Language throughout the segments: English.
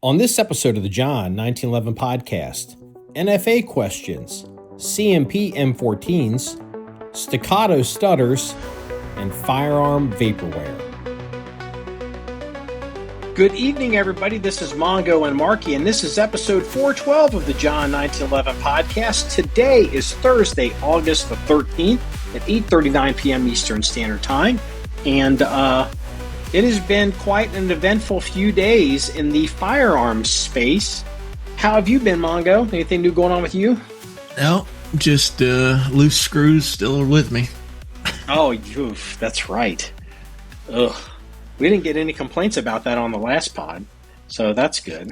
On this episode of the John1911 Podcast, NFA questions, CMP M14s, Staccato stutters, and firearm vaporware. Good evening, everybody. This is Mongo and Marky, and this is episode 412 of the John1911 Podcast. Today is Thursday, August the 13th at 8:39 p.m. Eastern Standard Time, and it has been quite an eventful few days in the firearms space. How have you been, Mongo? Anything new going on with you? No, just loose screws still with me. Oh, oof, that's right. Ugh. We didn't get any complaints about that on the last pod, so that's good.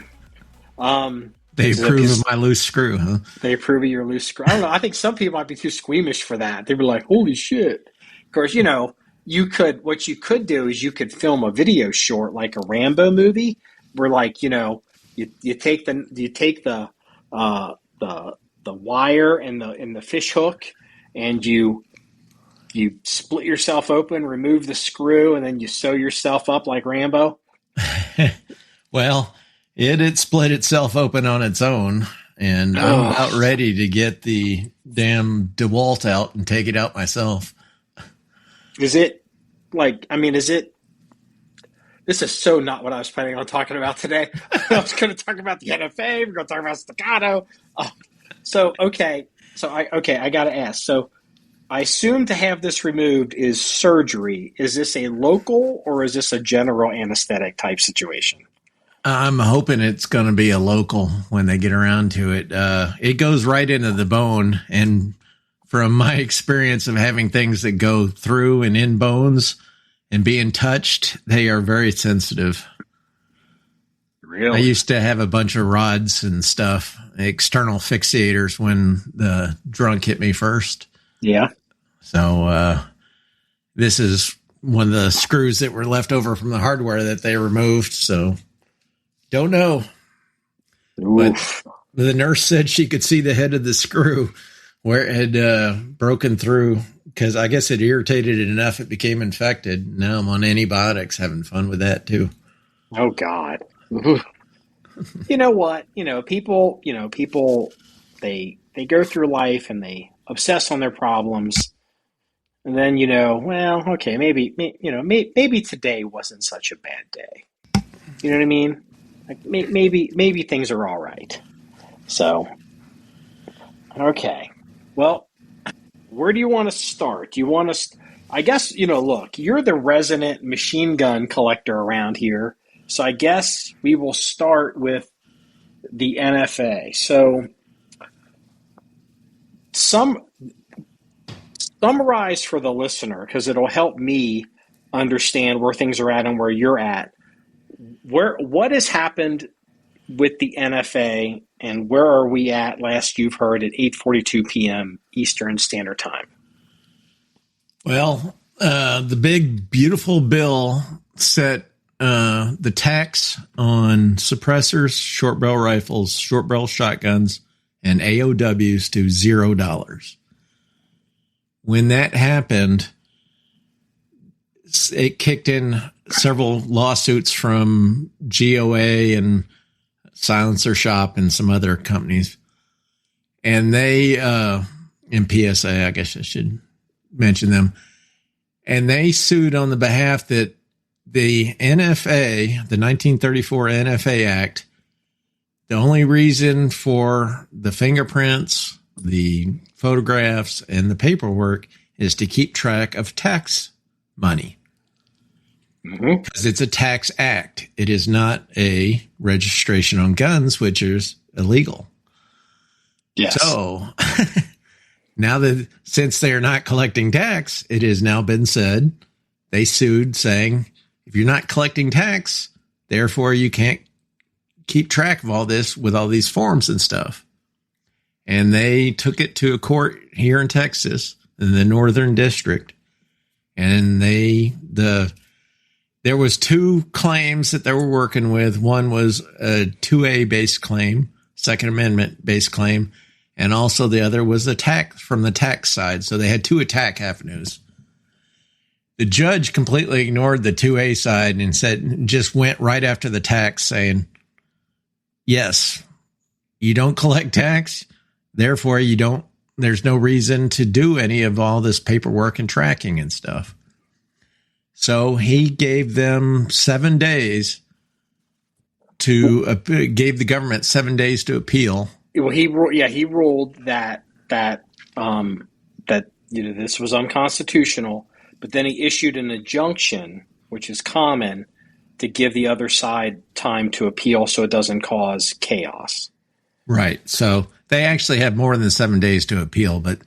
They approve of my loose screw, huh? They approve of your loose screw. I don't know. I think some people might be too squeamish for that. They'd be like, holy shit. Of course, what you could do is you could film a video short like a Rambo movie where, like, you take the wire and the fish hook and you split yourself open, remove the screw, and then you sew yourself up like Rambo. Well, it split itself open on its own, and I'm about ready to get the damn DeWalt out and take it out myself. This is so not what I was planning on talking about today. I was going to talk about the NFA. We're going to talk about Staccato. I got to ask. So I assume to have this removed is surgery. Is this a local or is this a general anesthetic type situation? I'm hoping it's going to be a local when they get around to it. It goes right into the bone, and from my experience of having things that go through and in bones and being touched, they are very sensitive. Really? I used to have a bunch of rods and stuff, external fixators, when the drunk hit me first. Yeah. So this is one of the screws that were left over from the hardware that they removed. So don't know. Oof. But the nurse said she could see the head of the screw where it had broken through, because I guess it irritated it enough it became infected. Now I'm on antibiotics, having fun with that too. Oh God. You know what? People, they go through life and they obsess on their problems. And then, okay, maybe today wasn't such a bad day. You know what I mean? Like maybe things are all right. So, okay. Well, where do you want to start? Do you want to, I guess, look, you're the resident machine gun collector around here. So I guess we will start with the NFA. So summarize for the listener, because it'll help me understand where things are at and where you're at. What has happened with the NFA, and where are we at last you've heard at 8:42 p.m. Eastern Standard Time? Well, the big, beautiful bill set the tax on suppressors, short barrel rifles, short barrel shotguns, and AOWs to $0. When that happened, it kicked in several lawsuits from GOA and Silencer Shop and some other companies. And they, and PSA, I guess I should mention them. And they sued on the behalf that the NFA, the 1934 NFA Act, the only reason for the fingerprints, the photographs, and the paperwork is to keep track of tax money. Because it's a tax act. It is not a registration on guns, which is illegal. Yes. So now that since they are not collecting tax, it has now been said, they sued saying, if you're not collecting tax, therefore you can't keep track of all this with all these forms and stuff. And they took it to a court here in Texas, in the Northern District. And there was two claims that they were working with. One was a 2A based claim, Second Amendment based claim. And also the other was attack from the tax side. So they had two attack avenues. The judge completely ignored the 2A side and just went right after the tax, saying, yes, you don't collect tax, therefore there's no reason to do any of all this paperwork and tracking and stuff. So he gave them 7 days gave the government 7 days to appeal. Well, he ruled that this was unconstitutional, but then he issued an injunction, which is common, to give the other side time to appeal so it doesn't cause chaos. Right. So they actually have more than 7 days to appeal, but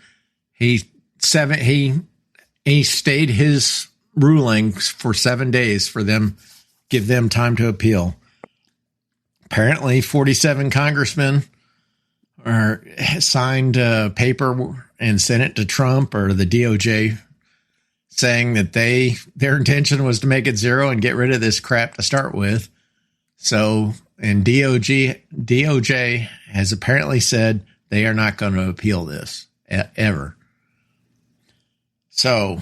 he stayed his ruling for 7 days for them, give them time to appeal. Apparently 47 congressmen signed a paper and sent it to Trump or the DOJ saying that their intention was to make it zero and get rid of this crap to start with. So, and DOJ has apparently said they are not going to appeal this ever. So,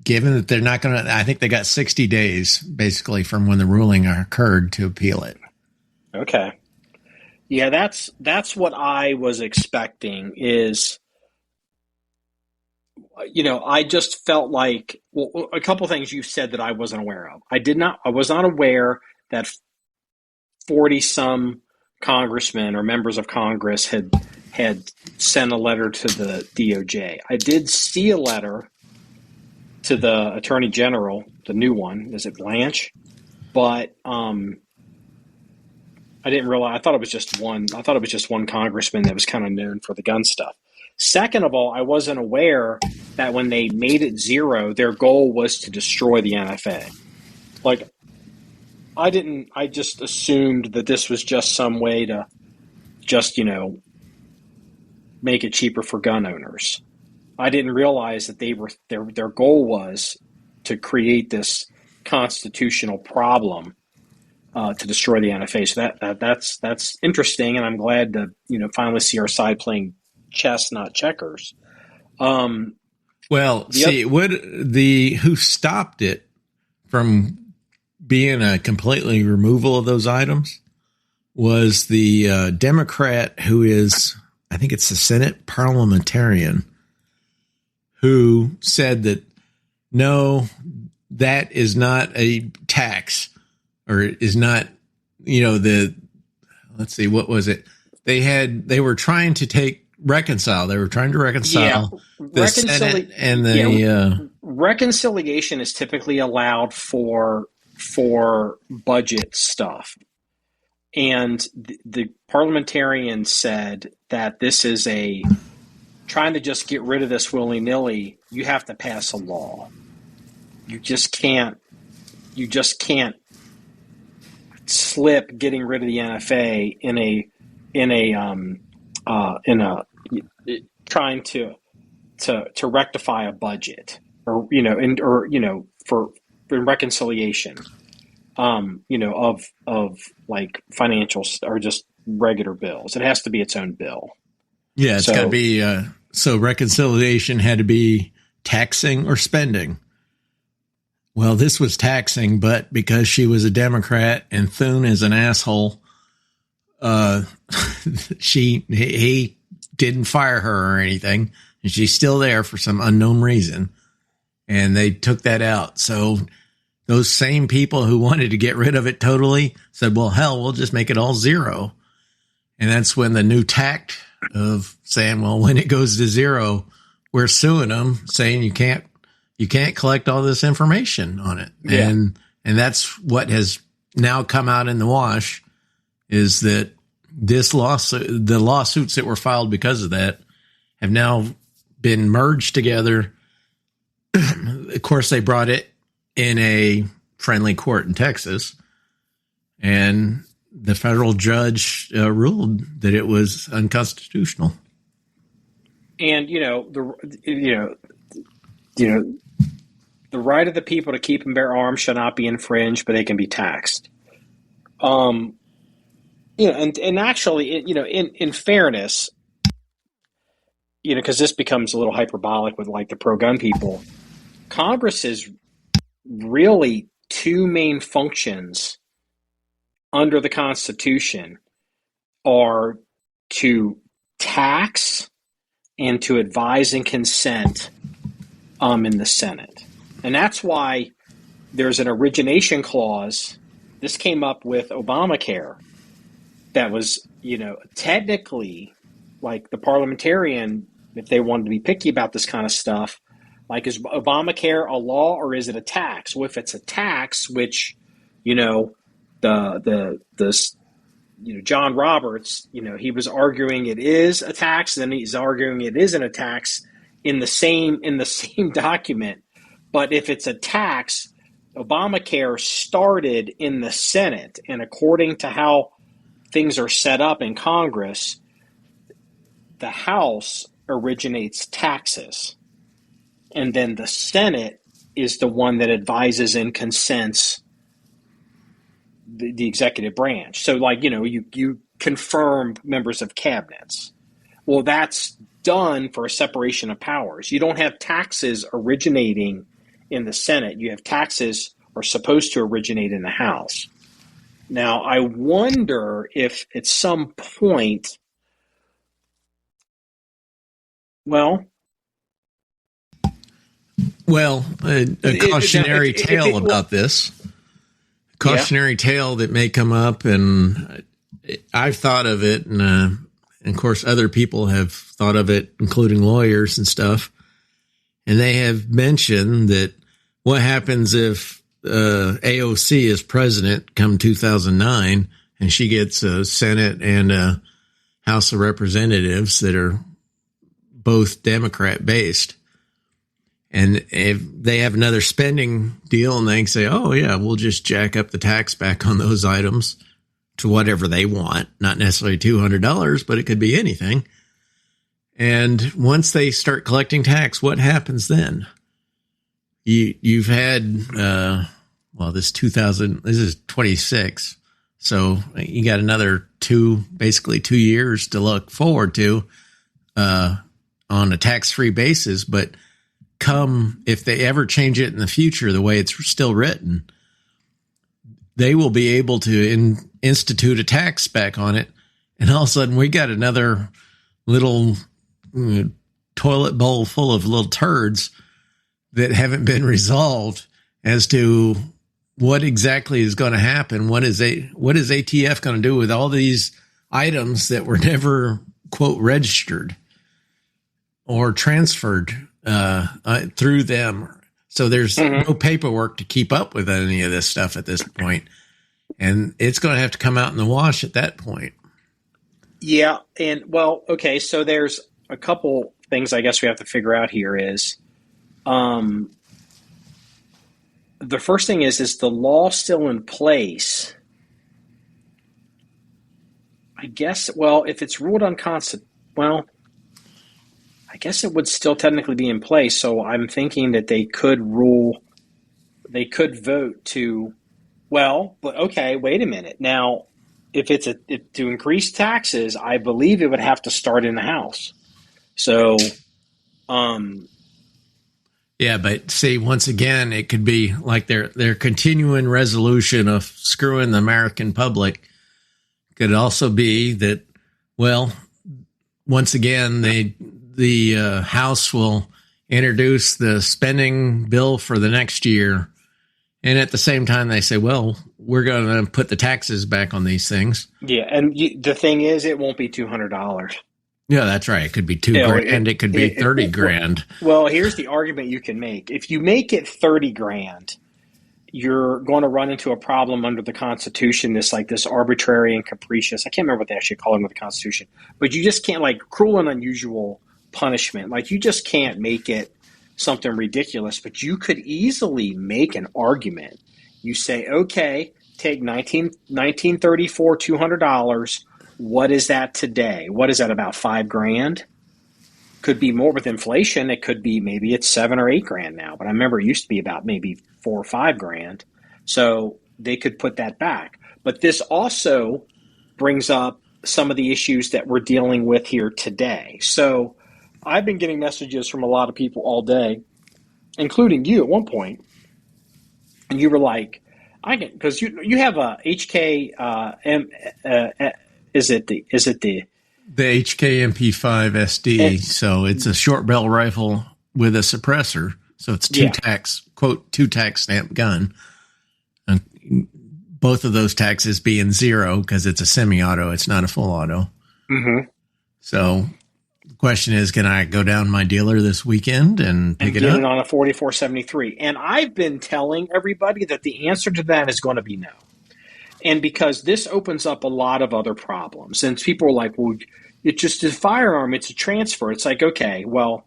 given that they're not going to, I think they got 60 days basically from when the ruling occurred to appeal it. Okay. Yeah, that's what I was expecting is, I just felt like, well, a couple things you said that I wasn't aware of. I was not aware that 40 some congressmen or members of Congress had sent a letter to the DOJ. I did see a letter to the Attorney General, the new one. Is it Blanche? But I didn't realize. I thought it was just one congressman that was kind of known for the gun stuff. Second of all, I wasn't aware that when they made it zero, their goal was to destroy the NFA. Like, I just assumed that this was just some way to just, make it cheaper for gun owners. I didn't realize that their goal was to create this constitutional problem to destroy the NFA. So that's interesting, and I'm glad to finally see our side playing chess, not checkers. Who stopped it from being a completely removal of those items was the Democrat who is, I think it's the Senate parliamentarian, who said that no, that is not a tax, or is not, let's see, what was it? They were trying to reconcile. They were trying to reconcile the Senate and the reconciliation is typically allowed for budget stuff. And the parliamentarian said that this is trying to just get rid of this willy-nilly. You have to pass a law. You just can't slip getting rid of the NFA trying to rectify a budget or for reconciliation of like financial or just regular bills. It has to be its own bill. Yeah, it's got to be so reconciliation had to be taxing or spending. Well, this was taxing, but because she was a Democrat and Thune is an asshole, he didn't fire her or anything, and she's still there for some unknown reason. And they took that out. So those same people who wanted to get rid of it totally said, well, hell, we'll just make it all zero. And that's when the new tact of saying, well, when it goes to zero, we're suing them, saying you can't collect all this information on it. Yeah. And that's what has now come out in the wash, is that the lawsuits that were filed because of that have now been merged together. Of course, they brought it in a friendly court in Texas, and the federal judge ruled that it was unconstitutional. And the right of the people to keep and bear arms shall not be infringed, but they can be taxed. And actually, in fairness, because this becomes a little hyperbolic with like the pro-gun people, Congress has really two main functions under the Constitution are to tax and to advise and consent in the Senate. And that's why there's an origination clause. This came up with Obamacare that was, technically, like the parliamentarian, if they wanted to be picky about this kind of stuff, like, is Obamacare a law or is it a tax? Well, if it's a tax, which, John Roberts, he was arguing it is a tax, then he's arguing it isn't a tax in the same document. But if it's a tax, Obamacare started in the Senate, and according to how things are set up in Congress, the House originates taxes, and then the Senate is the one that advises and consents the executive branch. So, you confirm members of cabinets. Well, that's done for a separation of powers. You don't have taxes originating in the Senate. You have taxes are supposed to originate in the House. Now, I wonder if at some point, a cautionary tale about this. Cautionary tale that may come up, and I've thought of it, and of course other people have thought of it, including lawyers and stuff, and they have mentioned that what happens if AOC is president come 2009 and she gets a Senate and a House of Representatives that are both Democrat based. And if they have another spending deal and they can say, oh, yeah, we'll just jack up the tax back on those items to whatever they want, not necessarily $200, but it could be anything. And once they start collecting tax, what happens then? You've had, this is 26. So you got another 2 years to look forward to on a tax-free basis. But if they ever change it in the future, the way it's still written, they will be able to institute a tax back on it. And all of a sudden we got another little toilet bowl full of little turds that haven't been resolved as to what exactly is going to happen. What is ATF going to do with all these items that were never, quote, registered or transferred through them? So there's no paperwork to keep up with any of this stuff at this point. And it's going to have to come out in the wash at that point. Yeah. And so there's a couple things I guess we have to figure out here is, the first thing is the law still in place? I guess, if it's ruled unconstitutional, I guess it would still technically be in place. So I'm thinking that they could vote to, but okay, wait a minute. Now, if it's to increase taxes, I believe it would have to start in the House. So, yeah, but see, once again, it could be like their continuing resolution of screwing the American public could also be that, once again, the House will introduce the spending bill for the next year. And at the same time, they say, we're going to put the taxes back on these things. Yeah. And the thing is, it won't be $200. Yeah, that's right. It could be $2,000. It could be $30,000. Well, here's the argument you can make. If you make it $30,000, you're going to run into a problem under the Constitution. This arbitrary and capricious. I can't remember what they actually call it under the Constitution, but you just can't cruel and unusual punishment. You just can't make it something ridiculous. But you could easily make an argument. You say, okay, take 1934 $200. What is that today? What is that, about $5,000? Could be more with inflation. It could be, maybe it's $7,000 or $8,000 now, but I remember it used to be about maybe $4,000 or $5,000. So they could put that back. But this also brings up some of the issues that we're dealing with here today. So I've been getting messages from a lot of people all day, including you at one point, and you were like, I can, because you have a HK. Is it the The HKMP5 SD? So it's a short barrel rifle with a suppressor. So it's two tax stamp gun. And both of those taxes being 0 because it's a semi-auto. It's not a full auto. Mm-hmm. So the question is, can I go down my dealer this weekend and pick it up? Get it on a 4473. And I've been telling everybody that the answer to that is going to be no. And because this opens up a lot of other problems. And people are like, well, it's just a firearm. It's a transfer. It's like, okay, well,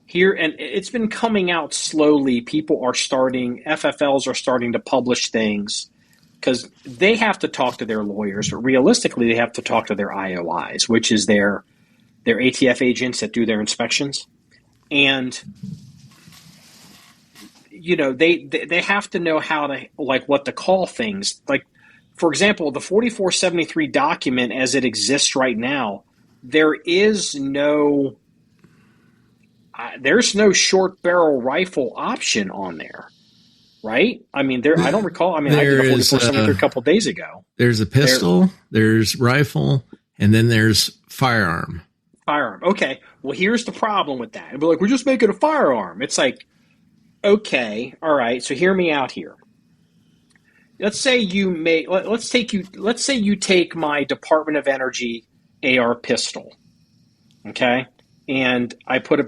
here, and it's been coming out slowly. FFLs are starting to publish things because they have to talk to their lawyers, but realistically, they have to talk to their IOIs, which is their ATF agents that do their inspections. And, they have to know how to, like, what to call things. Like, for example, the 4473 document as it exists right now, there's no short barrel rifle option on there, right? I mean, I don't recall. I mean, I did a 4473 a couple of days ago. There's a pistol, there's rifle, and then there's firearm. Firearm. Okay. Well, here's the problem with that. It'd be like, we're just making a firearm. It's like, okay, all right. So hear me out here. Let's say let's say you take my Department of Energy AR pistol. Okay. And I put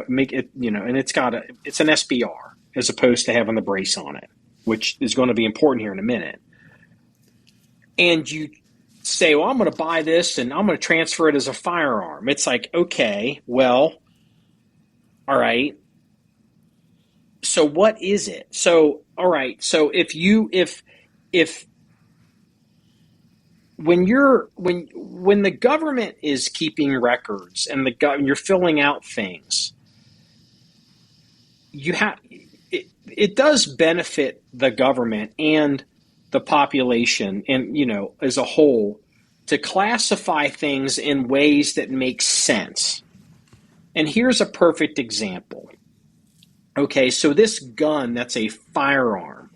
make it, and it's an SBR as opposed to having the brace on it, which is going to be important here in a minute. And you say, well, I'm going to buy this and I'm going to transfer it as a firearm. It's like, okay, well, all right. So what is it? So, all right. So when the government is keeping records and you're filling out things, it does benefit the government and the population and as a whole to classify things in ways that make sense. And here's a perfect example. Okay, so this gun, that's a firearm.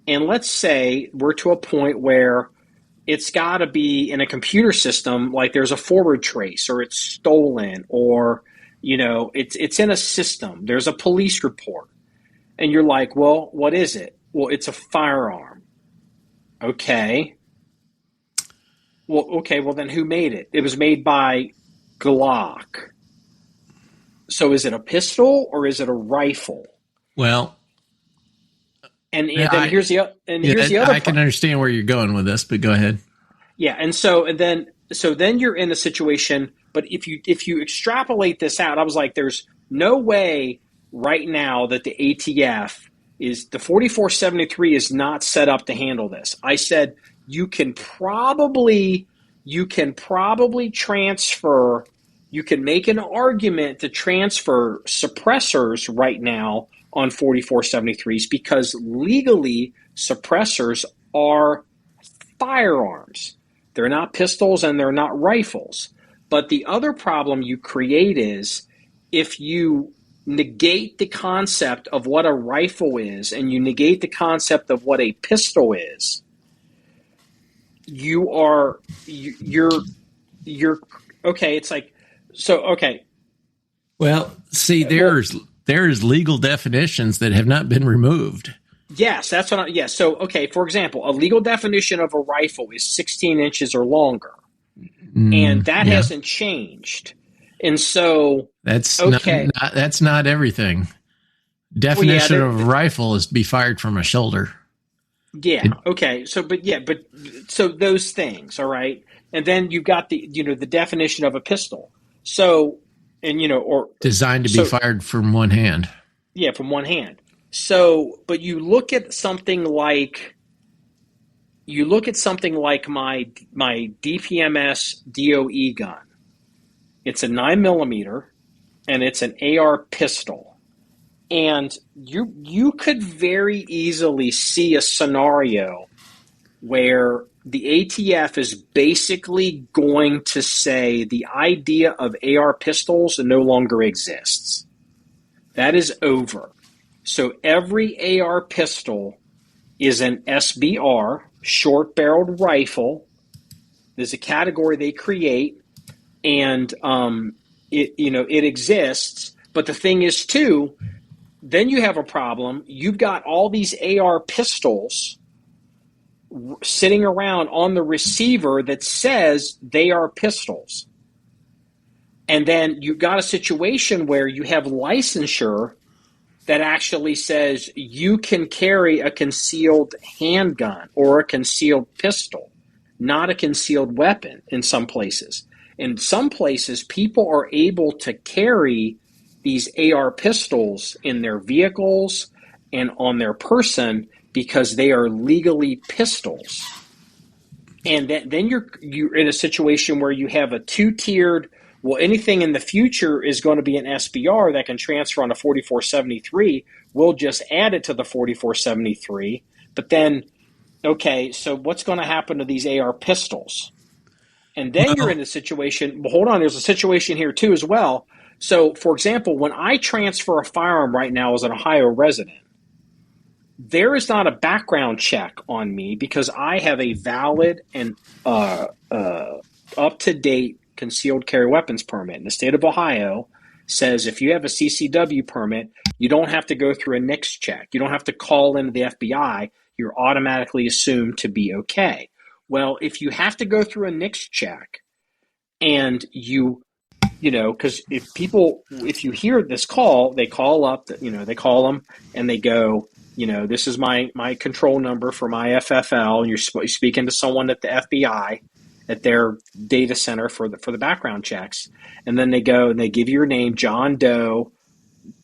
And let's say we're to a point where it's got to be in a computer system, like there's a forward trace or it's stolen or, it's in a system. There's a police report. And you're like, well, what is it? Well, it's a firearm. Okay. Well, then who made it? It was made by Glock. So is it a pistol or is it a rifle? Well, then here's the other. I can understand where you're going with this, but go ahead. Yeah, so then you're in a situation. But if you extrapolate this out, I was like, there's no way right now that the ATF the 4473 is not set up to handle this. I said you can probably transfer. You can make an argument to transfer suppressors right now on 4473s because legally suppressors are firearms. They're not pistols and they're not rifles. But the other problem you create is if you negate the concept of what a rifle is and you negate the concept of what a pistol is, you're okay. It's like, so, okay. Well, see, there's legal definitions that have not been removed. Yes, that's what yes. So, okay, for example, a legal definition of a rifle is 16 inches or longer. And that hasn't changed. And so that's not everything. Definition of a rifle is to be fired from a shoulder. Yeah. Okay. So so those things, all right. And then you've got the definition of a pistol. So, or designed to be fired from one hand. Yeah, from one hand. So, but you look at something like my DPMS DOE gun. It's a 9mm and it's an AR pistol. And you could very easily see a scenario where the ATF is basically going to say the idea of AR pistols no longer exists. That is over. So every AR pistol is an SBR, short-barreled rifle. There's a category they create, and it exists. But the thing is, too, then you have a problem. You've got all these AR pistols sitting around on the receiver that says they are pistols. And then you've got a situation where you have licensure that actually says you can carry a concealed handgun or a concealed pistol, not a concealed weapon in some places. In some places, people are able to carry these AR pistols in their vehicles and on their person because they are legally pistols. And then you're in a situation where you have a two-tiered, well, anything in the future is going to be an SBR that can transfer on a 4473. We'll just add it to the 4473. But then, okay, so what's going to happen to these AR pistols? And then you're in a situation, well, hold on, there's a situation here too as well. So, for example, when I transfer a firearm right now as an Ohio resident, there is not a background check on me because I have a valid and up-to-date concealed carry weapons permit. And the state of Ohio says if you have a CCW permit, you don't have to go through a NICS check. You don't have to call into the FBI. You're automatically assumed to be okay. Well, if you have to go through a NICS check and because if you hear this call, they call up, they call them and they go, this is my control number for my FFL, and you're speaking to someone at the FBI at their data center for the background checks, and then they go and they give you your name, John Doe,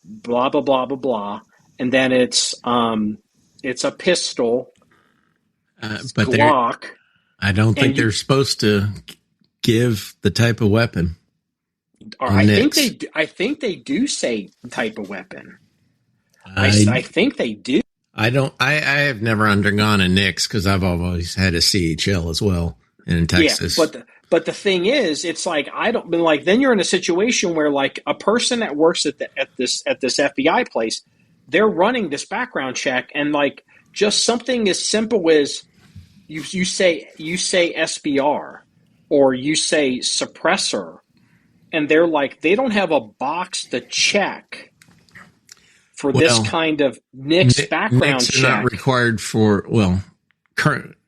blah blah blah blah blah, and then it's a pistol, but Glock. I don't think they're supposed to give the type of weapon. I think they do say type of weapon. I think they do. I have never undergone a NICS because I've always had a CHL as well in Texas. Yeah, but the thing is, it's like then you're in a situation where like a person that works at this FBI place, they're running this background check, and like just something as simple as you say SBR or you say suppressor, and they're like they don't have a box to check for this kind of NICS background NICS check. Are not required for,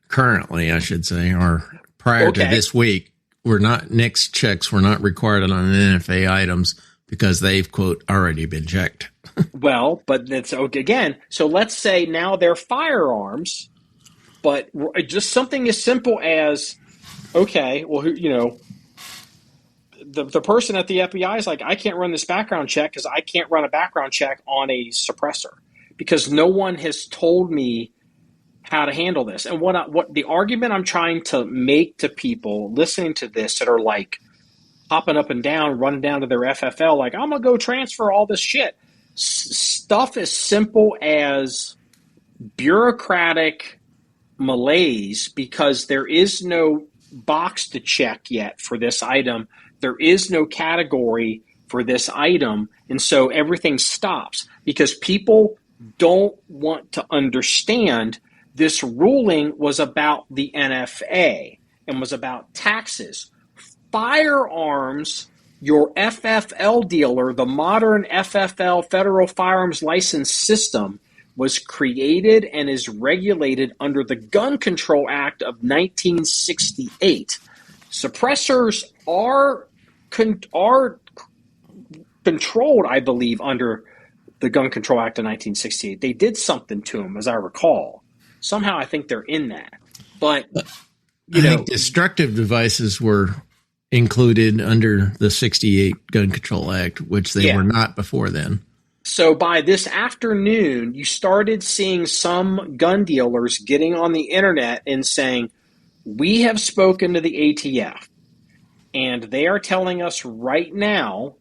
currently, I should say, or prior to this week, NICS checks were not required on NFA items because they've, quote, already been checked. Well, but that's again, so let's say now they're firearms, but just something as simple as, okay, well, the person at the FBI is like, I can't run this background check because I can't run a background check on a suppressor because no one has told me how to handle this. And what the argument I'm trying to make to people listening to this that are like hopping up and down, running down to their FFL, like, I'm going to go transfer all this shit. Stuff as simple as bureaucratic malaise because there is no box to check yet for this item. There is no category for this item, and so everything stops because people don't want to understand this ruling was about the NFA and was about taxes. Firearms, your FFL dealer, the modern FFL Federal Firearms License System, was created and is regulated under the Gun Control Act of 1968. Suppressors are controlled, I believe, under the Gun Control Act of 1968. They did something to them, as I recall. Somehow I think they're in that. But, I think destructive devices were included under the 68 Gun Control Act, which they were not before then. So by this afternoon, you started seeing some gun dealers getting on the internet and saying, we have spoken to the ATF, and they are telling us right now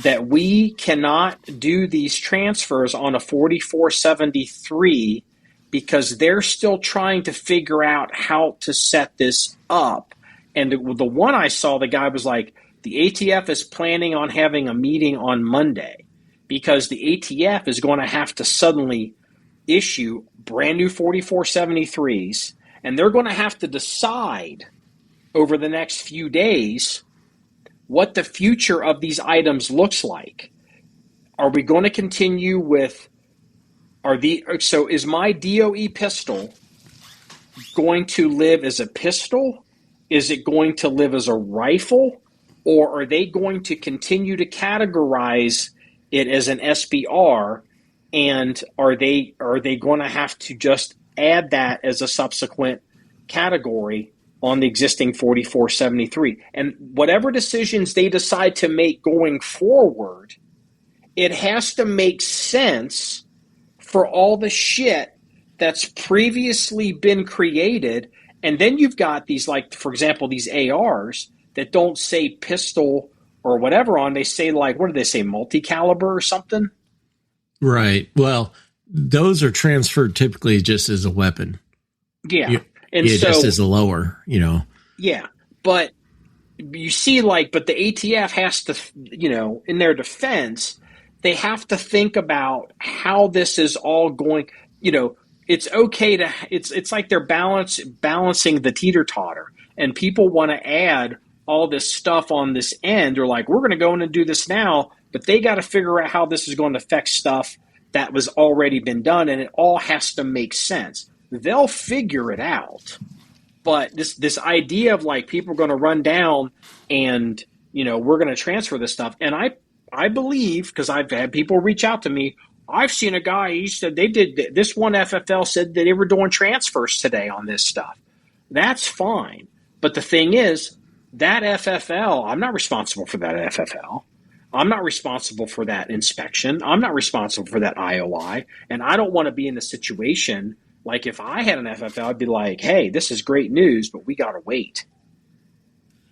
that we cannot do these transfers on a 4473 because they're still trying to figure out how to set this up. And the one I saw, the guy was like, the ATF is planning on having a meeting on Monday because the ATF is going to have to suddenly issue brand new 4473s, and they're going to have to decide over the next few days what the future of these items looks like. Are we going to continue with so is my DOE pistol going to live as a pistol? Is it going to live as a rifle? Or are they going to continue to categorize it as an SBR? And are they going to have to just add that as a subsequent category on the existing 4473? And whatever decisions they decide to make going forward, it has to make sense for all the shit that's previously been created. And then you've got these, like, for example, these ARs that don't say pistol or whatever on. They say, like, what do they say, multi-caliber or something? Right. Well, those are transferred typically just as a weapon. Yeah. And so, just as a lower, Yeah. But you see, but the ATF has to, in their defense, they have to think about how this is all going. It's okay to, it's like they're balancing the teeter-totter, and people want to add all this stuff on this end. They're like, we're going to go in and do this now, but they got to figure out how this is going to affect stuff that was already been done, and it all has to make sense. They'll figure it out. But this idea of people are going to run down and, we're going to transfer this stuff. And I believe, because I've had people reach out to me, I've seen a guy, he said they did, this one FFL said that they were doing transfers today on this stuff. That's fine. But the thing is, that FFL, I'm not responsible for that FFL. I'm not responsible for that inspection. I'm not responsible for that IOI. And I don't want to be in a situation like if I had an FFL, I'd be like, hey, this is great news, but we got to wait.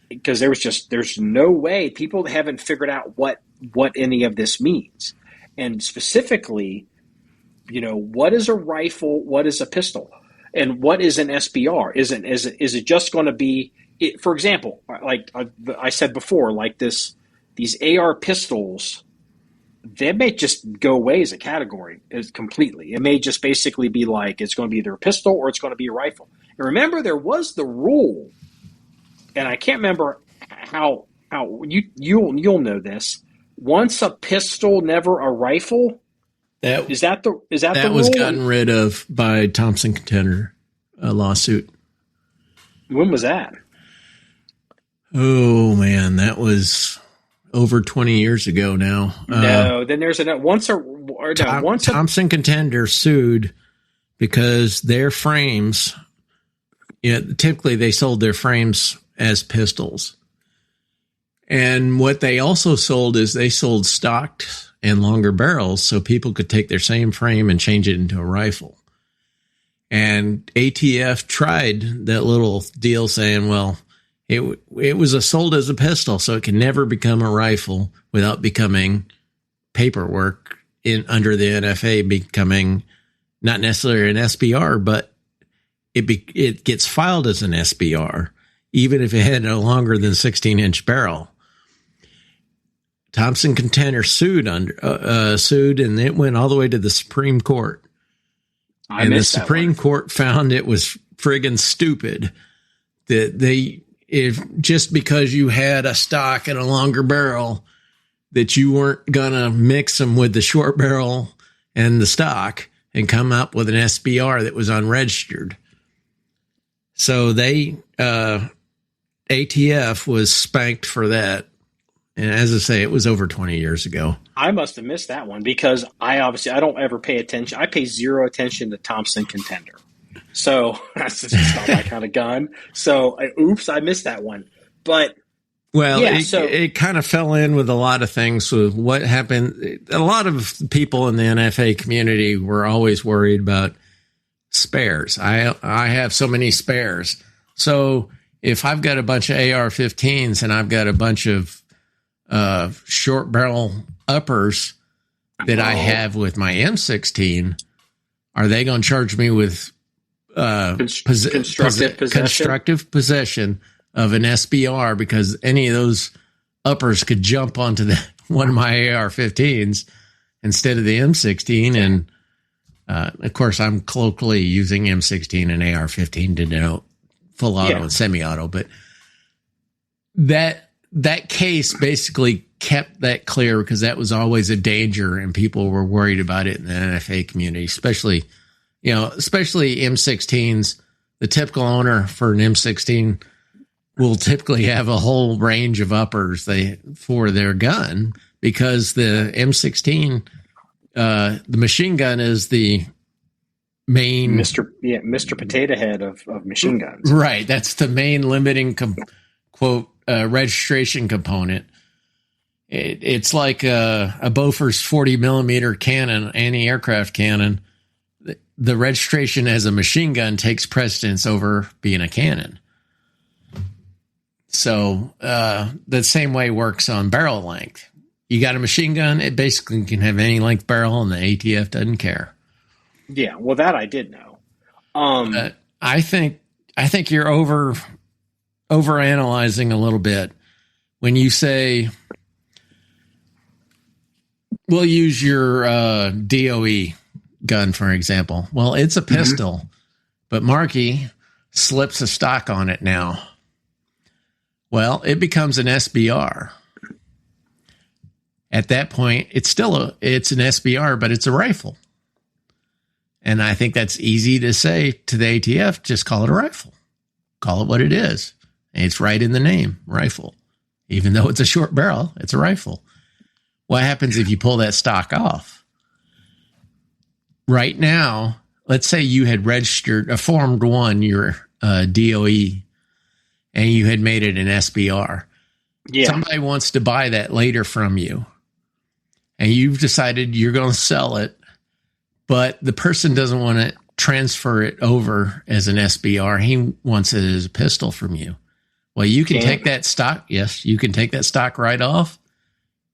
Because there's no way, people haven't figured out what any of this means. And specifically, what is a rifle? What is a pistol? And what is an SBR? Is it just going to be, for example, like I said before, these AR pistols, they may just go away as a category completely. It may just basically be it's going to be either a pistol or it's going to be a rifle. And remember, there was the rule, and I can't remember how you'll know this. Once a pistol, never a rifle. That was rule? gotten rid of by Thompson Contender lawsuit. When was that? Oh man, that was over 20 years ago now. No, then there's Thompson Contender sued because their frames, typically they sold their frames as pistols. And what they also sold is they sold stocked and longer barrels so people could take their same frame and change it into a rifle. And ATF tried that little deal saying, well, it was sold as a pistol, so it can never become a rifle without becoming paperwork under the NFA becoming not necessarily an SBR, but it gets filed as an SBR, even if it had no longer than 16-inch barrel. Thompson Contender sued, and it went all the way to the Supreme Court. And the Supreme Court found it was friggin' stupid that if just because you had a stock and a longer barrel, that you weren't gonna mix them with the short barrel and the stock and come up with an SBR that was unregistered. So ATF was spanked for that. And as I say, it was over 20 years ago. I must have missed that one because I don't ever pay attention. I pay zero attention to Thompson Contender. So that's just not my kind of gun. So I missed that one. But well, yeah, it kind of fell in with a lot of things with what happened. A lot of people in the NFA community were always worried about spares. I have so many spares. So if I've got a bunch of AR-15s and I've got a bunch of short barrel uppers that I have with my M16, are they going to charge me with constructive possession of an SBR because any of those uppers could jump onto one of my AR-15s instead of the M16? And Of course, I'm colloquially using M16 and AR-15 to denote full auto and semi-auto, but that case basically kept that clear because that was always a danger and people were worried about it in the NFA community, especially M16s. The typical owner for an M16 will typically have a whole range of uppers for their gun because the M16, the machine gun is the main Mr. Potato Head of machine guns. Right. That's the main limiting quote registration component. It's like a Bofors 40 millimeter cannon, anti-aircraft cannon. The registration as a machine gun takes precedence over being a cannon. So the same way works on barrel length. You got a machine gun, it basically can have any length barrel, and the ATF doesn't care. Yeah, well, that I did know. I think you're overanalyzing a little bit when you say we'll use your DOE gun for example. Well, it's a pistol, but Marky slips a stock on it now. Well, it becomes an SBR. At that point, it's an SBR, but it's a rifle. And I think that's easy to say to the ATF, just call it a rifle. Call it what it is. And it's right in the name, rifle. Even though it's a short barrel, it's a rifle. What happens if you pull that stock off? Right now, let's say you had formed your DOE, and you had made it an SBR. Yeah. Somebody wants to buy that later from you, and you've decided you're going to sell it, but the person doesn't want to transfer it over as an SBR. He wants it as a pistol from you. Well, you can take that stock. Yes, you can take that stock right off.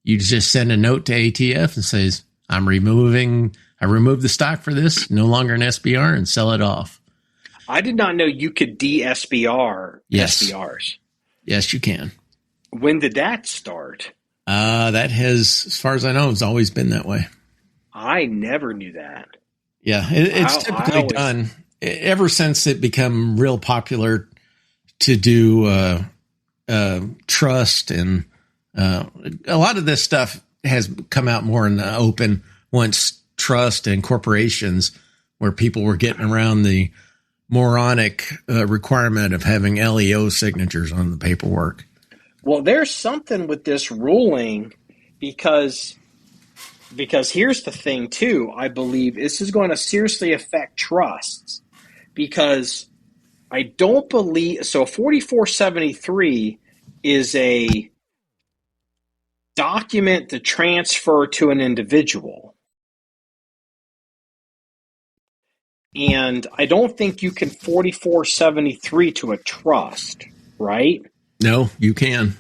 You just send a note to ATF and says, I removed the stock for this, no longer an SBR, and sell it off. I did not know you could de-SBR SBRs. Yes, you can. When did that start? That has, as far as I know, it's always been that way. I never knew that. Yeah, it's typically done ever since it become real popular to do trust, and a lot of this stuff has come out more in the open once trust and corporations, where people were getting around the moronic requirement of having LEO signatures on the paperwork. Well, there's something with this ruling because here's the thing too. I believe this is going to seriously affect trusts because I don't believe so. 4473 is a document to transfer to an individual. And I don't think you can 4473 to a trust, right? No, you can.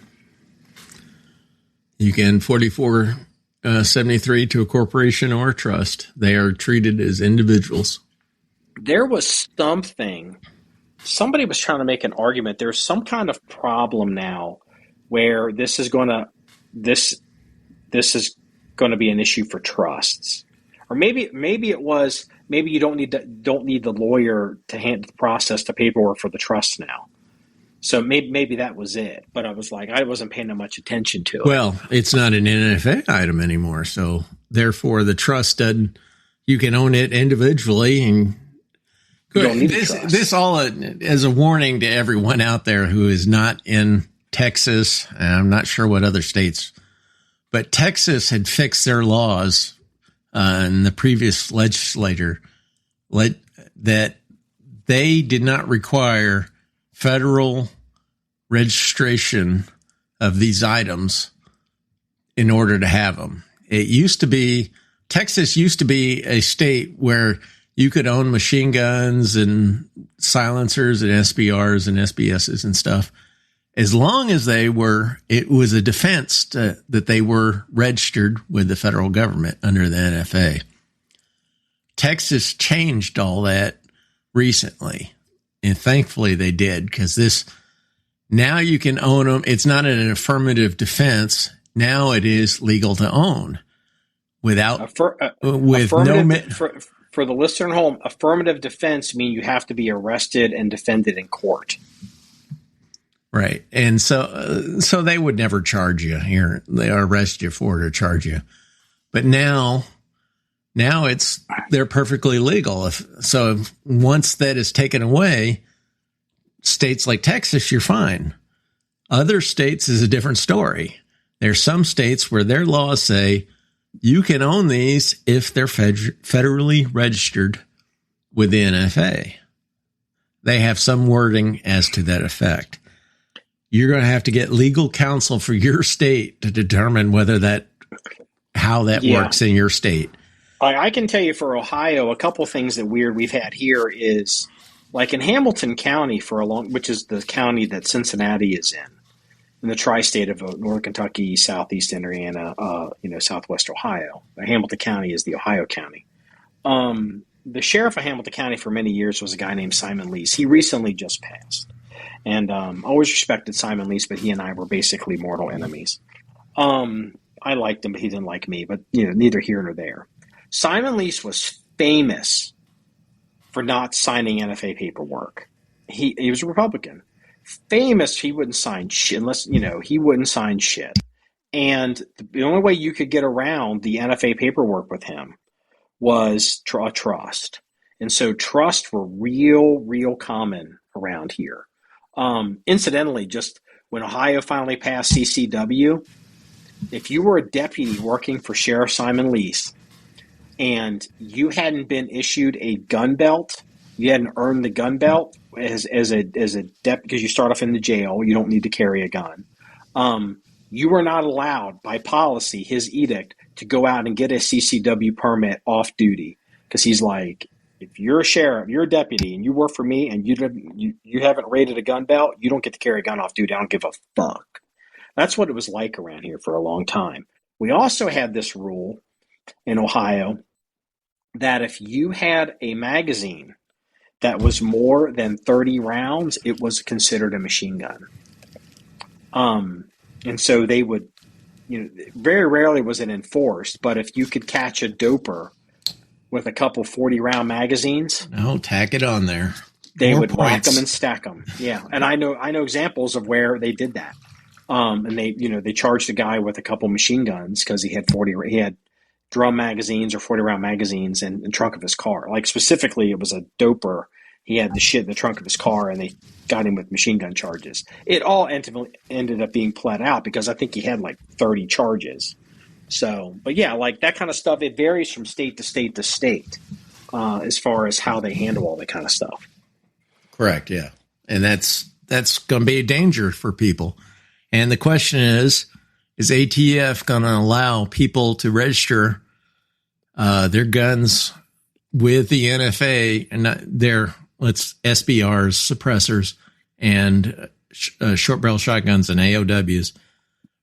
You can 4473 to a corporation or a trust. They are treated as individuals. There was somebody was trying to make an argument. There's some kind of problem now where this is going to be an issue for trusts. Or maybe it was, maybe you don't need the lawyer to handle the process, the paperwork for the trust now. So maybe that was it. But I was like, I wasn't paying that much attention to it. Well, it's not an NFA item anymore. So therefore the trust doesn't, you can own it individually. And this all as a warning to everyone out there who is not in Texas. And I'm not sure what other states, but Texas had fixed their laws in the previous legislature that they did not require federal registration of these items in order to have them. Texas used to be a state where you could own machine guns and silencers and SBRs and SBSs and stuff, as long as it was a defense that they were registered with the federal government under the NFA. Texas changed all that recently, and thankfully they did, because now you can own them. It's not an affirmative defense. Now it is legal to own without for for the listener at home, affirmative defense means you have to be arrested and defended in court. Right. And so they would never charge you here. They arrest you for it or charge you. But now they're perfectly legal. So once that is taken away, states like Texas, you're fine. Other states is a different story. There's some states where their laws say you can own these if they're federally registered with the NFA. They have some wording as to that effect. You're going to have to get legal counsel for your state to determine how that works in your state. I can tell you for Ohio, a couple things that we've had here is like in Hamilton County which is the county that Cincinnati is in the tri-state of Northern Kentucky, Southeast Indiana, Southwest Ohio. Hamilton County is the Ohio county. The sheriff of Hamilton County for many years was a guy named Simon Lease. He recently just passed. And always respected Simon Lease, but he and I were basically mortal enemies. I liked him, but he didn't like me. But neither here nor there. Simon Lease was famous for not signing NFA paperwork. He was a Republican. Famous, he wouldn't sign shit unless he wouldn't sign shit. And the only way you could get around the NFA paperwork with him was a trust. And so trusts were real common around here. Incidentally, just when Ohio finally passed CCW, if you were a deputy working for Sheriff Simon Lease and you hadn't been issued a gun belt, you hadn't earned the gun belt as a deputy, because you start off in the jail, you don't need to carry a gun. You were not allowed by policy, his edict, to go out and get a CCW permit off duty, because he's like, if you're a sheriff, you're a deputy, and you work for me, and you haven't raided a gun belt, you don't get to carry a gun off duty. I don't give a fuck. That's what it was like around here for a long time. We also had this rule in Ohio that if you had a magazine that was more than 30 rounds, it was considered a machine gun. And so they would, very rarely was it enforced, but if you could catch a doper with a couple 40-round magazines. No, tack it on there. They would rack them and stack them. Yeah, and I know examples of where they did that. And they charged a guy with a couple machine guns because he had drum magazines or 40-round magazines in the trunk of his car. Like specifically, it was a doper. He had the shit in the trunk of his car, and they got him with machine gun charges. It all ended up being pled out because I think he had like 30 charges. So, but yeah, like that kind of stuff, it varies from state to state to state as far as how they handle all that kind of stuff. Correct, yeah. And that's going to be a danger for people. And the question is ATF going to allow people to register their guns with the NFA and their SBRs, suppressors, and short barrel shotguns and AOWs?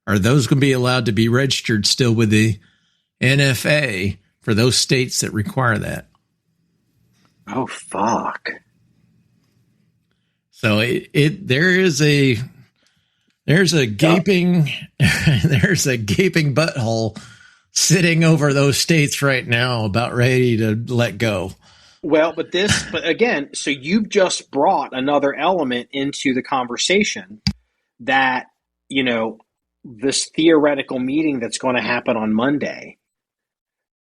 Are those going to be allowed to be registered still with the NFA for those states that require that? Oh, fuck. So there's a gaping butthole sitting over those states right now about ready to let go. Well, but again, so you've just brought another element into the conversation that, this theoretical meeting that's going to happen on Monday,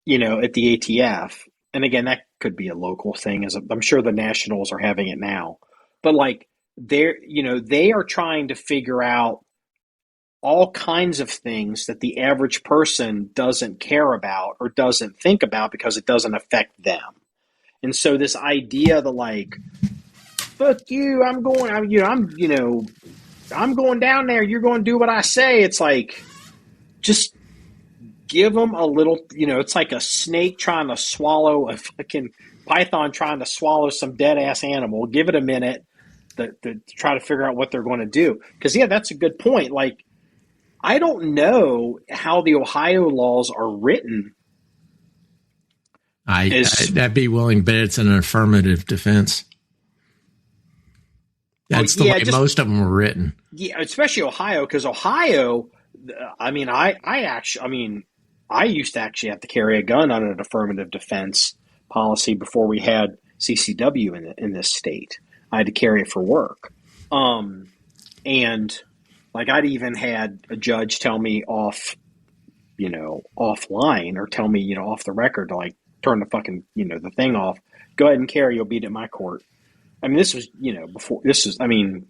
at the ATF. And again, that could be a local thing, as I'm sure the nationals are having it now. But like they are trying to figure out all kinds of things that the average person doesn't care about or doesn't think about because it doesn't affect them. And so this idea that like, fuck you, I'm going down there. You're going to do what I say. It's like, just give them a little, it's like a snake trying to swallow a fucking python trying to swallow some dead ass animal. Give it a minute to try to figure out what they're going to do. Because yeah, that's a good point. Like, I don't know how the Ohio laws are written. I'd be willing, but it's an affirmative defense. That's the way most of them were written. Yeah, especially Ohio, because Ohio, I used to actually have to carry a gun on an affirmative defense policy before we had CCW in this state. I had to carry it for work. And like I'd even had a judge tell me offline or tell me, off the record to like turn the fucking, the thing off. Go ahead and carry, you'll beat it in my court. I mean, this was, before this is, I mean,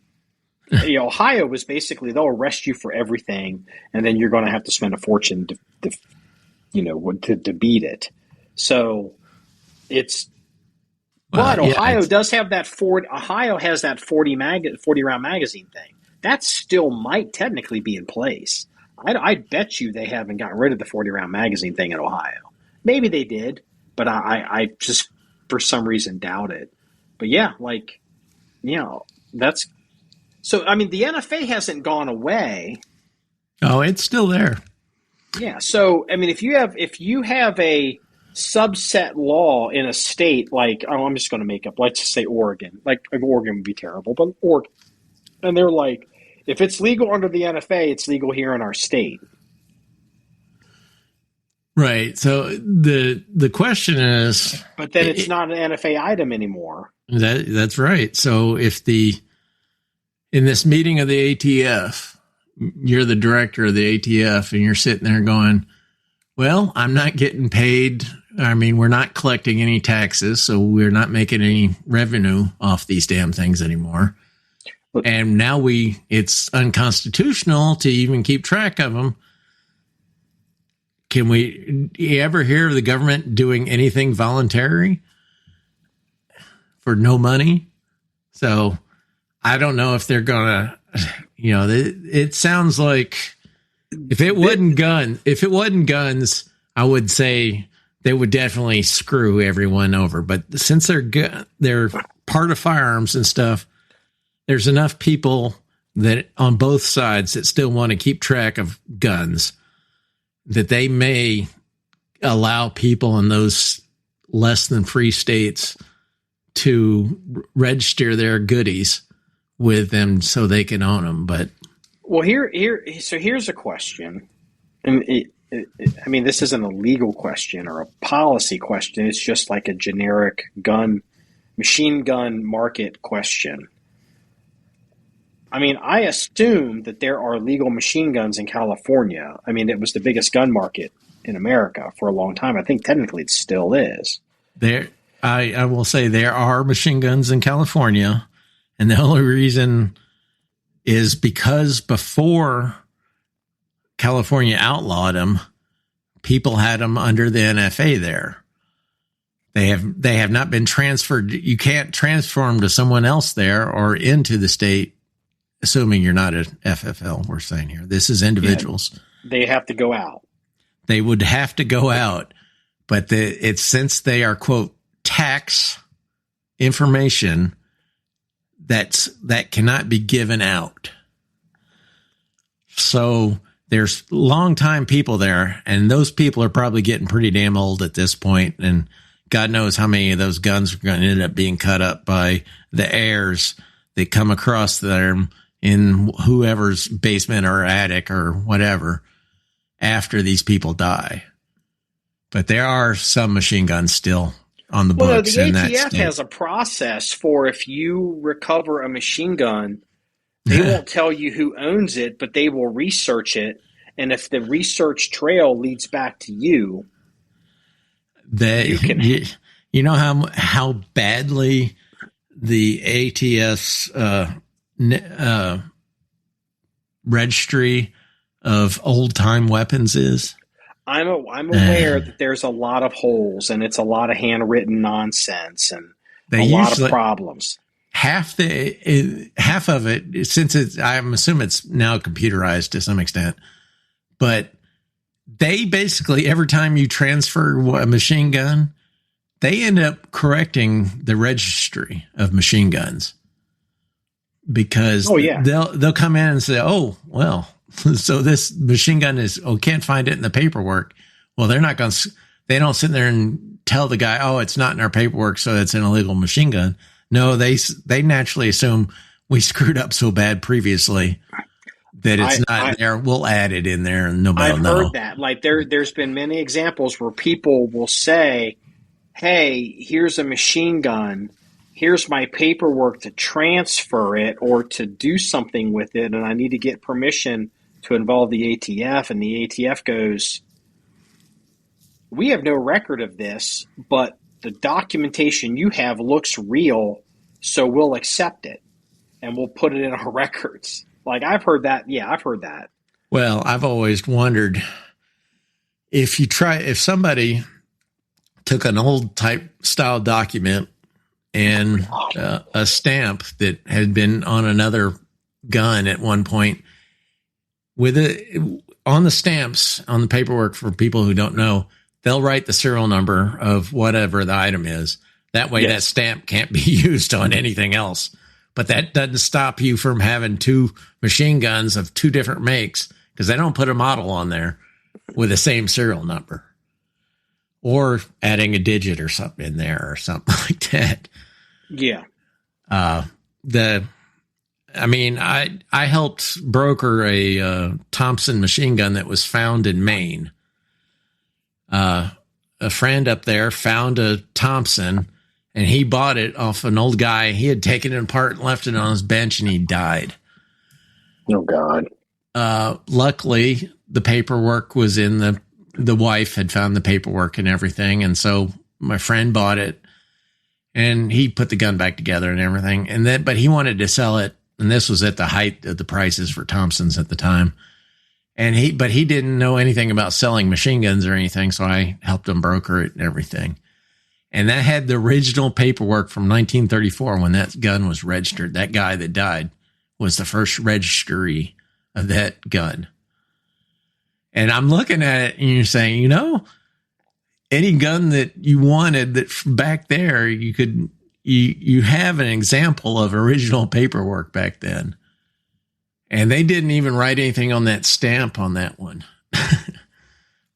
Ohio was basically, they'll arrest you for everything. And then you're going to have to spend a fortune to beat it. So it's, but Ohio does have that Ohio has that 40 round magazine thing. That still might technically be in place. I bet you they haven't gotten rid of the 40 round magazine thing in Ohio. Maybe they did, but I just for some reason doubt it. But yeah, that's so. I mean, the NFA hasn't gone away. Oh, it's still there. Yeah. So I mean, if you have a subset law in a state I'm just going to make up. Let's just say Oregon. Oregon would be terrible, but Oregon, and they're like, if it's legal under the NFA, it's legal here in our state. Right. So the question is, but then it's not an NFA item anymore. That's right. So if in this meeting of the ATF, you're the director of the ATF and you're sitting there going, well, I'm not getting paid. I mean, we're not collecting any taxes, so we're not making any revenue off these damn things anymore. And now it's unconstitutional to even keep track of them. You ever hear of the government doing anything voluntary for no money? So I don't know if they're going to, it sounds like if it wasn't guns, I would say they would definitely screw everyone over. But since they're part of firearms and stuff, there's enough people that on both sides that still want to keep track of guns that they may allow people in those less than free states to register their goodies with them so they can own them. But here's a question. And I mean, this isn't a legal question or a policy question. It's just like a generic machine gun market question. I mean, I assume that there are legal machine guns in California. I mean, it was the biggest gun market in America for a long time. I think technically it still is. I will say there are machine guns in California, and the only reason is because before California outlawed them, people had them under the NFA there. They have not been transferred. You can't transfer them to someone else there or into the state. Assuming you're not an FFL, we're saying here. This is individuals. Yeah, they have to go out. They would have to go out. But it's since they are, quote, tax information that cannot be given out. So there's longtime people there, and those people are probably getting pretty damn old at this point, and God knows how many of those guns are going to end up being cut up by the heirs that come across them in whoever's basement or attic or whatever after these people die. But there are some machine guns still on the books. The ATF has a process for if you recover a machine gun, they won't tell you who owns it, but they will research it. And if the research trail leads back to you, you know how badly the ATF's registry of old time weapons is? I'm aware that there's a lot of holes, and it's a lot of handwritten nonsense and a lot of problems. Half of it, since I'm assuming it's now computerized to some extent, but they basically, every time you transfer a machine gun, they end up correcting the registry of machine guns because they'll come in and say, oh, well, so this machine gun can't find it in the paperwork. Well, they don't sit there and tell the guy, oh, it's not in our paperwork, so it's an illegal machine gun. No, they naturally assume we screwed up so bad previously that it's not there. We'll add it in there and nobody will know. I've heard that. Like there's been many examples where people will say, hey, here's a machine gun. Here's my paperwork to transfer it or to do something with it, and I need to get permission to involve the ATF. And the ATF goes, we have no record of this, but the documentation you have looks real, so we'll accept it, and we'll put it in our records. Like, I've heard that. Yeah, I've heard that. Well, I've always wondered if somebody took an old type style document and a stamp that had been on another gun at one point, with it on the stamps, on the paperwork, for people who don't know, they'll write the serial number of whatever the item is. That way, that stamp can't be used on anything else. But that doesn't stop you from having two machine guns of two different makes, because they don't put a model on there with the same serial number, or adding a digit or something in there or something like that. Yeah. I helped broker a Thompson machine gun that was found in Maine. A friend up there found a Thompson, and he bought it off an old guy. He had taken it apart and left it on his bench, and he died. Oh, God. Luckily, the paperwork was in the wife had found the paperwork and everything. And so my friend bought it, and he put the gun back together and everything. But he wanted to sell it. And this was at the height of the prices for Thompsons at the time. But he didn't know anything about selling machine guns or anything. So I helped him broker it and everything. And that had the original paperwork from 1934 when that gun was registered. That guy that died was the first registry of that gun. And I'm looking at it, and you're saying, any gun that you wanted that back there, you have an example of original paperwork back then. And they didn't even write anything on that stamp on that one.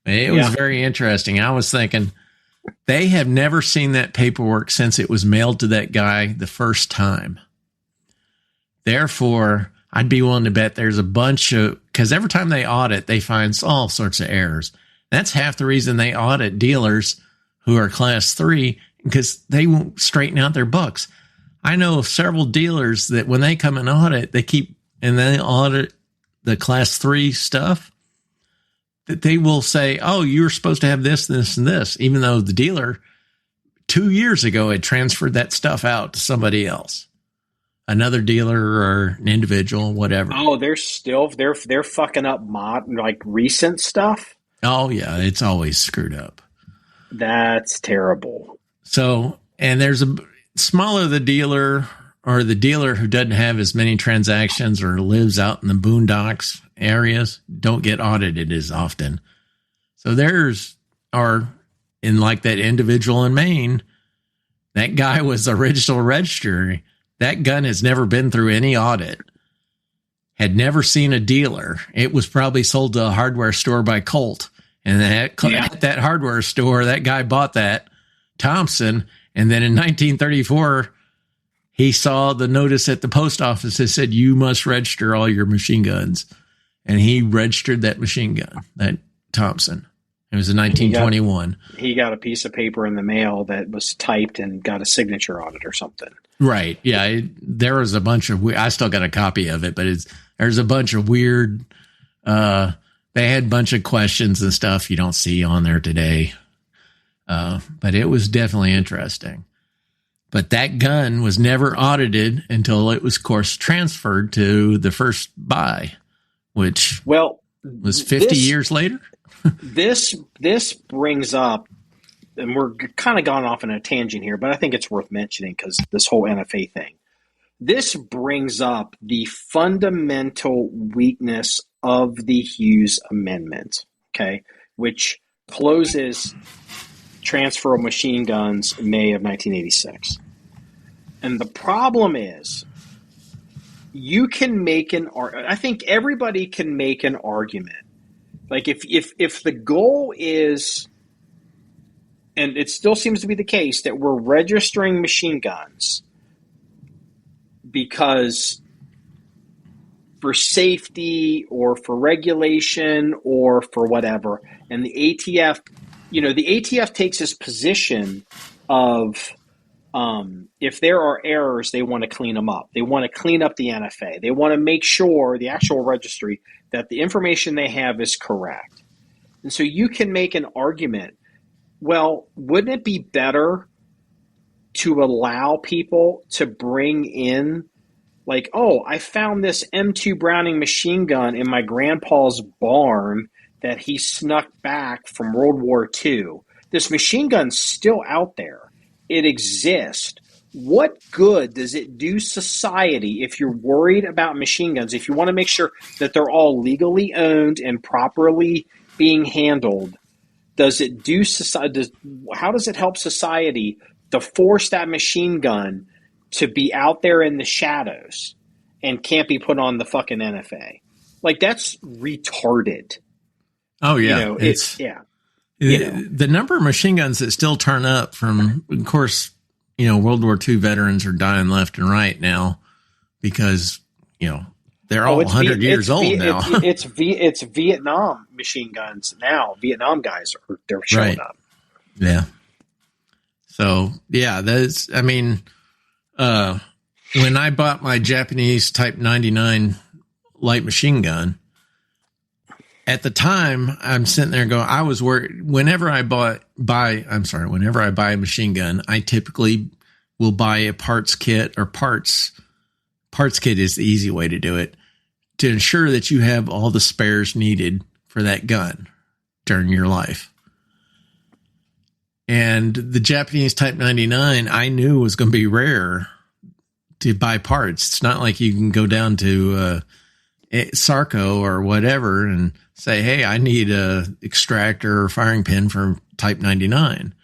It was very interesting. I was thinking, they have never seen that paperwork since it was mailed to that guy the first time. Therefore, I'd be willing to bet there's a bunch of, because every time they audit, they find all sorts of errors. That's half the reason they audit dealers who are class 3, because they won't straighten out their books. I know of several dealers that when they come and audit, they audit the class 3 stuff, that they will say, oh, you're supposed to have this, this, and this, even though the dealer 2 years ago had transferred that stuff out to somebody else. Another dealer or an individual, whatever. Oh, they're fucking up recent stuff. Oh yeah, it's always screwed up. That's terrible. So, and there's a smaller the dealer, or the dealer who doesn't have as many transactions or lives out in the boondocks areas, don't get audited as often. So in like that individual in Maine, that guy was the original registrar. That gun has never been through any audit, had never seen a dealer. It was probably sold to a hardware store by Colt. And at that hardware store, that guy bought that Thompson. And then in 1934, he saw the notice at the post office that said, you must register all your machine guns. And he registered that machine gun, that Thompson. It was in 1921. He got a piece of paper in the mail that was typed and got a signature on it or something. Right. Yeah. There was a bunch of I still got a copy of it, but there's a bunch of weird, they had a bunch of questions and stuff you don't see on there today. But it was definitely interesting. But that gun was never audited until it was, of course, transferred to the first buy, which was 50 years later. This brings up, and we're kind of gone off on a tangent here, but I think it's worth mentioning because this whole NFA thing. This brings up the fundamental weakness of the Hughes Amendment, okay, which closes transfer of machine guns in May of 1986. And the problem is, you can make I think everybody can make an argument. Like if the goal is, and it still seems to be the case, that we're registering machine guns because for safety or for regulation or for whatever, and the ATF, the ATF takes this position of if there are errors, they want to clean them up. They want to clean up the NFA. They want to make sure, the actual registry, that the information they have is correct. And so you can make an argument, well, wouldn't it be better to allow people to bring in, like, oh, I found this M2 Browning machine gun in my grandpa's barn that he snuck back from World War II. This machine gun's still out there. It exists. What good does it do society if you're worried about machine guns, if you want to make sure that they're all legally owned and properly being handled? Does it do society? How does it help society to force that machine gun to be out there in the shadows and can't be put on the fucking NFA? Like, that's retarded. Oh yeah, you know, it's the number of machine guns that still turn up from, of course, you know, World War II veterans are dying left and right now because, you know, they're all 100 years old now. It's Vietnam machine guns now. Vietnam guys they're showing up. Yeah. So yeah, that's. I mean, when I bought my Japanese Type 99 light machine gun, at the time, I'm sitting there going, I was worried. Whenever I buy a machine gun, I typically will buy a parts kit or parts. Parts kit is the easy way to do it, to ensure that you have all the spares needed for that gun during your life. And the Japanese Type 99, I knew was going to be rare to buy parts. It's not like you can go down to Sarco or whatever and say, hey, I need a extractor or firing pin for Type 99.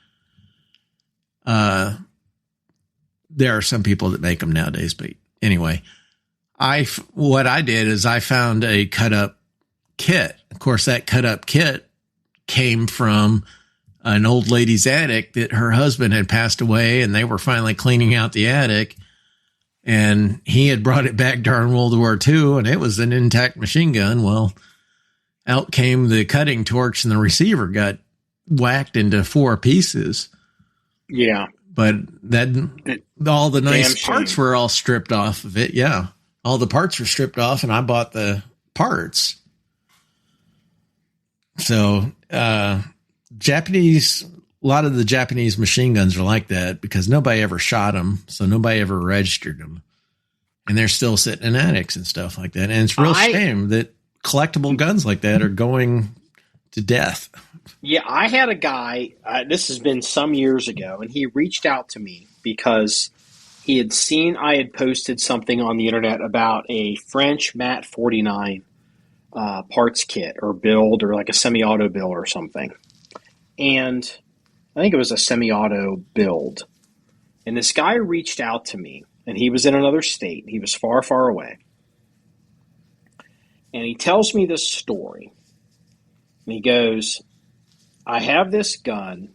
There are some people that make them nowadays, but anyway, what I did is I found a cut up kit. Of course, that cut up kit came from an old lady's attic that her husband had passed away, and they were finally cleaning out the attic. And he had brought it back during World War II, and it was an intact machine gun. Well, out came the cutting torch, and the receiver got whacked into 4 pieces. Yeah. But all the nice parts were all stripped off of it. Yeah. All the parts were stripped off, and I bought the parts. So, a lot of the Japanese machine guns are like that because nobody ever shot them. So nobody ever registered them, and they're still sitting in attics and stuff like that. And it's a real shame that collectible guns like that are going to death. Yeah. I had a guy, this has been some years ago, and he reached out to me because he had seen I had posted something on the internet about a French MAT 49 parts kit or build, or like a semi-auto build or something. And I think it was a semi-auto build. And this guy reached out to me, and he was in another state. He was far, far away. And he tells me this story. And he goes, I have this gun.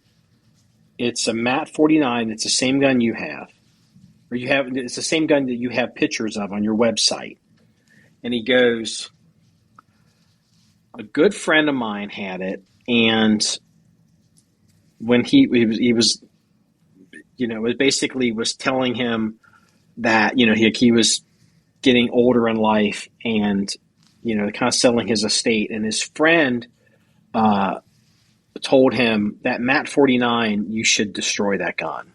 It's a MAT 49. It's the same gun you have. It's the same gun that you have pictures of on your website. And he goes, a good friend of mine had it, and when he was, you know, it basically was telling him that, you know, he was getting older in life and, you know, kind of selling his estate. And his friend told him that MAT 49, you should destroy that gun.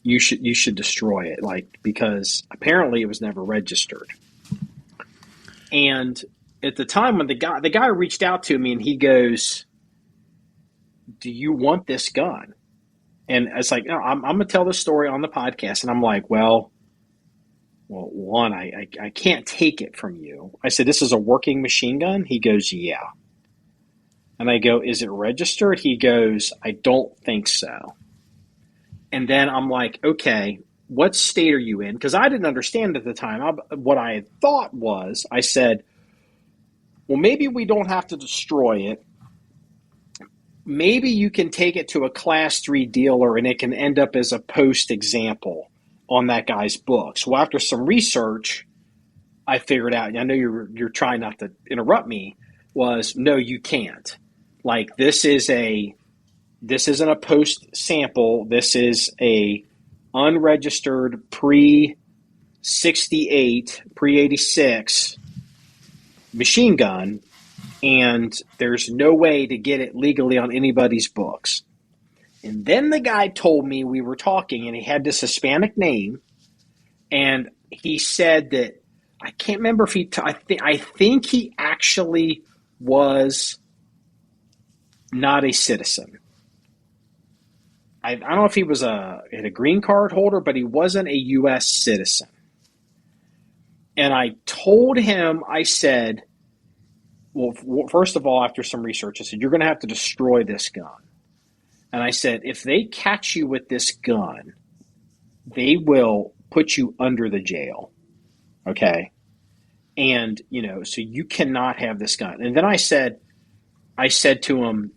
You should destroy it, like, because apparently it was never registered. And at the time when the guy reached out to me, and he goes, do you want this gun? And it's like, no, I'm going to tell this story on the podcast. And I'm like, well, one, I can't take it from you. I said, this is a working machine gun? He goes, yeah. And I go, is it registered? He goes, I don't think so. And then I'm like, okay, what state are you in? Because I didn't understand at the time. What I had thought was, I said, well, maybe we don't have to destroy it. Maybe you can take it to a class 3 dealer and it can end up as a post example on that guy's books. Well, after some research, I figured out, I know you're trying not to interrupt me, was no, you can't. Like, this is this isn't a post sample. This is a unregistered pre-68, pre-86 machine gun, and there's no way to get it legally on anybody's books. And then the guy told me, we were talking, and he had this Hispanic name, and he said that, I can't remember if I think he actually was not a citizen. I don't know if he was a green card holder, but he wasn't a U.S. citizen. And I told him, I said, well, first of all, after some research, I said, you're going to have to destroy this gun. And I said, if they catch you with this gun, they will put you under the jail. Okay? And, so you cannot have this gun. And then I said to him,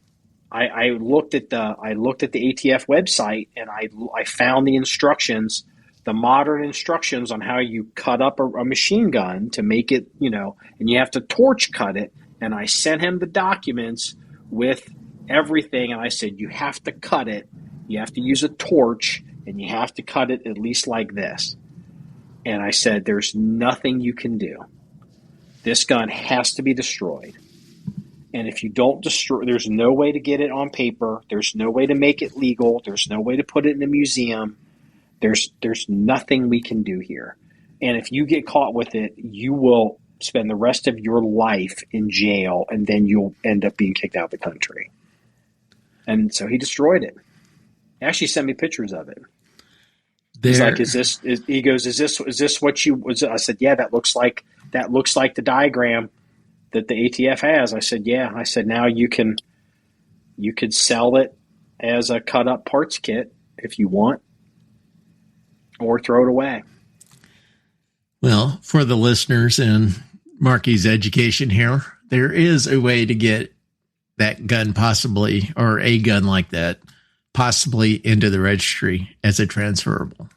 I looked at the ATF website, and I found the instructions, the modern instructions on how you cut up a machine gun to make it, and you have to torch cut it. And I sent him the documents with everything. And I said, you have to cut it. You have to use a torch, and you have to cut it at least like this. And I said, there's nothing you can do. This gun has to be destroyed. And if you don't destroy, there's no way to get it on paper. There's no way to make it legal. There's no way to put it in a museum. There's nothing we can do here. And if you get caught with it, you will spend the rest of your life in jail, and then you'll end up being kicked out of the country. And so he destroyed it. He actually sent me pictures of it. He's like, is this what you was? I said, yeah, that looks like the diagram that the ATF has. I said, yeah. I said, now you could sell it as a cut up parts kit if you want, or throw it away. Well, for the listeners and Marky's education here, there is a way to get that gun possibly, or a gun like that, possibly into the registry as a transferable.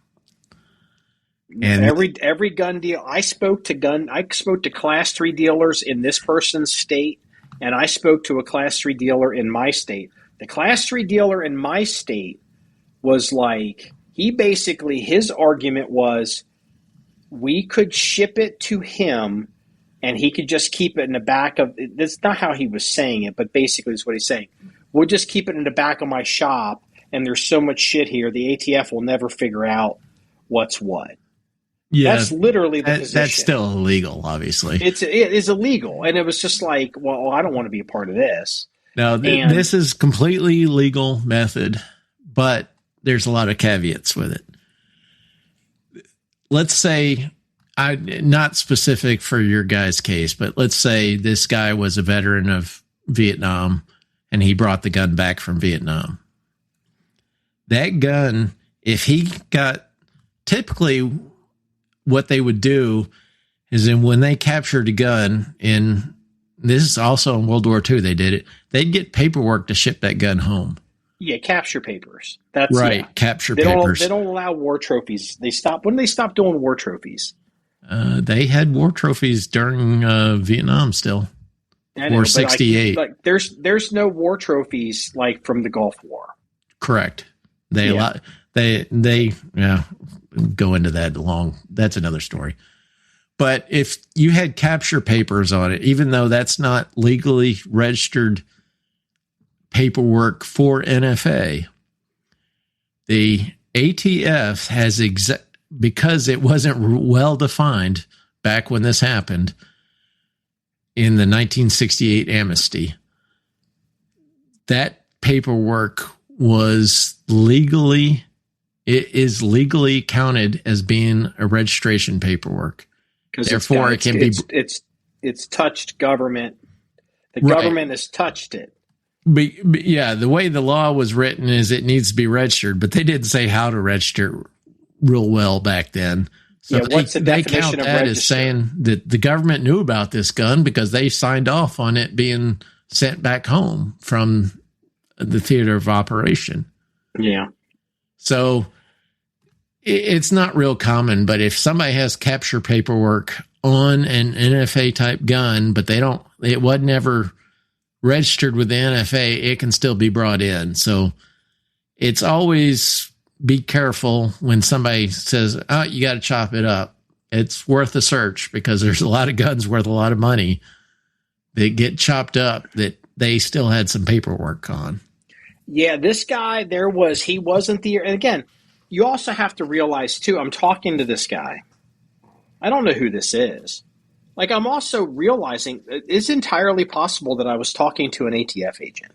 And every gun deal, I spoke to Class 3 dealers in this person's state, and I spoke to a Class 3 dealer in my state. The Class 3 dealer in my state was like, his argument was, we could ship it to him and he could just keep it in the back of, that's not how he was saying it, but basically that's what he's saying. We'll just keep it in the back of my shop, and there's so much shit here, the ATF will never figure out what's what. Yeah, that's literally the position. That's still illegal, obviously. It is illegal. And it was just like, well, I don't want to be a part of this. No, this is completely legal method, but there's a lot of caveats with it. Let's say, not specific for your guy's case, but let's say this guy was a veteran of Vietnam and he brought the gun back from Vietnam. That gun, if he got, typically what they would do is when they captured a gun, in this is also in World War II, they did it, they'd get paperwork to ship that gun home. Yeah, capture papers. That's right. Yeah. Capture papers. They don't allow war trophies. When did they stop doing war trophies? They had war trophies during Vietnam still. Or 68. There's no war trophies like from the Gulf War. Correct. They go into that long. That's another story. But if you had capture papers on it, even though that's not legally registered paperwork for NFA, the ATF has because it wasn't well defined back when this happened in the 1968 amnesty, that paperwork is legally counted as being a registration paperwork. Therefore, it can be. It's touched government. The government has touched it. But yeah, the way the law was written is it needs to be registered, but they didn't say how to register real well back then. So yeah, what's the definition of register? As saying that the government knew about this gun because they signed off on it being sent back home from the theater of operation. Yeah. So it's not real common, but if somebody has capture paperwork on an NFA type gun, but it wasn't ever registered with the NFA, it can still be brought in. So it's always be careful when somebody says, oh, you got to chop it up. It's worth a search because there's a lot of guns worth a lot of money that get chopped up that they still had some paperwork on. Yeah, this guy, he wasn't the, and again, you also have to realize too, I'm talking to this guy. I don't know who this is. Like, I'm also realizing it's entirely possible that I was talking to an ATF agent.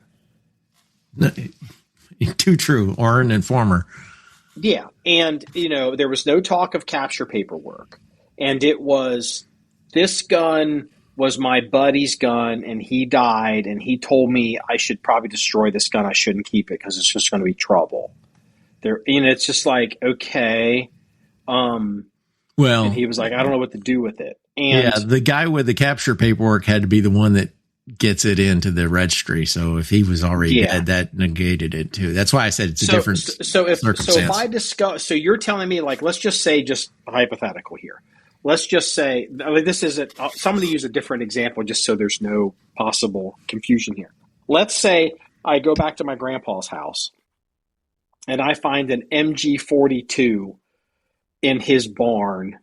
Too true, or an informer. Yeah, and, there was no talk of capture paperwork. And it was, this gun was my buddy's gun, and he died, and he told me I should probably destroy this gun. I shouldn't keep it because it's just going to be trouble. It's just like, okay. Well, and he was like, I don't know what to do with it. And yeah, the guy with the capture paperwork had to be the one that gets it into the registry. So if he was already dead, that negated it too. That's why I said it's a different circumstance. So if I discuss, so you're telling me, like, let's just say, just hypothetical here. Let's just say, this isn't, somebody use a different example just so there's no possible confusion here. Let's say I go back to my grandpa's house and I find an MG42 in his barn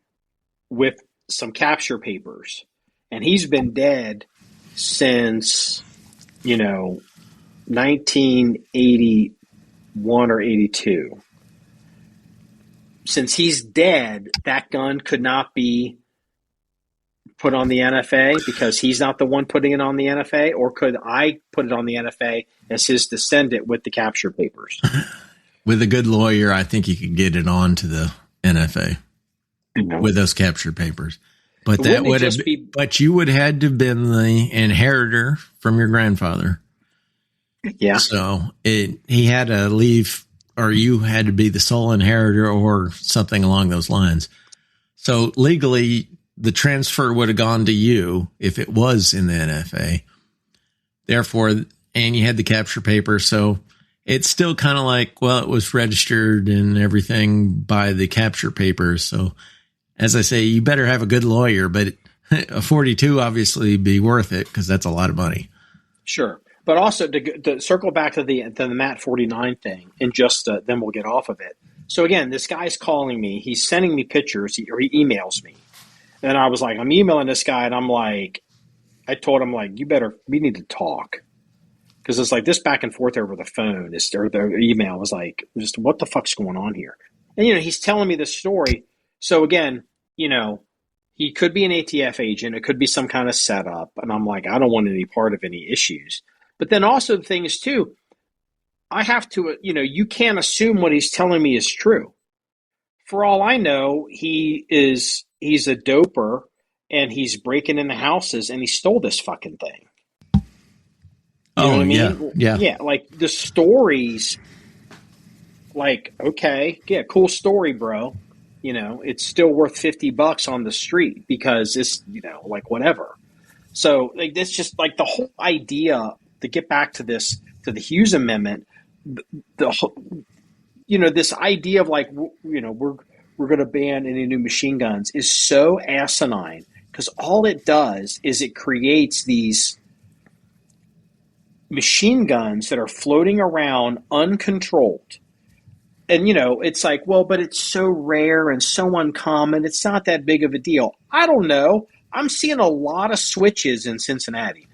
with some capture papers, and he's been dead since 1981 or 82. Since he's dead, that gun could not be put on the NFA because he's not the one putting it on the NFA, or could I put it on the NFA as his descendant with the capture papers? With a good lawyer, I think you could get it on to the NFA with those capture papers. But that would have but you would had to have been the inheritor from your grandfather. Yeah. So he had to leave, or you had to be the sole inheritor or something along those lines. So legally, the transfer would have gone to you if it was in the NFA. Therefore, and you had the capture paper. So it's still kind of like, well, it was registered and everything by the capture papers. So as I say, you better have a good lawyer, but a 42 obviously be worth it because that's a lot of money. Sure. But also to circle back to the Matt 49 thing, and just then we'll get off of it. So again, this guy's calling me. He's sending me pictures, or he emails me. And I was like, I'm emailing this guy, and I'm like, I told him, like, we need to talk. Because it's like this back and forth over the phone, or the email was like, just what the fuck's going on here? And, he's telling me this story. So again, he could be an ATF agent. It could be some kind of setup. And I'm like, I don't want any part of any issues. But then also the thing is, too, I have to, you can't assume what he's telling me is true. For all I know, he's a doper and he's breaking into houses and he stole this fucking thing. You know what I mean? Yeah. Yeah, like the stories, like, okay, yeah, cool story, bro. It's still worth $50 on the street because it's, like whatever. So like that's just like the whole idea to get back to this, to the Hughes Amendment, this idea of like, we're going to ban any new machine guns is so asinine because all it does is it creates these machine guns that are floating around uncontrolled. And, it's like, well, but it's so rare and so uncommon. It's not that big of a deal. I don't know. I'm seeing a lot of switches in Cincinnati.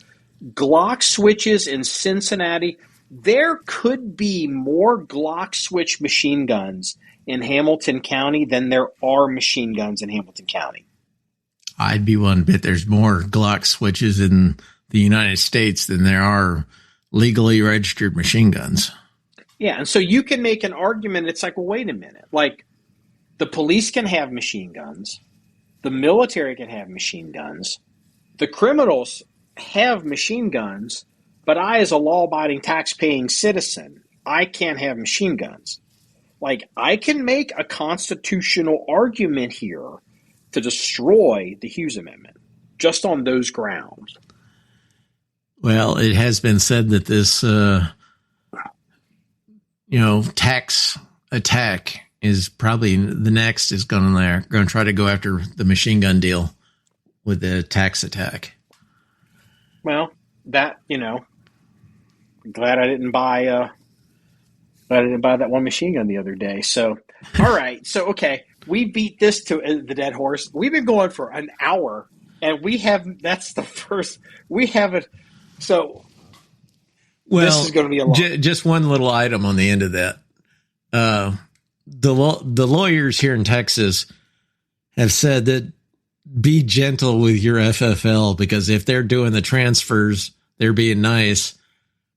Glock switches in Cincinnati. There could be more Glock switch machine guns in Hamilton County than there are machine guns in Hamilton County. I'd be one bet there's more Glock switches in the United States than there are legally registered machine guns. Yeah, and so you can make an argument. It's like, well, wait a minute. Like, the police can have machine guns. The military can have machine guns. The criminals have machine guns. But I, as a law-abiding, tax-paying citizen, I can't have machine guns. Like, I can make a constitutional argument here to destroy the Hughes Amendment just on those grounds. Well, it has been said that this tax attack is probably the next is going to try to go after the machine gun deal with the tax attack. Well, that, glad I didn't buy that one machine gun the other day. So, all right. So, okay, we beat this to the dead horse. We've been going for an hour, and that's the first. We haven't. So, this is going to be a lot. Just one little item on the end of that. The lawyers here in Texas have said that be gentle with your FFL, because if they're doing the transfers, they're being nice.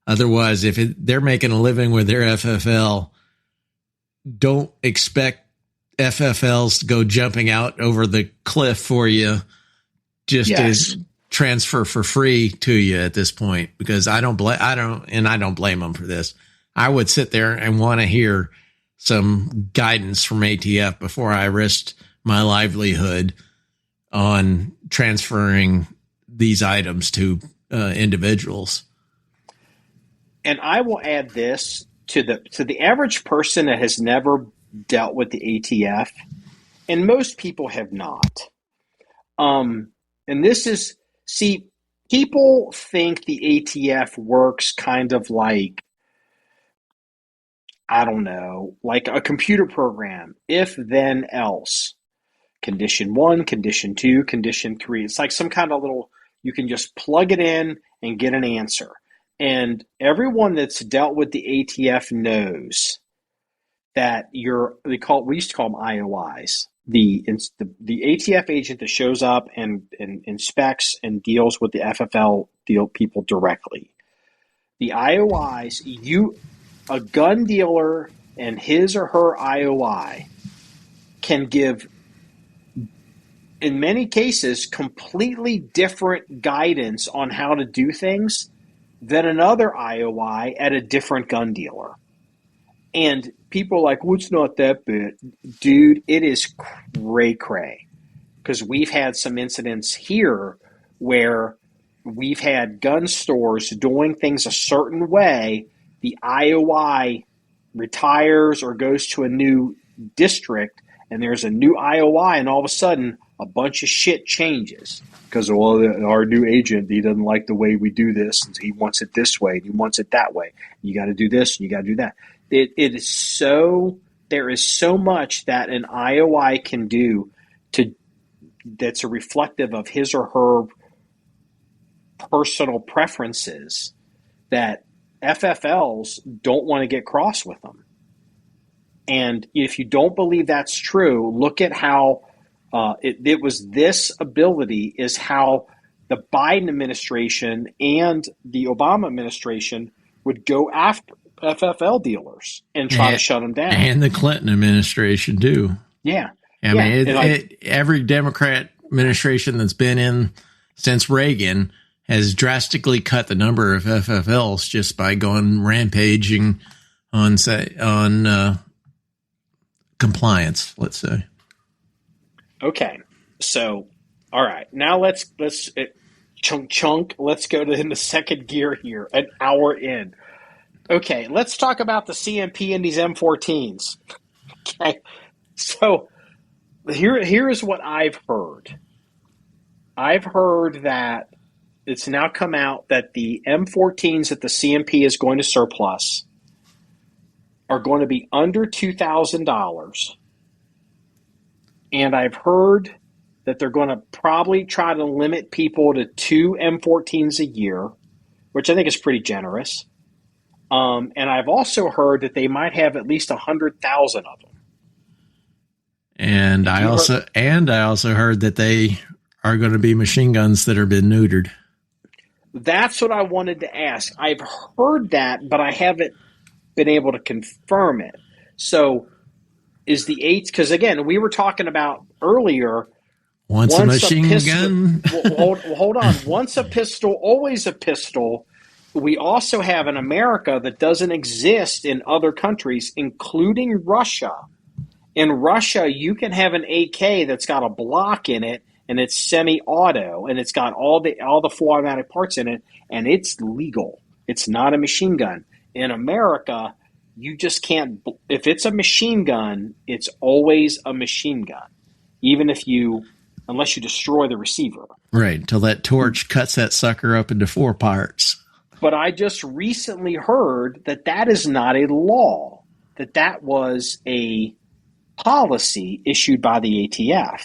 Otherwise, if they're making a living with their FFL, don't expect FFLs to go jumping out over the cliff for you just to transfer for free to you at this point, because I don't blame them for this. I would sit there and want to hear some guidance from ATF before I risked my livelihood on transferring these items to individuals. And I will add this to the average person that has never dealt with the ATF, and most people have not. And this is, see, people think the ATF works kind of like, I don't know, like a computer program, if then else. Condition 1, condition 2, condition 3. It's like some kind of little, you can just plug it in and get an answer. And everyone that's dealt with the ATF knows that we used to call them IOIs. The ATF agent that shows up and inspects and deals with the FFL people directly. The IOIs, a gun dealer and his or her IOI can give, in many cases, completely different guidance on how to do things than another IOI at a different gun dealer. And people are like, well, it's not that bad. Dude, it is cray-cray. Because we've had some incidents here where we've had gun stores doing things a certain way. The IOI retires or goes to a new district, and there's a new IOI, and all of a sudden, a bunch of shit changes. Because, our new agent, he doesn't like the way we do this. And he wants it this way. And he wants it that way. You got to do this. And you got to do that. It is so. There is so much that an IOI can do that's a reflective of his or her personal preferences that FFLs don't want to get cross with them. And if you don't believe that's true, look at how. It was this ability is how the Biden administration and the Obama administration would go after FFL dealers and try to shut them down. And the Clinton administration, too. Yeah. I mean, every Democrat administration that's been in since Reagan has drastically cut the number of FFLs just by going rampaging on compliance, let's say. Okay, so all right, now let's chunk. Let's go in the second gear here. An hour in. Okay, let's talk about the CMP and these M14s. Okay, so here is what I've heard. I've heard that it's now come out that the M14s that the CMP is going to surplus are going to be under $2,000. And I've heard that they're going to probably try to limit people to 2 M14s a year, which I think is pretty generous. And I've also heard that they might have at least 100,000 of them. And I also heard that they are going to be machine guns that have been neutered. That's what I wanted to ask. I've heard that, but I haven't been able to confirm it. So is the 8, because again, we were talking about earlier. Once a machine gun. Hold on. Once a pistol, always a pistol. We also have in America that doesn't exist in other countries, including Russia. In Russia, you can have an AK that's got a block in it, and it's semi-auto, and it's got all the full automatic parts in it, and it's legal. It's not a machine gun. In America, you just can't. If it's a machine gun, it's always a machine gun, unless you destroy the receiver. Right, until that torch cuts that sucker up into 4 parts. But I just recently heard that is not a law, that was a policy issued by the ATF.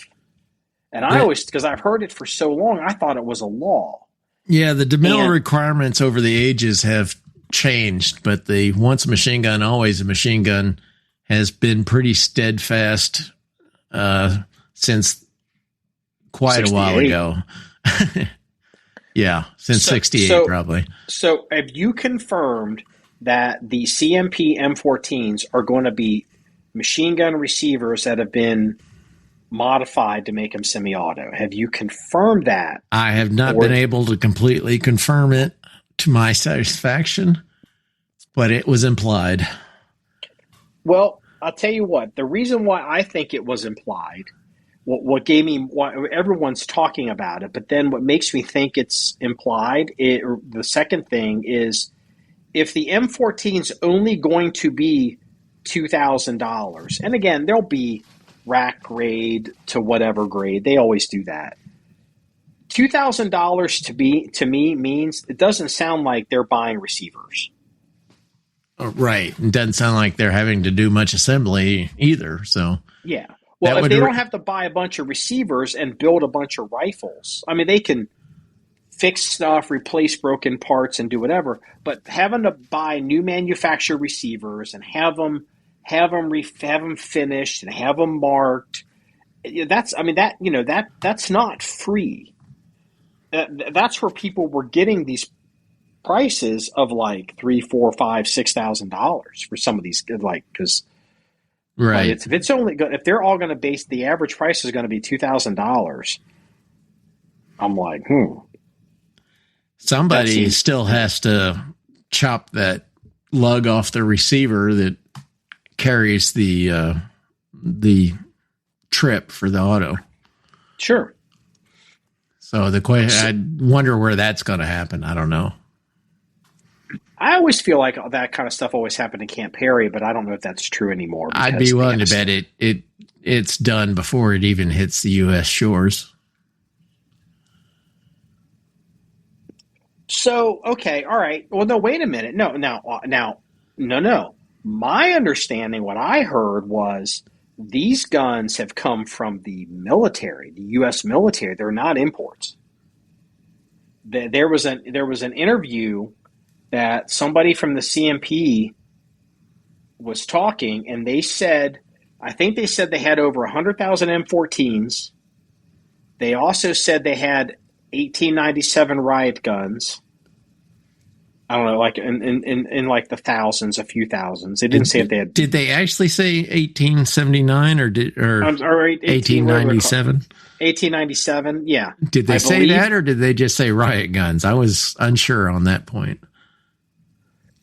And I always, because I've heard it for so long, I thought it was a law. Yeah, the DeMille requirements over the ages have changed, but the once a machine gun, always a machine gun has been pretty steadfast since quite 68. A while ago. Yeah, since 68 probably. So have you confirmed that the CMP M14s are going to be machine gun receivers that have been modified to make them semi-auto? Have you confirmed that? I have not been able to completely confirm it to my satisfaction, but it was implied. Well, I'll tell you what, the reason why I think it was implied, what gave me, why everyone's talking about it, but then what makes me think it's implied, the second thing is, if the M14's only going to be $2,000, and again, there'll be rack grade to whatever grade, they always do that. $2,000 to me means it doesn't sound like they're buying receivers. Right. It doesn't sound like they're having to do much assembly either. So yeah. Well, if they don't have to buy a bunch of receivers and build a bunch of rifles, I mean, they can fix stuff, replace broken parts, and do whatever. But having to buy new manufactured receivers and have them finished and have them marked, that's not free. That's where people were getting these prices of like $3,000, $4,000, $5,000, $6,000 for some of these, like, because right, if they're all going to base, the average price is going to be $2,000. I'm like, somebody still has to chop that lug off the receiver that carries the trip for the auto. Sure. So the question, I wonder where that's going to happen. I don't know. I always feel like that kind of stuff always happened in Camp Perry, but I don't know if that's true anymore. I'd be willing to bet it's done before it even hits the U.S. shores. So, okay, all right. Well, no, wait a minute. No. My understanding, what I heard was these guns have come from the military, the U.S. military. They're not imports. There was an interview that somebody from the CMP was talking, and they said, I think they said they had over 100,000 M14s. They also said they had 1897 riot guns. I don't know, like in like the thousands, a few thousands. They didn't say if they had. Did they actually say 1879 or 1897? 1897, yeah. Did they say that, or did they just say riot guns? I was unsure on that point.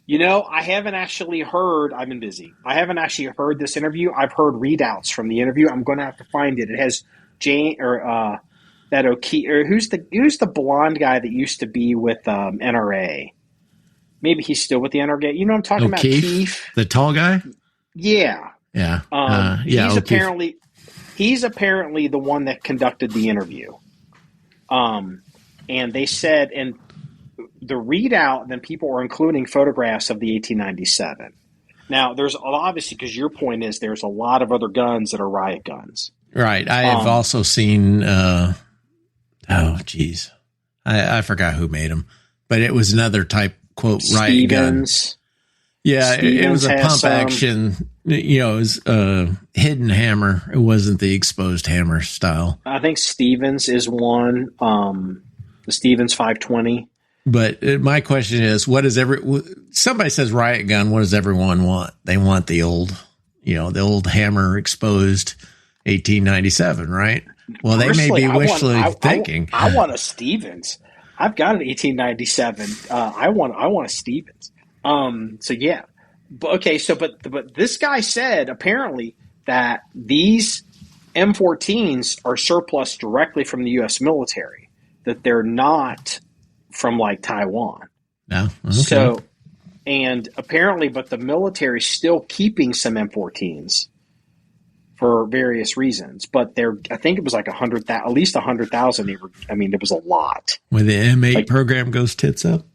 You know, I haven't actually heard. I've been busy. I haven't actually heard this interview. I've heard readouts from the interview. I'm going to have to find it. It has Jane or that O'Keefe, or who's the blonde guy that used to be with NRA. Maybe he's still with the NRA. You know what I'm talking about? Keefe, the tall guy. Yeah. Yeah. He's apparently the one that conducted the interview. And they said, and the readout, then people were including photographs of the 1897. Now, there's obviously, because your point is there's a lot of other guns that are riot guns. Right. I have also seen, I forgot who made them, but it was another type, quote, riot gun. Yeah, it was a pump action. You know, it was a hidden hammer. It wasn't the exposed hammer style. I think Stevens is one, the Stevens 520. But my question is, somebody says riot gun, what does everyone want? They want the old hammer exposed 1897, right? Well, they may be wishfully thinking. I want a Stevens. I've got an 1897. I want a Stevens. So yeah. But okay, but this guy said apparently that these M14s are surplus directly from the US military, that they're not from like Taiwan. No. Okay. So, and apparently, but the military is still keeping some M14s for various reasons. But I think it was like at least 100,000. It was a lot. When the M8 program goes tits up.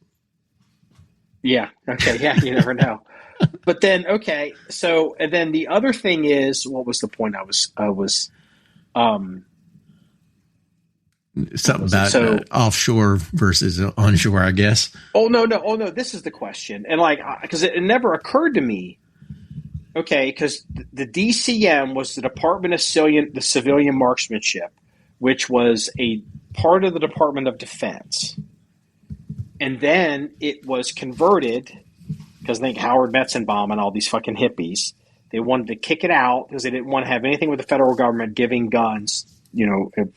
Yeah. Okay. Yeah. You never know. But then, okay. So, and then the other thing is, what was the point? Um, Something was it? about So, offshore versus onshore, I guess. oh no, this is the question. And like, because it never occurred to me, okay, because the DCM was the Department of Civilian Marksmanship, which was a part of the Department of Defense. And then it was converted, because I think Howard Metzenbaum and all these fucking hippies, they wanted to kick it out because they didn't want to have anything with the federal government giving guns, to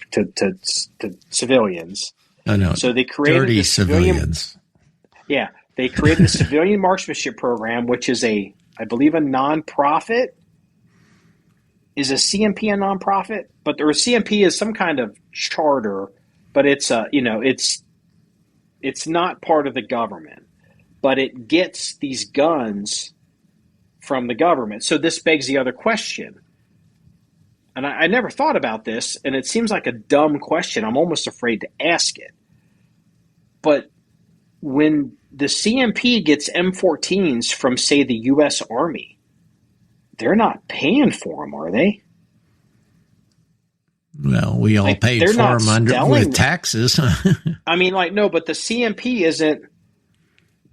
civilians. I know. So they created dirty civilians. Yeah, they created the Civilian Marksmanship Program, which is I believe, a nonprofit. Is a CMP a nonprofit? But or CMP is some kind of charter, but it's it's not part of the government, but it gets these guns from the government. So this begs the other question. And I never thought about this, and it seems like a dumb question. I'm almost afraid to ask it. But when the CMP gets M14s from, say, the U.S. Army, they're not paying for them, are they? Well, we all paid for them with taxes. I mean, no, but the CMP isn't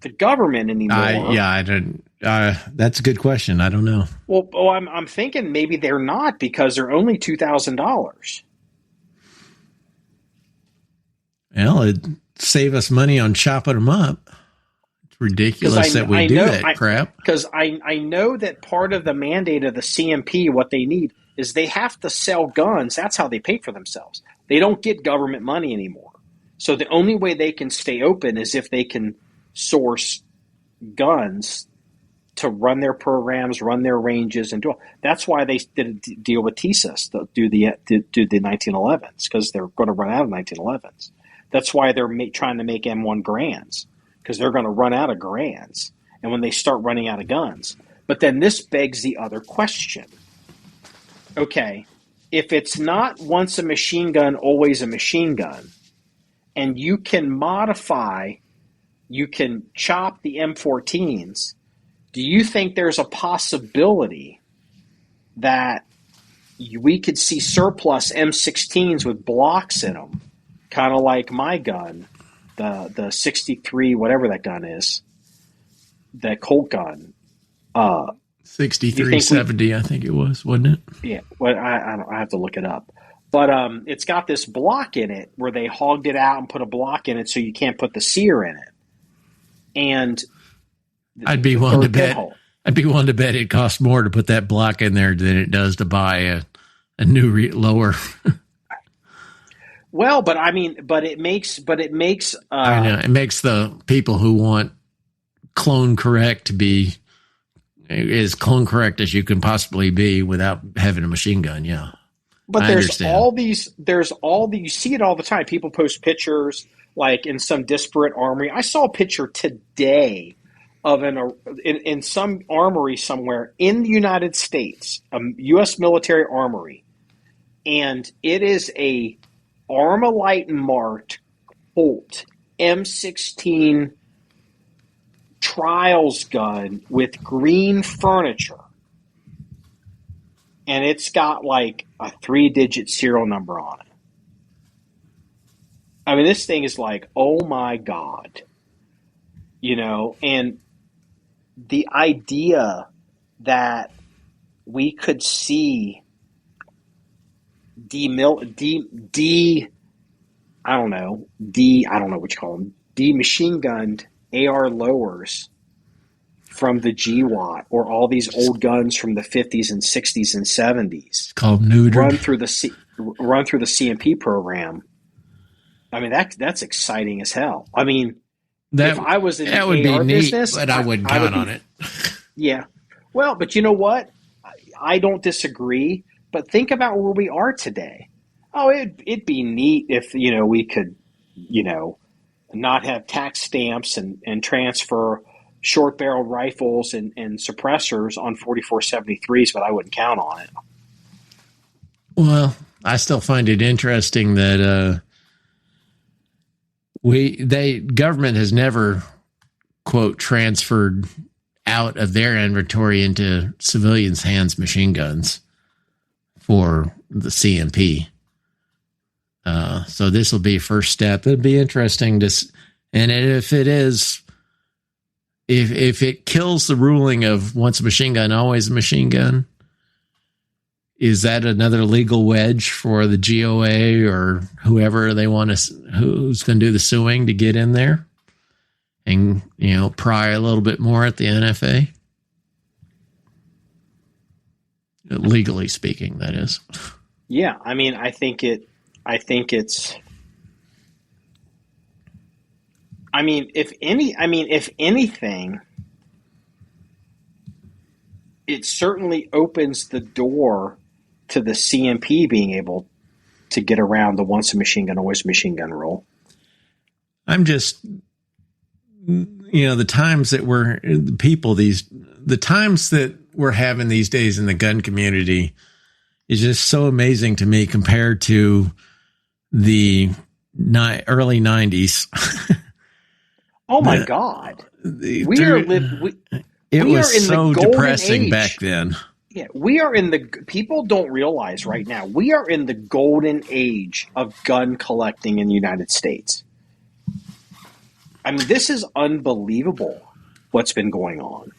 the government anymore. I don't. That's a good question. I don't know. Well, I'm thinking maybe they're not, because they're only $2,000. Well, it'd save us money on chopping them up. It's ridiculous that we do that crap. Because I know that part of the mandate of the CMP, what they need is they have to sell guns. That's how they pay for themselves. They don't get government money anymore. So the only way they can stay open is if they can source guns to run their programs, run their ranges, and do all. That's why they did a deal with TSIS to do the 1911s, because they're going to run out of 1911s. That's why they're trying to make M1 Grands, because they're going to run out of Grands, and when they start running out of guns. But then this begs the other question. Okay, if it's not once a machine gun, always a machine gun, and you can modify, you can chop the M14s, do you think there's a possibility that we could see surplus M16s with blocks in them, kind of like my gun, the 63, whatever that gun is, that Colt gun? 6370, I think it was, wasn't it? Yeah, well, I have to look it up. But it's got this block in it where they hogged it out and put a block in it so you can't put the sear in it. And I'd be willing to bet it costs more to put that block in there than it does to buy a new lower. Well, but I mean, it makes. I know it makes the people who want clone correct to be as clone correct as you can possibly be without having a machine gun. Yeah, but there's all these. You see it all the time. People post pictures like in some disparate armory. I saw a picture today of in some armory somewhere in the United States, a U.S. military armory, and it is a Armalite marked Colt M16 trials gun with green furniture, and it's got like a 3-digit serial number on it. I mean, this thing is like, oh my God, and the idea that we could see machine gunned AR lowers from the GWAT, or all these old guns from the 50s and 60s and 70s. It's called neutered. Run through the CMP program. I mean, that's exciting as hell. I mean, if I was in the AR business, but I wouldn't count on it. Yeah. Well, but you know what? I don't disagree. But think about where we are today. Oh, it'd be neat if we could, not have tax stamps and transfer short-barreled rifles and suppressors on 4473s, but I wouldn't count on it. Well, I still find it interesting that government has never quote, transferred out of their inventory into civilians' hands machine guns for the CMP. So this will be a first step. It'd be interesting to, and if it is, if it kills the ruling of once a machine gun, always a machine gun, is that another legal wedge for the GOA or whoever they want to, who's going to do the suing to get in there and, you know, pry a little bit more at the NFA? Legally speaking, that is. Yeah, I mean, I think it's. I mean, if anything, it certainly opens the door to the CMP being able to get around the once a machine gun, always a machine gun rule. I'm just, you know, the times that the times that we're having these days in the gun community is just so amazing to me compared to the early 90s. Oh my God. It was so depressing back then. Yeah, we are in the, people don't realize right now, we are in the golden age of gun collecting in the United States. I mean, this is unbelievable what's been going on.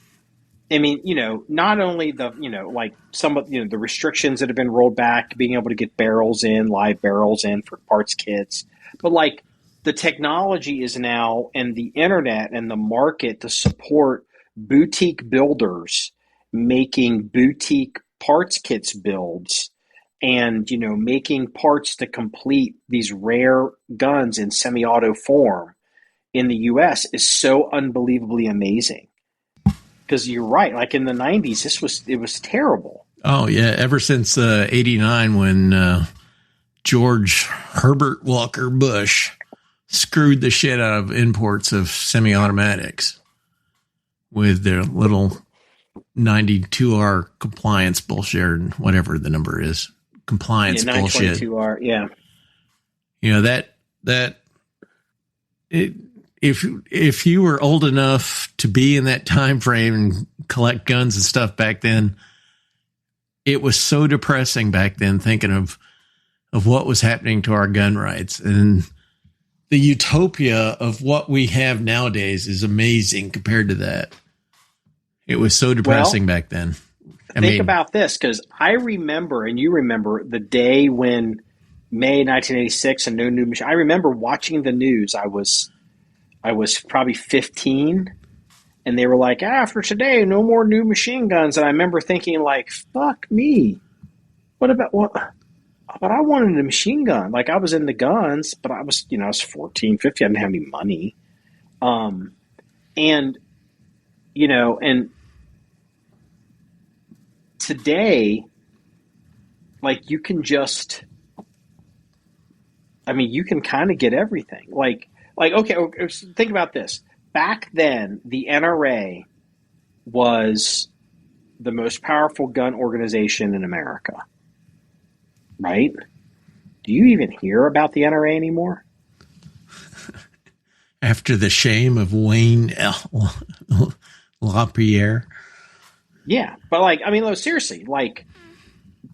I mean, you know, not only the, you know, like some of, you know, the restrictions that have been rolled back, being able to get live barrels in for parts kits, but like the technology is now, and the internet and the market to support boutique builders making boutique parts kits builds and, you know, making parts to complete these rare guns in semi-auto form in the US is so unbelievably amazing. Because you're right, like in the 90s, it was terrible. Oh yeah, ever since 89 when George Herbert Walker Bush screwed the shit out of imports of semi-automatics with their little 92R compliance bullshit, and whatever the number is, compliance bullshit. 922R, yeah. You know if you were old enough to be in that time frame and collect guns and stuff back then, it was so depressing back then thinking of what was happening to our gun rights, and the utopia of what we have nowadays is amazing compared to that. It was so depressing back then. Think about this, because I remember, and you remember, the day when May 1986 and no new machine. I remember watching the news. I was probably 15, and they were like, after today, no more new machine guns. And I remember thinking, like, fuck me. What about what? But I wanted a machine gun. Like, I was in the guns, but I was, you know, I was 14, 15. I didn't have any money. And, you know, and today, like, you can just, I mean, you can kind of get everything. Like, okay, think about this. Back then, the NRA was the most powerful gun organization in America, right? Do you even hear about the NRA anymore? After the shame of Wayne LaPierre? Yeah, but like, I mean, no, seriously, like,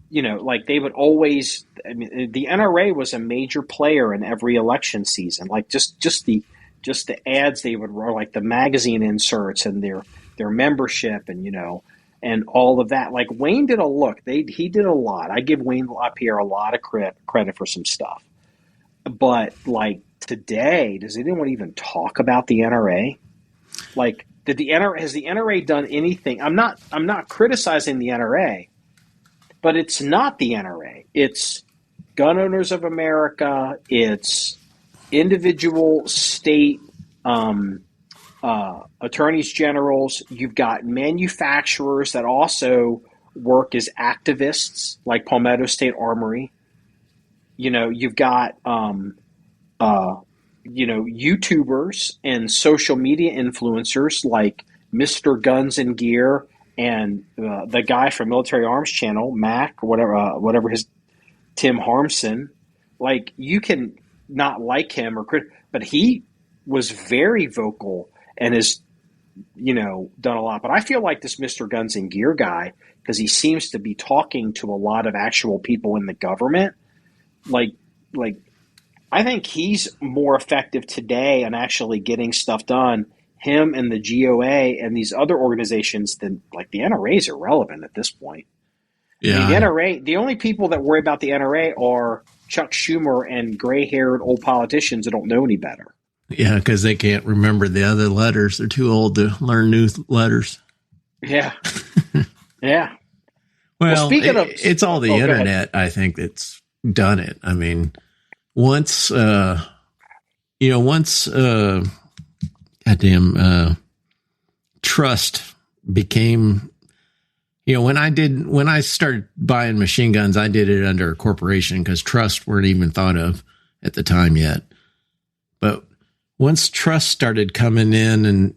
you know, like they would always, I mean, the NRA was a major player in every election season. Like just the ads they would run, like the magazine inserts and their membership, and, you know, and all of that. Like Wayne did he did a lot. I give Wayne LaPierre a lot of credit for some stuff. But like today, does anyone even talk about the NRA? Like, has the NRA done anything? I'm not criticizing the NRA. But it's not the NRA. It's Gun Owners of America. It's individual state attorneys generals. You've got manufacturers that also work as activists, like Palmetto State Armory. You know, you've got YouTubers and social media influencers like Mr. Guns and Gear. And the guy from Military Arms Channel, Mac, or whatever his, Tim Harmson, like, you can not like him but he was very vocal and is done a lot. But I feel like this Mr. Guns and Gear guy, because he seems to be talking to a lot of actual people in the government, like I think he's more effective today on actually getting stuff done, him and the GOA and these other organizations, than like the NRA is irrelevant at this point. Yeah. I mean, the NRA, the only people that worry about the NRA are Chuck Schumer and gray-haired old politicians that don't know any better. Yeah, because they can't remember the other letters. They're too old to learn new letters. Yeah. Yeah. Well, speaking of, it's all the internet, I think, that's done it. I mean, once trust became, when I started buying machine guns, I did it under a corporation because trust weren't even thought of at the time yet. But once trust started coming in and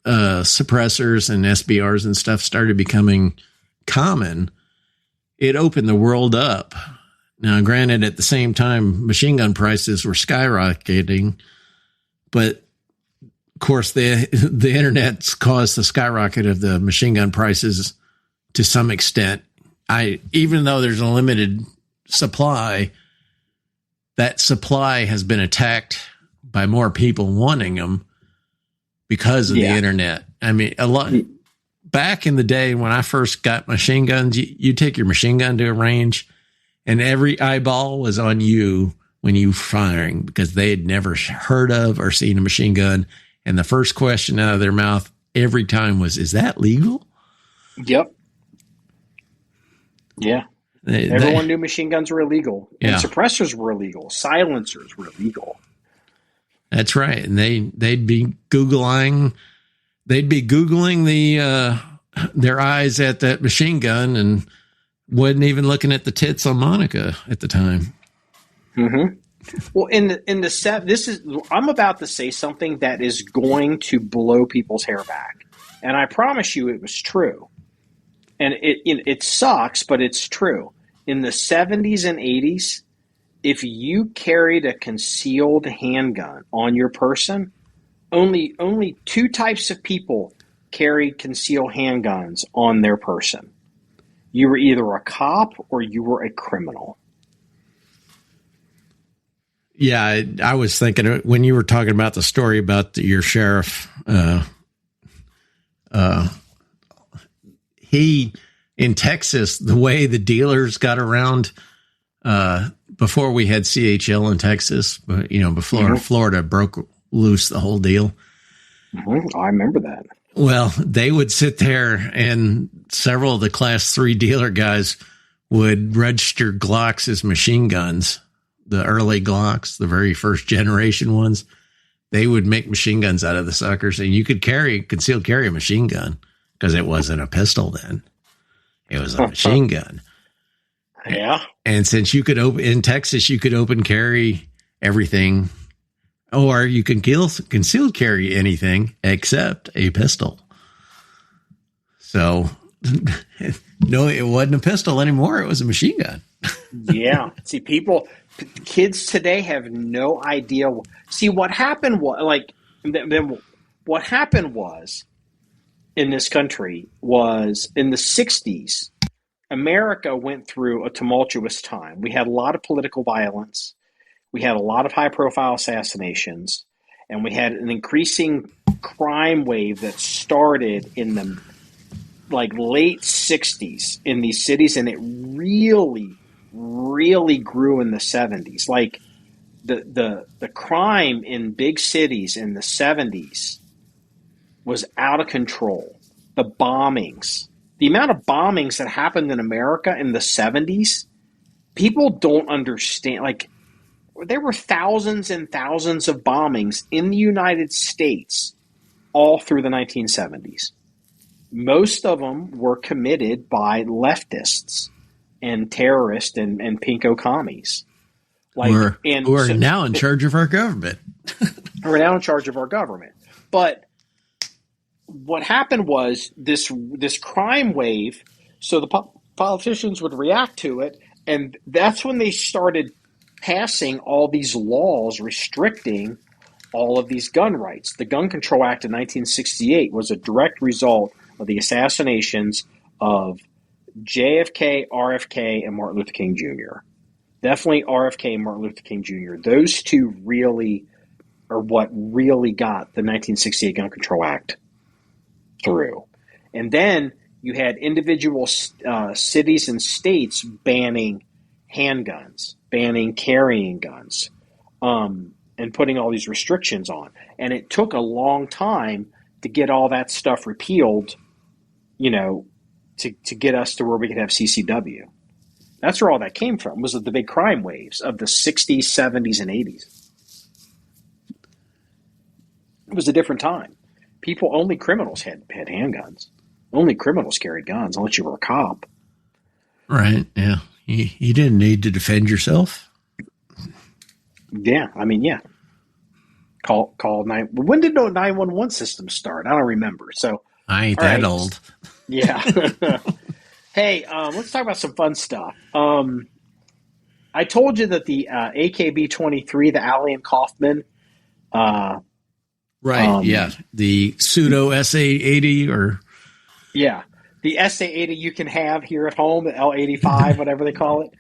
suppressors and SBRs and stuff started becoming common, it opened the world up. Now, granted, at the same time, machine gun prices were skyrocketing, but of course, the internet's caused the skyrocket of the machine gun prices to some extent. Even though there's a limited supply, that supply has been attacked by more people wanting them because of the internet. I mean, a lot back in the day when I first got machine guns, you take your machine gun to a range and every eyeball was on you when you were firing because they had never heard of or seen a machine gun. And the first question out of their mouth every time was, "Is that legal?" Yep. Yeah. Everyone knew machine guns were illegal. Yeah. And suppressors were illegal. Silencers were illegal. That's right. And they'd be Googling their eyes at that machine gun and wasn't even looking at the tits on Monica at the time. Mm-hmm. Well, I'm about to say something that is going to blow people's hair back, and I promise you it was true. And it sucks, but it's true. In the 70s and 80s, if you carried a concealed handgun on your person, only two types of people carried concealed handguns on their person. You were either a cop or you were a criminal. Yeah, I was thinking when you were talking about the story about your sheriff, he in Texas, the way the dealers got around before we had CHL in Texas, before Florida broke loose the whole deal. Mm-hmm. I remember that. Well, they would sit there and several of the Class 3 dealer guys would register Glocks as machine guns. The early Glocks, the very first generation ones, they would make machine guns out of the suckers, and you could concealed carry a machine gun because it wasn't a pistol then. It was a machine gun. Yeah. And since you could in Texas, you could open carry everything, or you can concealed carry anything except a pistol. So no, it wasn't a pistol anymore. It was a machine gun. Yeah. See, kids today have no idea. See, what happened was what happened was in this country was in the 60s, America went through a tumultuous time. We had a lot of political violence. We had a lot of high-profile assassinations, and we had an increasing crime wave that started in the late 60s in these cities, and it really, really grew in the 70s. Like the crime in big cities in the 70s was out of control. The bombings, the amount of bombings that happened in America in the 70s, people don't understand. Like, there were thousands and thousands of bombings in the United States all through the 1970s. Most of them were committed by leftists and terrorists and pinko commies. Who are now in charge of our government. Who are now in charge of our government. But what happened was this crime wave, so the politicians would react to it, and that's when they started passing all these laws restricting all of these gun rights. The Gun Control Act of 1968 was a direct result of the assassinations of JFK, RFK, and Martin Luther King Jr. Definitely RFK and Martin Luther King Jr. Those two really are what really got the 1968 Gun Control Act through. And then you had individual cities and states banning handguns, banning carrying guns, and putting all these restrictions on. And it took a long time to get all that stuff repealed, to get us to where we could have CCW. That's where all that came from, was the big crime waves of the 60s, 70s, and 80s. It was a different time. Only criminals had handguns. Only criminals carried guns, unless you were a cop. Right, yeah. You didn't need to defend yourself. Yeah, yeah. Call 9. When did the 911 system start? I don't remember. So I ain't that old. Yeah. Hey, let's talk about some fun stuff. I told you that the AKB-23, the Allen Kaufman. Right, yeah. The pseudo SA-80 or... Yeah. The SA-80 you can have here at home, the L85, whatever they call it.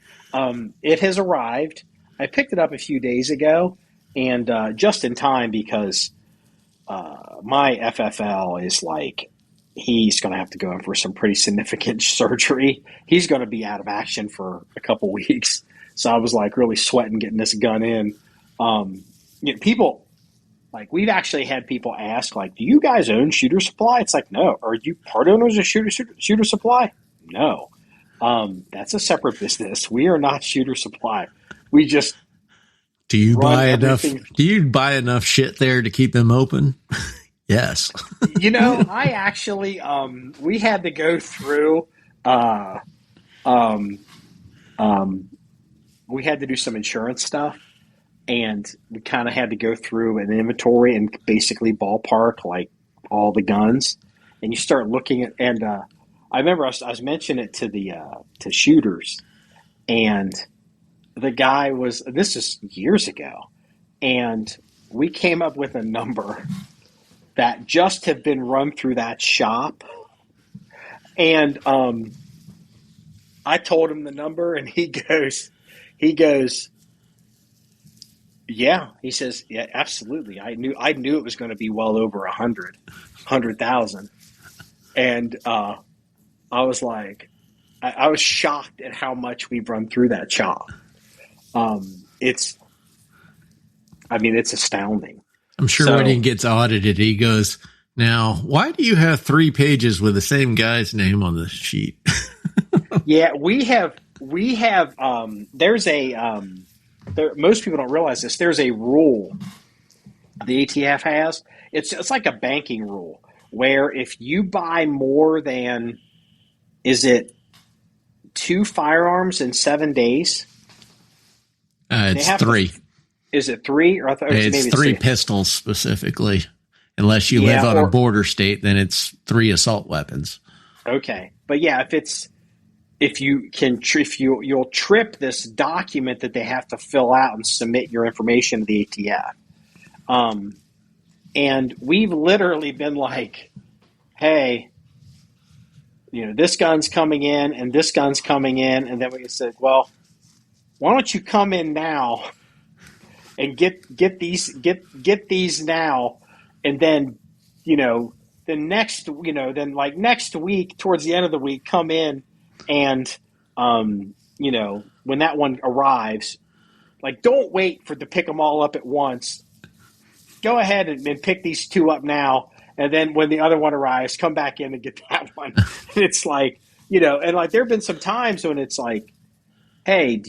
It has arrived. I picked it up a few days ago, and just in time because my FFL is like, he's going to have to go in for some pretty significant surgery. He's going to be out of action for a couple weeks. So I was like really sweating getting this gun in. People, like, we've actually had people ask, like, do you guys own Shooter Supply? It's like, no. Are you part owners of Shooter Supply? No. That's a separate business. We are not Shooter Supply. We just Do you buy enough shit there to keep them open? Yes. I actually we had to go through we had to do some insurance stuff, and we kind of had to go through an inventory and basically ballpark like all the guns, and you start looking at, and I remember I was mentioning it to the to shooters, and the guy was, this is years ago, and we came up with a number that just had been run through that shop. And I told him the number, and he goes, yeah. He says, yeah, absolutely. I knew it was going to be well over 100,000. And I was like, I was shocked at how much we've run through that shop. It's astounding. I'm sure when he gets audited, he goes, now, why do you have 3 pages with the same guy's name on the sheet? Yeah, we have, there's most people don't realize this. There's a rule the ATF has. It's like a banking rule where if you buy more than, is it 2 firearms in 7 days? It's 3. Is it 3? Or it's 3 pistols specifically. Unless you live on a border state, then it's 3 assault weapons. Okay, but yeah, you'll trip this document that they have to fill out and submit your information to the ATF. And we've literally been like, hey, this gun's coming in and this gun's coming in, and then we said, well, why don't you come in now and get these now, and then next week towards the end of the week come in, and when that one arrives, like, don't wait to pick them all up at once. Go ahead and pick these 2 up now, and then when the other one arrives, come back in and get that one. And it's like, and like there have been some times when it's like, hey,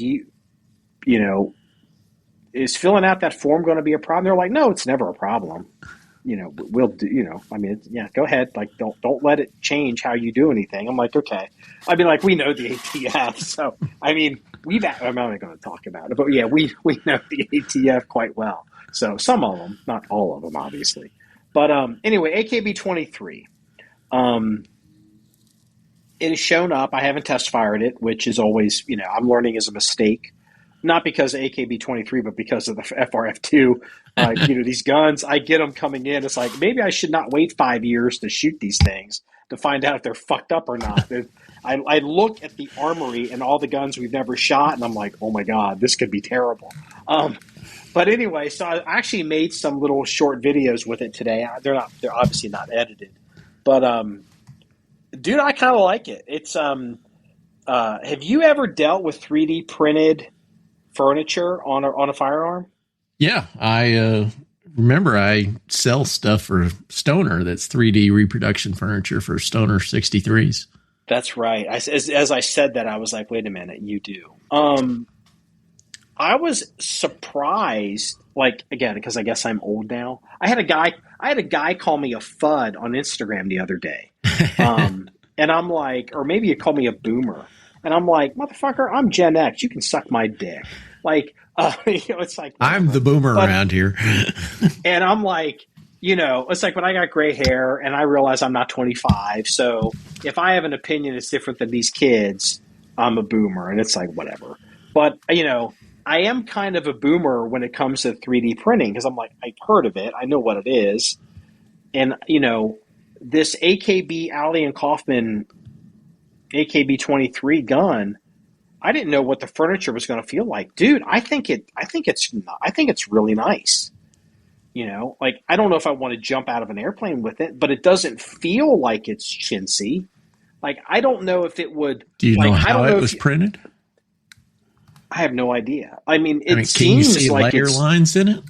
is filling out that form going to be a problem? They're like, no, it's never a problem. We'll do, go ahead. Like, don't let it change how you do anything. I'm like, okay. Like, we know the ATF. So, I'm not going to talk about it, but yeah, we know the ATF quite well. So some of them, not all of them, obviously. But anyway, AKB-23. It has shown up. I haven't test fired it, which is always, I'm learning is a mistake. not because of AKB-23, but because of the FRF2. These guns, I get them coming in. It's like, maybe I should not wait 5 years to shoot these things to find out if they're fucked up or not. I look at the armory and all the guns we've never shot, and I'm like, oh my God, this could be terrible. But anyway, so I actually made some little short videos with it today. They're obviously not edited, but dude, I kind of like it. It's have you ever dealt with 3D printed furniture on a firearm? Yeah, I remember I sell stuff for Stoner that's 3D reproduction furniture for Stoner 63s. That's right. As I said that, I was like, wait a minute, you do. I was surprised, like, again, because I guess I'm old now. I had a guy call me a FUD on Instagram the other day. And I'm like, or maybe you call me a boomer. And I'm like, motherfucker, I'm Gen X. You can suck my dick. Like, it's like, whatever. I'm the boomer around here. And I'm like, it's like when I got gray hair and I realize I'm not 25. So if I have an opinion that's different than these kids, I'm a boomer. And it's like, whatever. But, I am kind of a boomer when it comes to 3D printing because I'm like, I've heard of it. I know what it is. And, this AKB Alley and Kaufman AKB-23 gun, I didn't know what the furniture was going to feel like. Dude, I think it's really nice. Like, I don't know if I want to jump out of an airplane with it, but it doesn't feel like it's chintzy. Like, I don't know if it would. Do you know how it was printed? I have no idea. I mean, can seems you see like layer lines in it?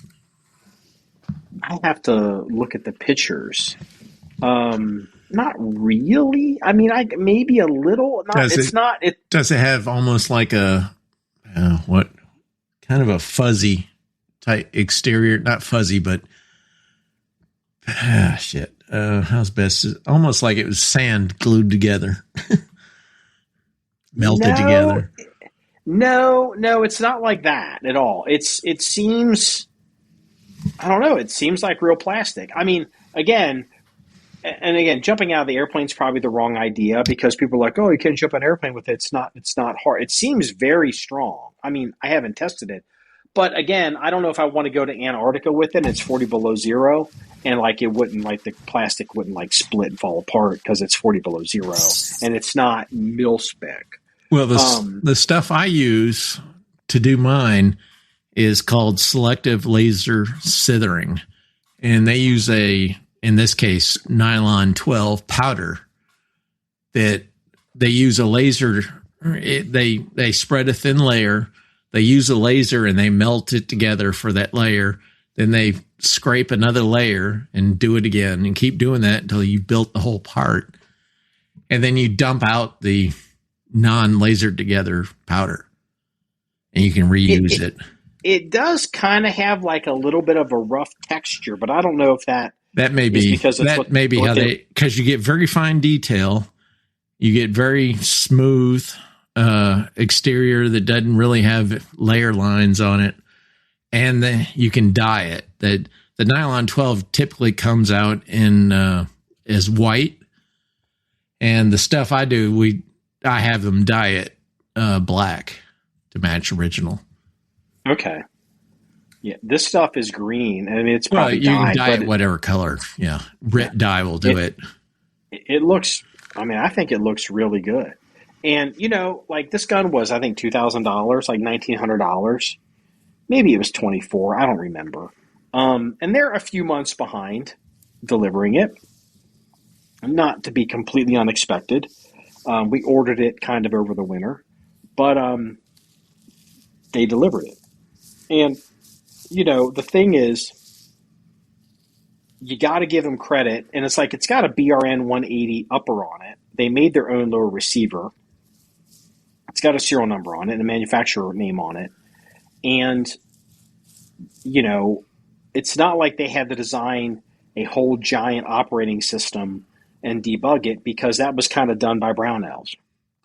I have to look at the pictures. Not really. I mean, maybe a little. Does it have almost like a what kind of a fuzzy type exterior? Not fuzzy, but shit. How's best? Almost like it was sand glued together, melted together. No, it's not like that at all. It seems, I don't know. It seems like real plastic. I mean, again, jumping out of the airplane is probably the wrong idea because people are like, oh, you can't jump on an airplane with it. It's not hard. It seems very strong. I mean, I haven't tested it, but again, I don't know if I want to go to Antarctica with it. And it's 40 below zero, and like it wouldn't, like the plastic wouldn't like split and fall apart because it's 40 below zero, and it's not mil-spec. Well, the stuff I use to do mine is called selective laser sithering, and they use in this case, nylon 12 powder that they use a laser. They spread a thin layer. They use a laser and they melt it together for that layer. Then they scrape another layer and do it again and keep doing that until you built the whole part. And then you dump out the non-lasered together powder and you can reuse it. It does kind of have like a little bit of a rough texture, but I don't know if that may be because you get very fine detail. You get very smooth exterior that doesn't really have layer lines on it. And then you can dye it. The nylon 12 typically comes out in as white. And the stuff I do, I have them dye it black to match original. Okay. Yeah, this stuff is green. I mean, it's probably you can dye it whatever color. Yeah, dye will do it. It looks. I mean, I think it looks really good. And like this gun was, I think $2,000, like $1,900. Maybe it was $2,400. I don't remember. And they're a few months behind delivering it. Not to be completely unexpected. We ordered it kind of over the winter, but they delivered it. And the thing is, you got to give them credit, and it's like it's got a BRN 180 upper on it. They made their own lower receiver. It's got a serial number on it and a manufacturer name on it. And, it's not like they had to design a whole giant operating system and debug it because that was kind of done by Brownells.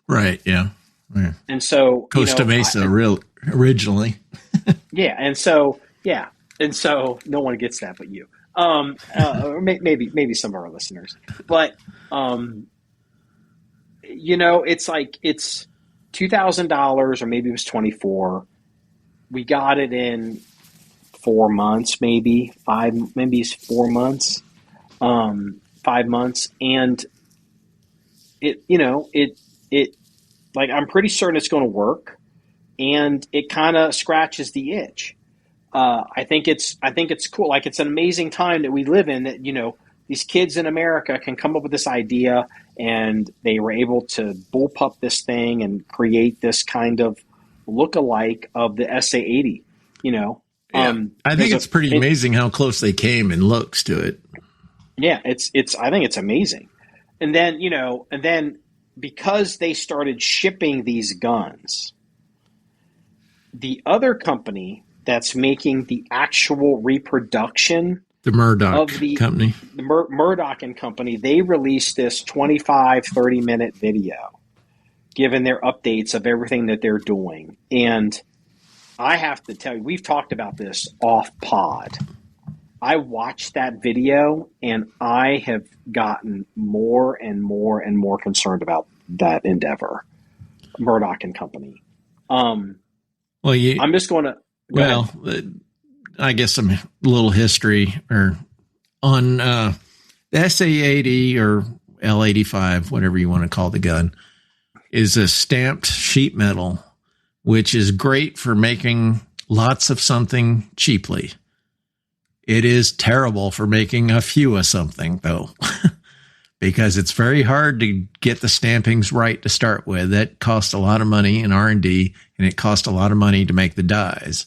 Right, yeah. And so Costa Mesa originally. Yeah, and so no one gets that but you. Or maybe some of our listeners. But it's like it's $2,000 or maybe it was $2,400. we got it in 4 months, maybe 4 months, 5 months. And it like, I'm pretty certain it's going to work, and it kind of scratches the itch. I think it's cool. Like, it's an amazing time that we live in, that, these kids in America can come up with this idea, and they were able to bullpup this thing and create this kind of look-alike of the SA-80, Yeah. I think it's pretty amazing how close they came in looks to it. Yeah, I think it's amazing. And then, because they started shipping these guns, the other company that's making the actual reproduction, the Murdoch company, the Murdoch and Company, they released this 25, 30-minute video giving their updates of everything that they're doing. And I have to tell you, we've talked about this off pod. I watched that video, and I have gotten more and more and more concerned about that endeavor, Murdoch and Company. I'm just going to. I guess some little history on the SA-80 or L-85, whatever you want to call the gun, is a stamped sheet metal, which is great for making lots of something cheaply. It is terrible for making a few of something, though, because it's very hard to get the stampings right to start with. That costs a lot of money in R&D, and it costs a lot of money to make the dies.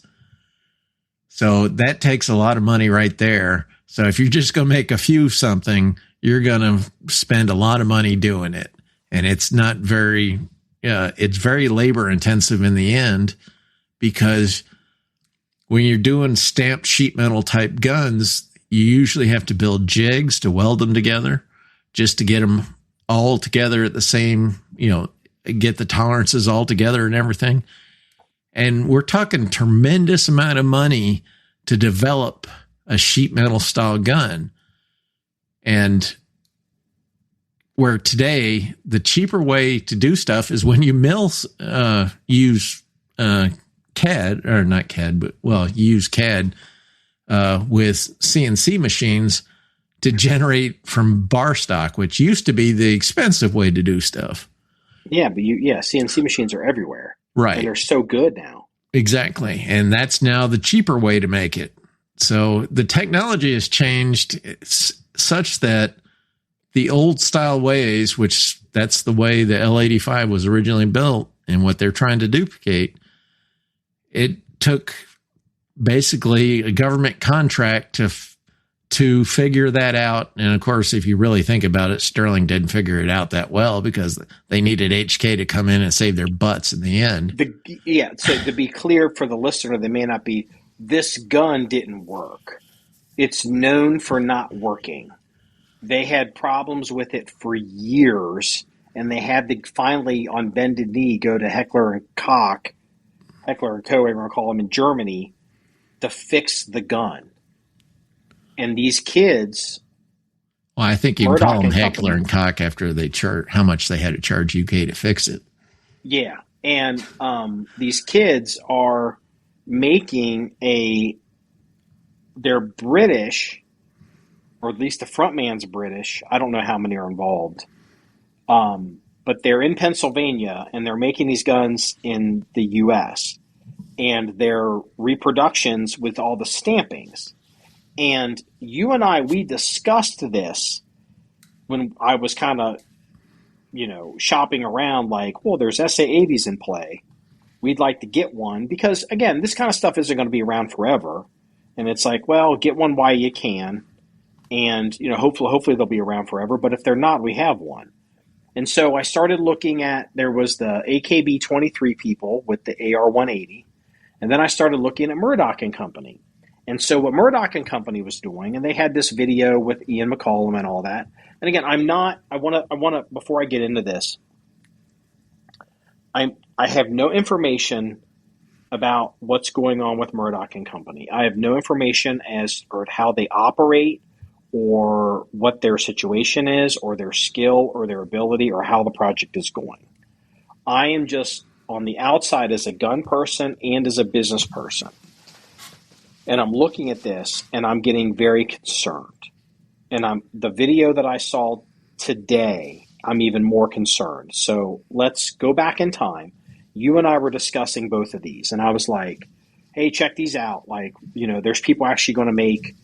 So that takes a lot of money right there. So if you're just going to make a few something, you're going to spend a lot of money doing it. And it's not it's very labor intensive in the end, because when you're doing stamped sheet metal type guns, you usually have to build jigs to weld them together just to get them all together at the same, get the tolerances all together and everything. And we're talking tremendous amount of money to develop a sheet metal style gun. And where today, the cheaper way to do stuff is when you use CAD, or not CAD, but you use CAD with CNC machines to generate from bar stock, which used to be the expensive way to do stuff. Yeah, but CNC machines are everywhere. Right. And they're so good now. Exactly. And that's now the cheaper way to make it. So the technology has changed such that the old style ways, which that's the way the L-85 was originally built and what they're trying to duplicate, it took basically a government contract to figure that out. And of course, if you really think about it, Sterling didn't figure it out that well, because they needed HK to come in and save their butts in the end. So to be clear for the listener, they may not be, this gun didn't work. It's known for not working. They had problems with it for years, and they had to finally, on bended knee, go to Heckler and Co., whatever you want to call them, in Germany, to fix the gun. And these kids... Well, I think you can call them Heckler and Koch after they how much they had to charge UK to fix it. Yeah. And these kids are making they're British, or at least the front man's British. I don't know how many are involved. But they're in Pennsylvania, and they're making these guns in the U.S. And they're reproductions with all the stampings. And you and I, we discussed this when I was kind of, shopping around, like, well, there's SA-80s in play. We'd like to get one because, again, this kind of stuff isn't going to be around forever. And it's like, well, get one while you can. And, hopefully they'll be around forever. But if they're not, we have one. And so I started looking at, there was the AKB-23 people with the AR-180. And then I started looking at Murdoch and Company. And so what Murdoch and Company was doing, and they had this video with Ian McCollum and all that. And again, I want to, before I get into this, I have no information about what's going on with Murdoch and Company. I have no information as to how they operate, or what their situation is, or their skill, or their ability, or how the project is going. I am just on the outside as a gun person and as a business person. And I'm looking at this and I'm getting very concerned. And the video that I saw today, I'm even more concerned. So let's go back in time. You and I were discussing both of these, and I was like, hey, check these out. Like, there's people actually going to make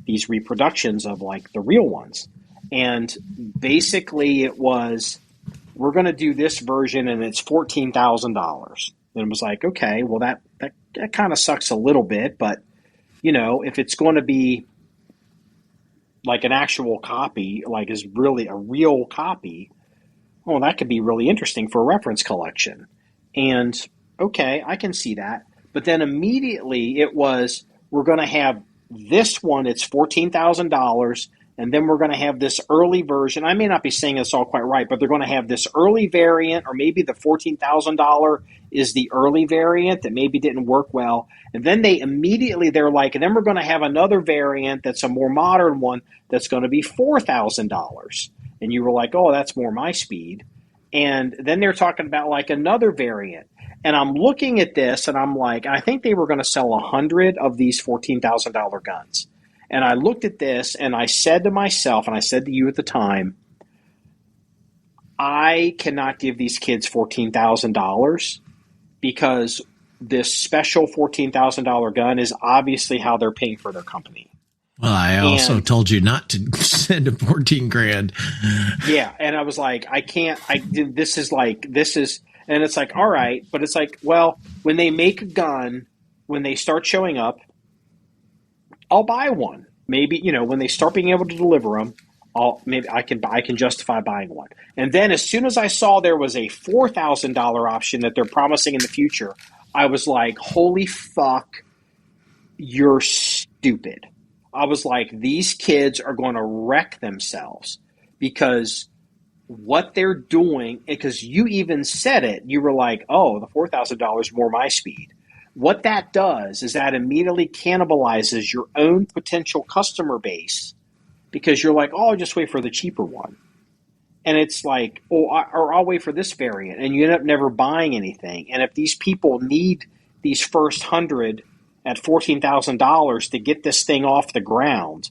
these reproductions of like the real ones. And basically it was, we're going to do this version and it's $14,000. And it was like, okay, well that kind of sucks a little bit, but if it's going to be like an actual copy, like is really a real copy, well, that could be really interesting for a reference collection. And okay, I can see that. But then immediately it was, we're going to have this one, it's $14,000. And then we're going to have this early version. I may not be saying this all quite right, but they're going to have this early variant, or maybe the $14,000 is the early variant that maybe didn't work well. And then they're like, and then we're going to have another variant that's a more modern one that's going to be $4,000. And you were like, oh, that's more my speed. And then they're talking about like another variant. And I'm looking at this and I'm like, I think they were going to sell 100 of these $14,000 guns. And I looked at this and I said to myself, and I said to you at the time, I cannot give these kids $14,000 because this special $14,000 gun is obviously how they're paying for their company. Well, I also told you not to send them 14 grand. Yeah. And I was like, I can't, and it's like, all right. But it's like, well, when they make a gun, when they start showing up, I'll buy one. Maybe, when they start being able to deliver them, I can justify buying one. And then as soon as I saw there was a $4,000 option that they're promising in the future, I was like, holy fuck, you're stupid. I was like, these kids are going to wreck themselves because what they're doing, because you even said it, you were like, oh, the $4,000 is more my speed. What that does is that immediately cannibalizes your own potential customer base because you're like, oh, I'll just wait for the cheaper one. And it's like, or I'll wait for this variant. And you end up never buying anything. And if these people need these first 100 at $14,000 to get this thing off the ground,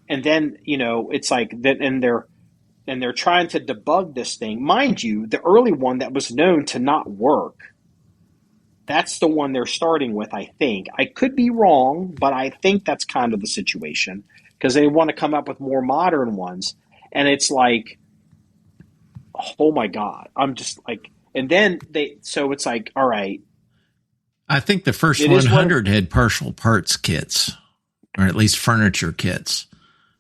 and then, it's like that, and they're trying to debug this thing. Mind you, the early one that was known to not work, that's the one they're starting with, I think. I could be wrong, but I think that's kind of the situation because they want to come up with more modern ones. And it's like, oh my God. I'm just like, and then so it's like, all right. I think the first 100 had partial parts kits, or at least furniture kits.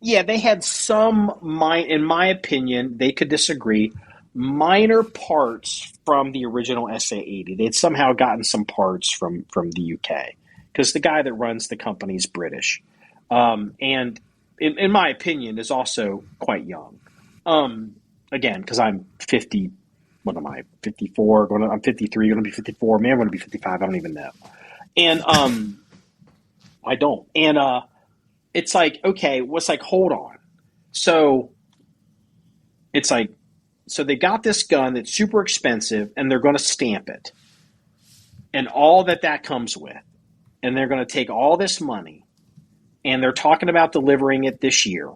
Yeah, they had some, in my opinion, they could disagree, minor parts from the original SA-80. They'd somehow gotten some parts from the UK because the guy that runs the company is British. And in my opinion, is also quite young. Again, because I'm 50, what am I, 54? I'm 53, going to be 54. Maybe I'm going to be 55. I don't even know. And I don't. And it's like, okay, what's like, hold on. So it's like, so they got this gun that's super expensive and they're going to stamp it and all that comes with. And they're going to take all this money and they're talking about delivering it this year.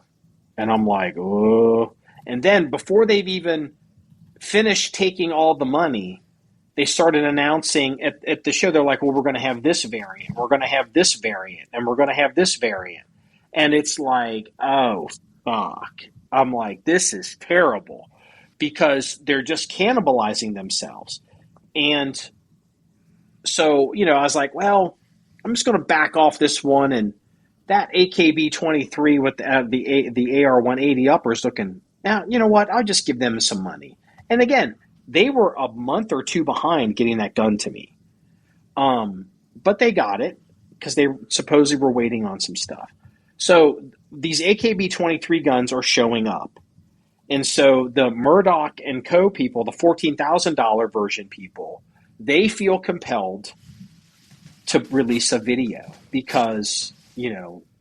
And I'm like, oh. And then before they've even finished taking all the money, they started announcing at the show, they're like, well, we're going to have this variant. We're going to have this variant and we're going to have this variant. And it's like, oh, fuck. I'm like, this is terrible. Because they're just cannibalizing themselves. And so, I was like, well, I'm just going to back off this one. And that AKB-23 with the AR-180 uppers looking, now, you know what? I'll just give them some money. And again, they were a month or two behind getting that gun to me. But they got it because they supposedly were waiting on some stuff. So these AKB-23 guns are showing up. And so the Murdoch and Co. people, the $14,000 version people, they feel compelled to release a video because,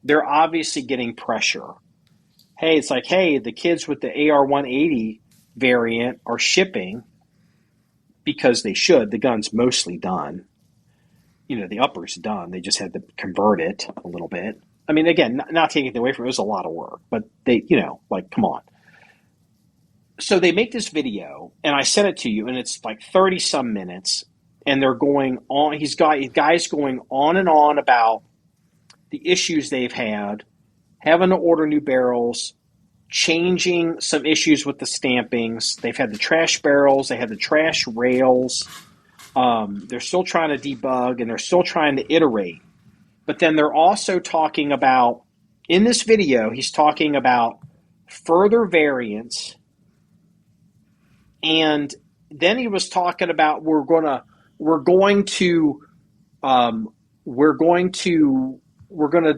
they're obviously getting pressure. Hey, it's like, hey, the kids with the AR-180 variant are shipping because they should. The gun's mostly done. The upper's done. They just had to convert it a little bit. I mean, again, not taking it away from it. It was a lot of work, but they, come on. So they make this video, and I sent it to you, and it's like 30 some minutes, and they're going on. Guys going on and on about the issues they've had, having to order new barrels, changing some issues with the stampings. They've had the trash barrels. They had the trash rails. They're still trying to debug, and they're still trying to iterate. But then they're also talking about, in this video, he's talking about further variants. And then he was talking about we're going to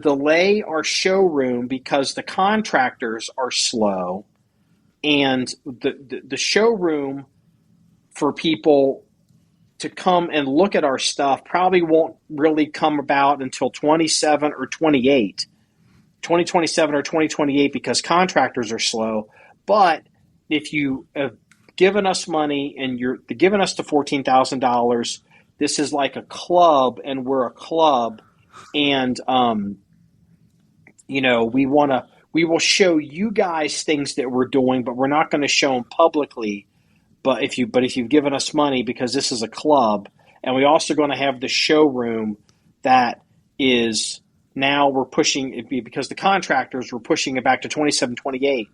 delay our showroom because the contractors are slow, and the showroom for people to come and look at our stuff probably won't really come about until 2027 or 2028 because contractors are slow. But if you have given us money and you're giving us the $14,000, this is like a club, and we're a club, and we will show you guys things that we're doing, but we're not going to show them publicly. But if you've given us money, because this is a club, and we're also going to have the showroom that is now we're pushing because the contractors were pushing it back to 27, 28,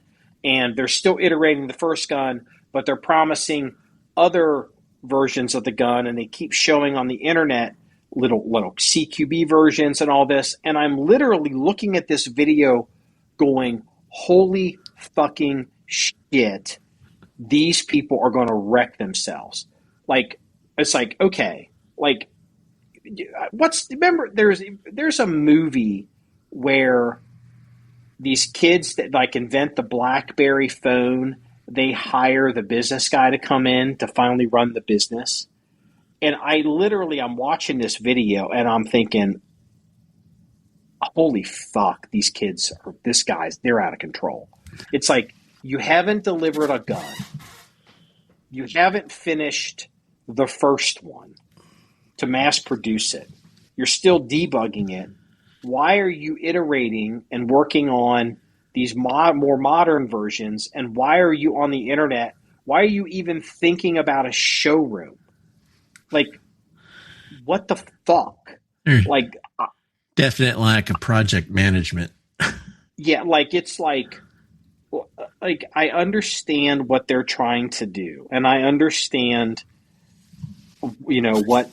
and they're still iterating the first gun, but they're promising other versions of the gun, and they keep showing on the internet little CQB versions and all this. And I'm literally looking at this video going, holy fucking shit. These people are going to wreck themselves. It's like, okay, remember there's a movie where these kids that invent the BlackBerry phone, they hire the business guy to come in to finally run the business. And I'm watching this video and I'm thinking, holy fuck, they're out of control. It's like, you haven't delivered a gun. You haven't finished the first one to mass produce it. You're still debugging it. Why are you iterating and working on these more modern versions? And why are you on the internet? Why are you even thinking about a showroom? What the fuck? Definite lack of project management. Yeah, I understand what they're trying to do, and I understand, what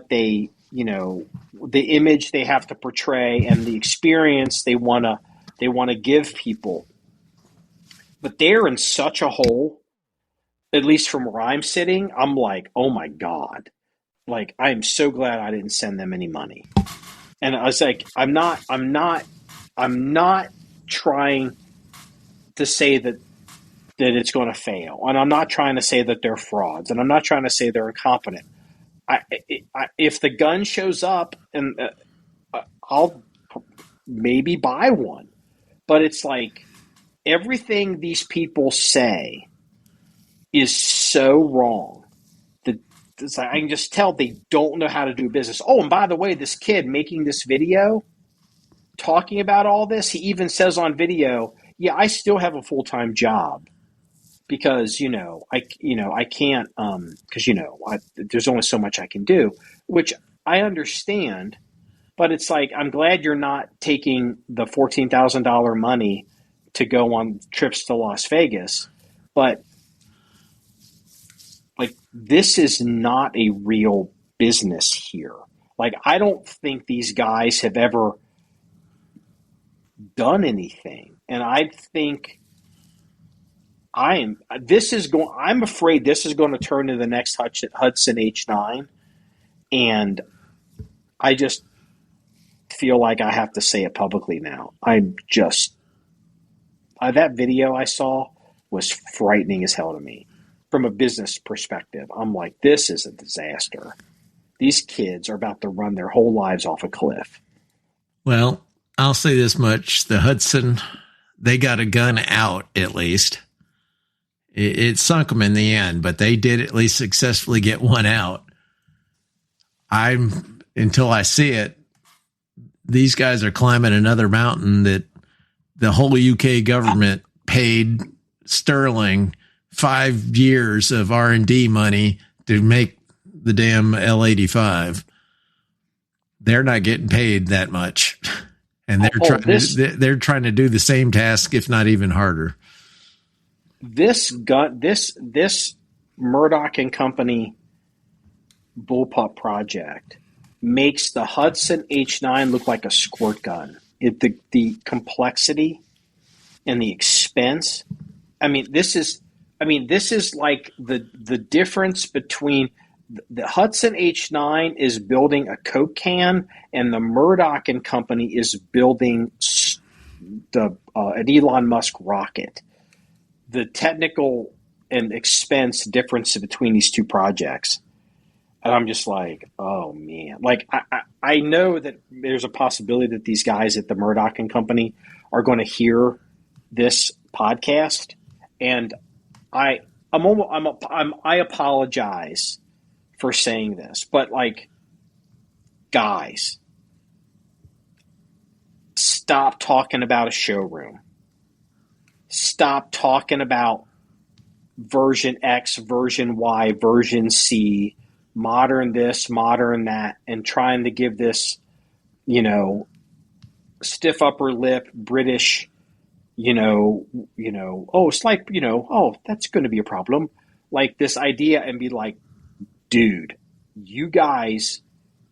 they, the image they have to portray and the experience they want to give people. But they're in such a hole, at least from where I'm sitting. I'm like, oh my God, I am so glad I didn't send them any money. And I was like, I'm not trying to say that it's going to fail, and I'm not trying to say that they're frauds, and I'm not trying to say they're incompetent. If the gun shows up, and I'll maybe buy one, but it's like everything these people say is so wrong that I can just tell they don't know how to do business. Oh, and by the way, this kid making this video talking about all this, he even says on video, yeah, I still have a full-time job because, I can't, because, there's only so much I can do, which I understand, but it's like, I'm glad you're not taking the $14,000 money to go on trips to Las Vegas, but this is not a real business here. I don't think these guys have ever done anything. And I think I'm afraid this is going to turn into the next Hudson H9. And I just feel like I have to say it publicly now. That video I saw was frightening as hell to me from a business perspective. I'm like, this is a disaster. These kids are about to run their whole lives off a cliff. Well, I'll say this much. The Hudson, they got a gun out at least. It sunk them in the end, but they did at least successfully get one out. Until I see it, these guys are climbing another mountain that the whole UK government paid sterling 5 years of R&D money to make the damn L85. They're not getting paid that much, and they're trying to do the same task, if not even harder. This Murdoch and Company bullpup project makes the Hudson H9 look like a squirt gun. The complexity and the expense. This is like the difference between the Hudson H9 is building a Coke can, and the Murdoch and Company is building an Elon Musk rocket. The technical and expense difference between these two projects. And I'm just like, oh man. Like I know that there's a possibility that these guys at the Murdoch and Company are going to hear this podcast, and I apologize for saying this, but like, guys, stop talking about a showroom. Stop talking about version X, version Y, version C, modern this, modern that, and trying to give this, stiff upper lip, British, it's like, that's going to be a problem. Like this idea, and be like, dude, you guys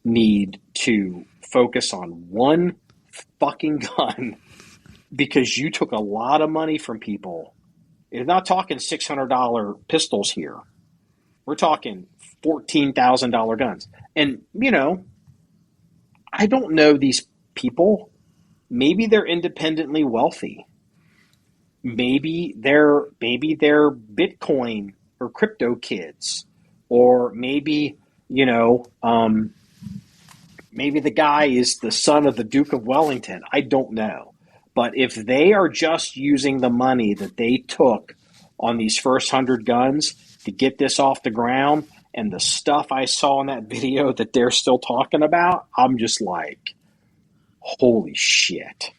need to focus on one fucking gun, because you took a lot of money from people. You're not talking $600 pistols here. We're talking $14,000 guns. And, I don't know these people. Maybe they're independently wealthy. Maybe they're Bitcoin or crypto kids. Or maybe, maybe the guy is the son of the Duke of Wellington. I don't know. But if they are just using the money that they took on these first 100 guns to get this off the ground, and the stuff I saw in that video that they're still talking about, I'm just like, holy shit,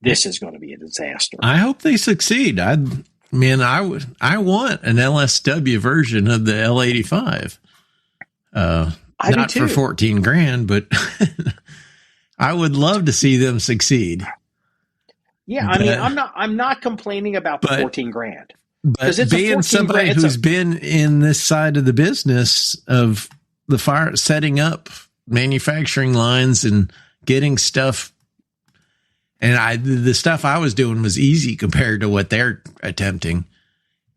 this is going to be a disaster. I hope they succeed. I want an LSW version of the L85. Not for $14,000, but I would love to see them succeed. Yeah, I'm not complaining about the $14,000. But being somebody who's been in this side of the business of the setting up manufacturing lines and getting stuff, and the stuff I was doing was easy compared to what they're attempting.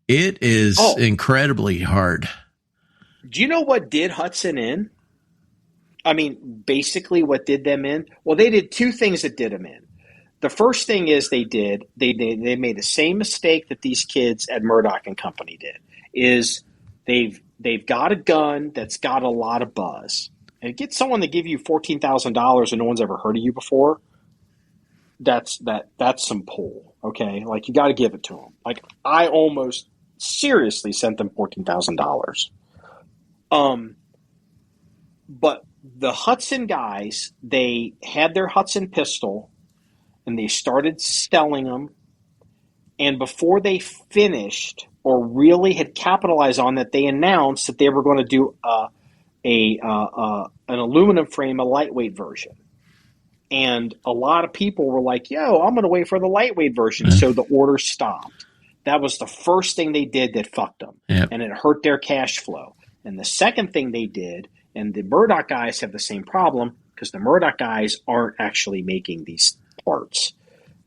It is incredibly hard. Do you know what did Hudson in? Basically what did them in? Well, they did two things that did them in. The first thing is they made the same mistake that these kids at Murdoch and Company did. Is they've got a gun that's got a lot of buzz, and get someone to give you $14,000 and no one's ever heard of you before. That's some pull, okay? Like, you got to give it to them. Like, I almost seriously sent them $14,000. But the Hudson guys, they had their Hudson pistol, and they started selling them. And before they finished or really had capitalized on that, they announced that they were going to do an aluminum frame, a lightweight version. And a lot of people were like, yo, I'm going to wait for the lightweight version. So the order stopped. That was the first thing they did that fucked them. Yep. And it hurt their cash flow. And the second thing they did, and the Murdoch guys have the same problem, because the Murdoch guys aren't actually making these parts.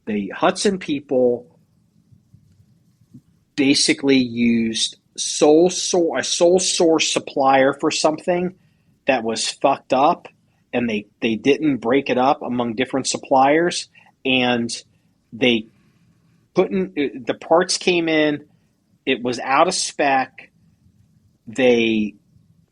The Hudson people basically used a sole source supplier for something that was fucked up, and they didn't break it up among different suppliers, and they the parts came in, it was out of spec, they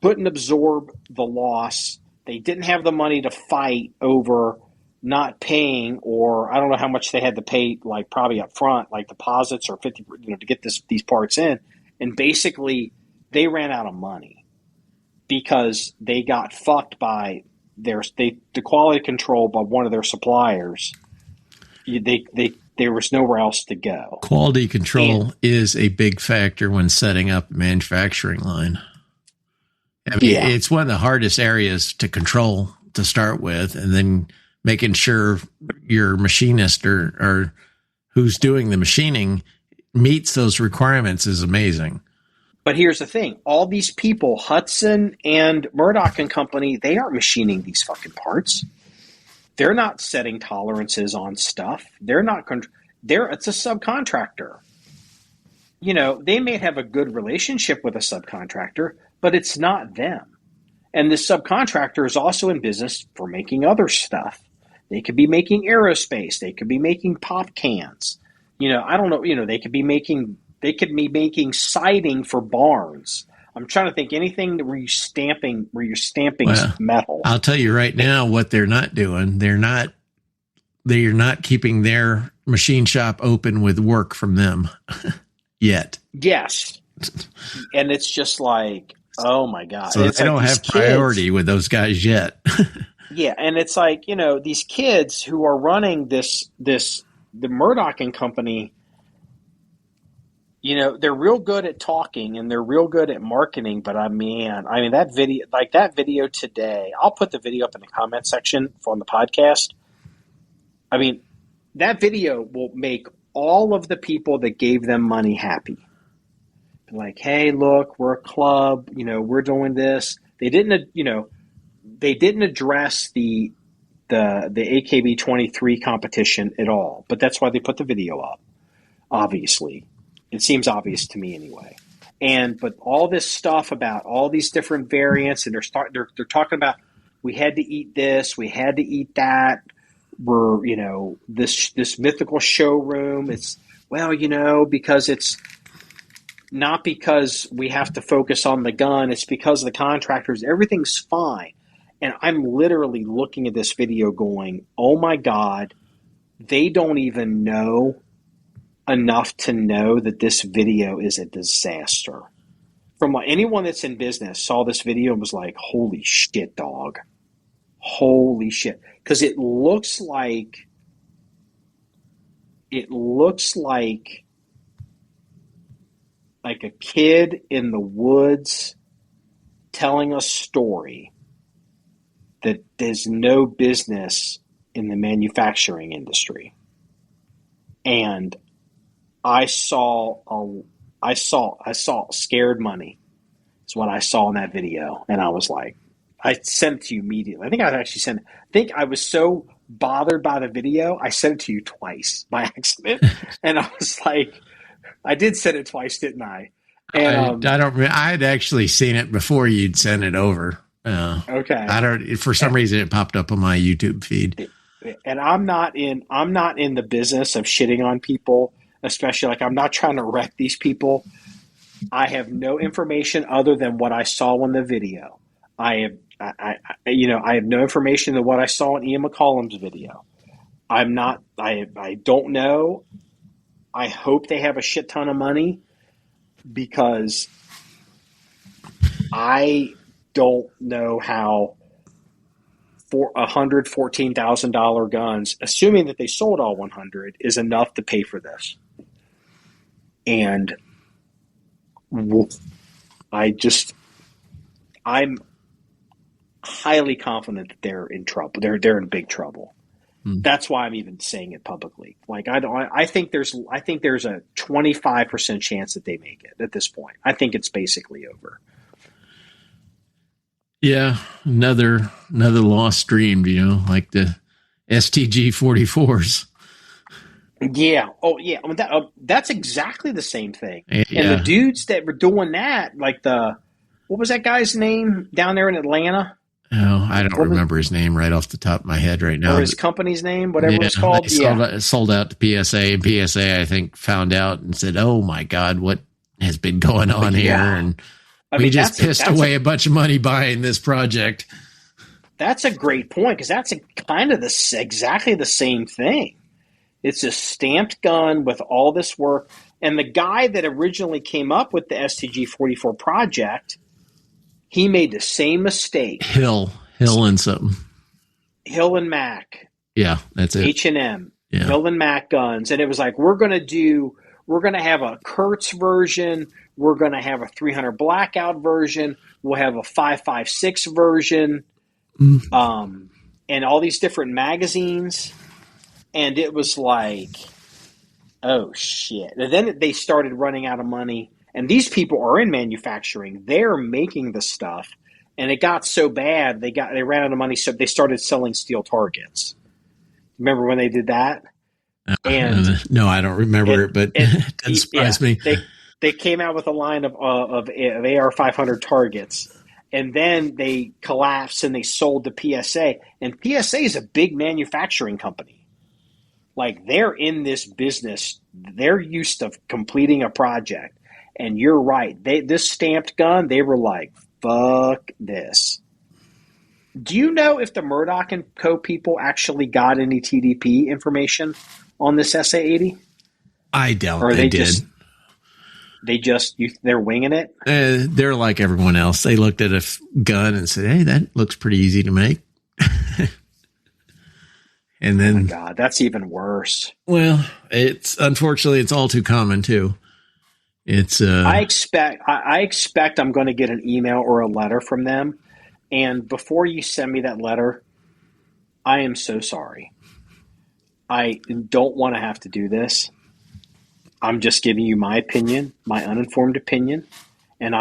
couldn't absorb the loss, they didn't have the money to fight over not paying, or I don't know how much they had to pay, like probably up front, like deposits or 50, to get these parts in. And basically they ran out of money because they got fucked by the quality control by one of their suppliers. There was nowhere else to go. Quality control is a big factor when setting up a manufacturing line. I mean, it's one of the hardest areas to control to start with, and then making sure your machinist or who's doing the machining meets those requirements is amazing. But here's the thing. All these people, Hudson and Murdoch and company, they aren't machining these fucking parts. They're not setting tolerances on stuff. It's a subcontractor. They may have a good relationship with a subcontractor, but it's not them. And the subcontractor is also in business for making other stuff. They could be making aerospace. They could be making pop cans. I don't know. They could be making siding for barns. I'm trying to think anything where you're stamping metal. I'll tell you right now what they're not doing. They're not keeping their machine shop open with work from them yet. Yes. And it's just like, oh my God. So they don't have priority with those guys yet. Yeah. And it's like, these kids who are running the Murdoch and company, they're real good at talking and they're real good at marketing, but that video today, I'll put the video up in the comment section on the podcast. I mean, that video will make all of the people that gave them money happy. Like, hey, look, we're a club, we're doing this. They didn't address the AKB 23 competition at all, but that's why they put the video up. Obviously. It seems obvious to me anyway. But all this stuff about all these different variants, and they're talking about, we had to eat this, we had to eat that. We're, this mythical showroom. It's, because it's not because we have to focus on the gun. It's because of the contractors. Everything's fine. And I'm literally looking at this video going, oh my God, they don't even know enough to know that this video is a disaster. From anyone that's in business saw this video and was like, holy shit, dog. Holy shit. Because it looks like a kid in the woods telling a story that there's no business in the manufacturing industry. And I saw scared money is what I saw in that video. And I was like, I sent it to you immediately. I think I was so bothered by the video, I sent it to you twice by accident. And I was like, I did send it twice, didn't I? And I had actually seen it before you'd sent it over. Okay. For some reason it popped up on my YouTube feed. And I'm not in the business of shitting on people, especially I'm not trying to wreck these people. I have no information other than what I saw in the video. I have no information than what I saw in Ian McCollum's video. I don't know. I hope they have a shit ton of money because I don't know how for $114,000 guns, assuming that they sold all 100, is enough to pay for this. And I'm highly confident that they're in trouble. They're in big trouble. That's why I'm even saying it publicly. I think there's a 25% chance that they make it at this point. I think it's basically over. Yeah, another lost dream, like the STG 44s. Yeah. Oh, yeah. That's exactly the same thing. Yeah. And the dudes that were doing that, what was that guy's name down there in Atlanta? Oh, I don't remember his name right off the top of my head right now. Or his company's name, whatever it's called. Sold out to PSA, and PSA, I think, found out and said, "Oh my God, what has been going on here?" And we just pissed away a bunch of money buying this project. That's a great point, because that's kind of exactly the same thing. It's a stamped gun with all this work. And the guy that originally came up with the STG-44 project, he made the same mistake. Hill and something. Hill and Mac. Yeah, that's it. H&M. Yeah. Hill and Mac guns. And it was like, we're going to have a Kurtz version. We're going to have a 300 blackout version. We'll have a 5.56 version. And all these different magazines. And it was like, oh, shit. And then they started running out of money. And these people are in manufacturing. They're making the stuff. And it got so bad, they ran out of money, so they started selling steel targets. Remember when they did that? No, I don't remember it, but it doesn't surprise me. They came out with a line of AR 500 targets. And then they collapsed and they sold to PSA. And PSA is a big manufacturing company. Like, they're in this business. They're used to completing a project. And you're right. This stamped gun, they were like, fuck this. Do you know if the Murdoch and Co. people actually got any TDP information on this SA-80? I doubt they did. They're winging it? They're like everyone else. They looked at a gun and said, hey, that looks pretty easy to make. And then, oh my God, that's even worse. Well, unfortunately, it's all too common too. I expect I'm going to get an email or a letter from them. And before you send me that letter, I am so sorry. I don't want to have to do this. I'm just giving you my opinion, my uninformed opinion. And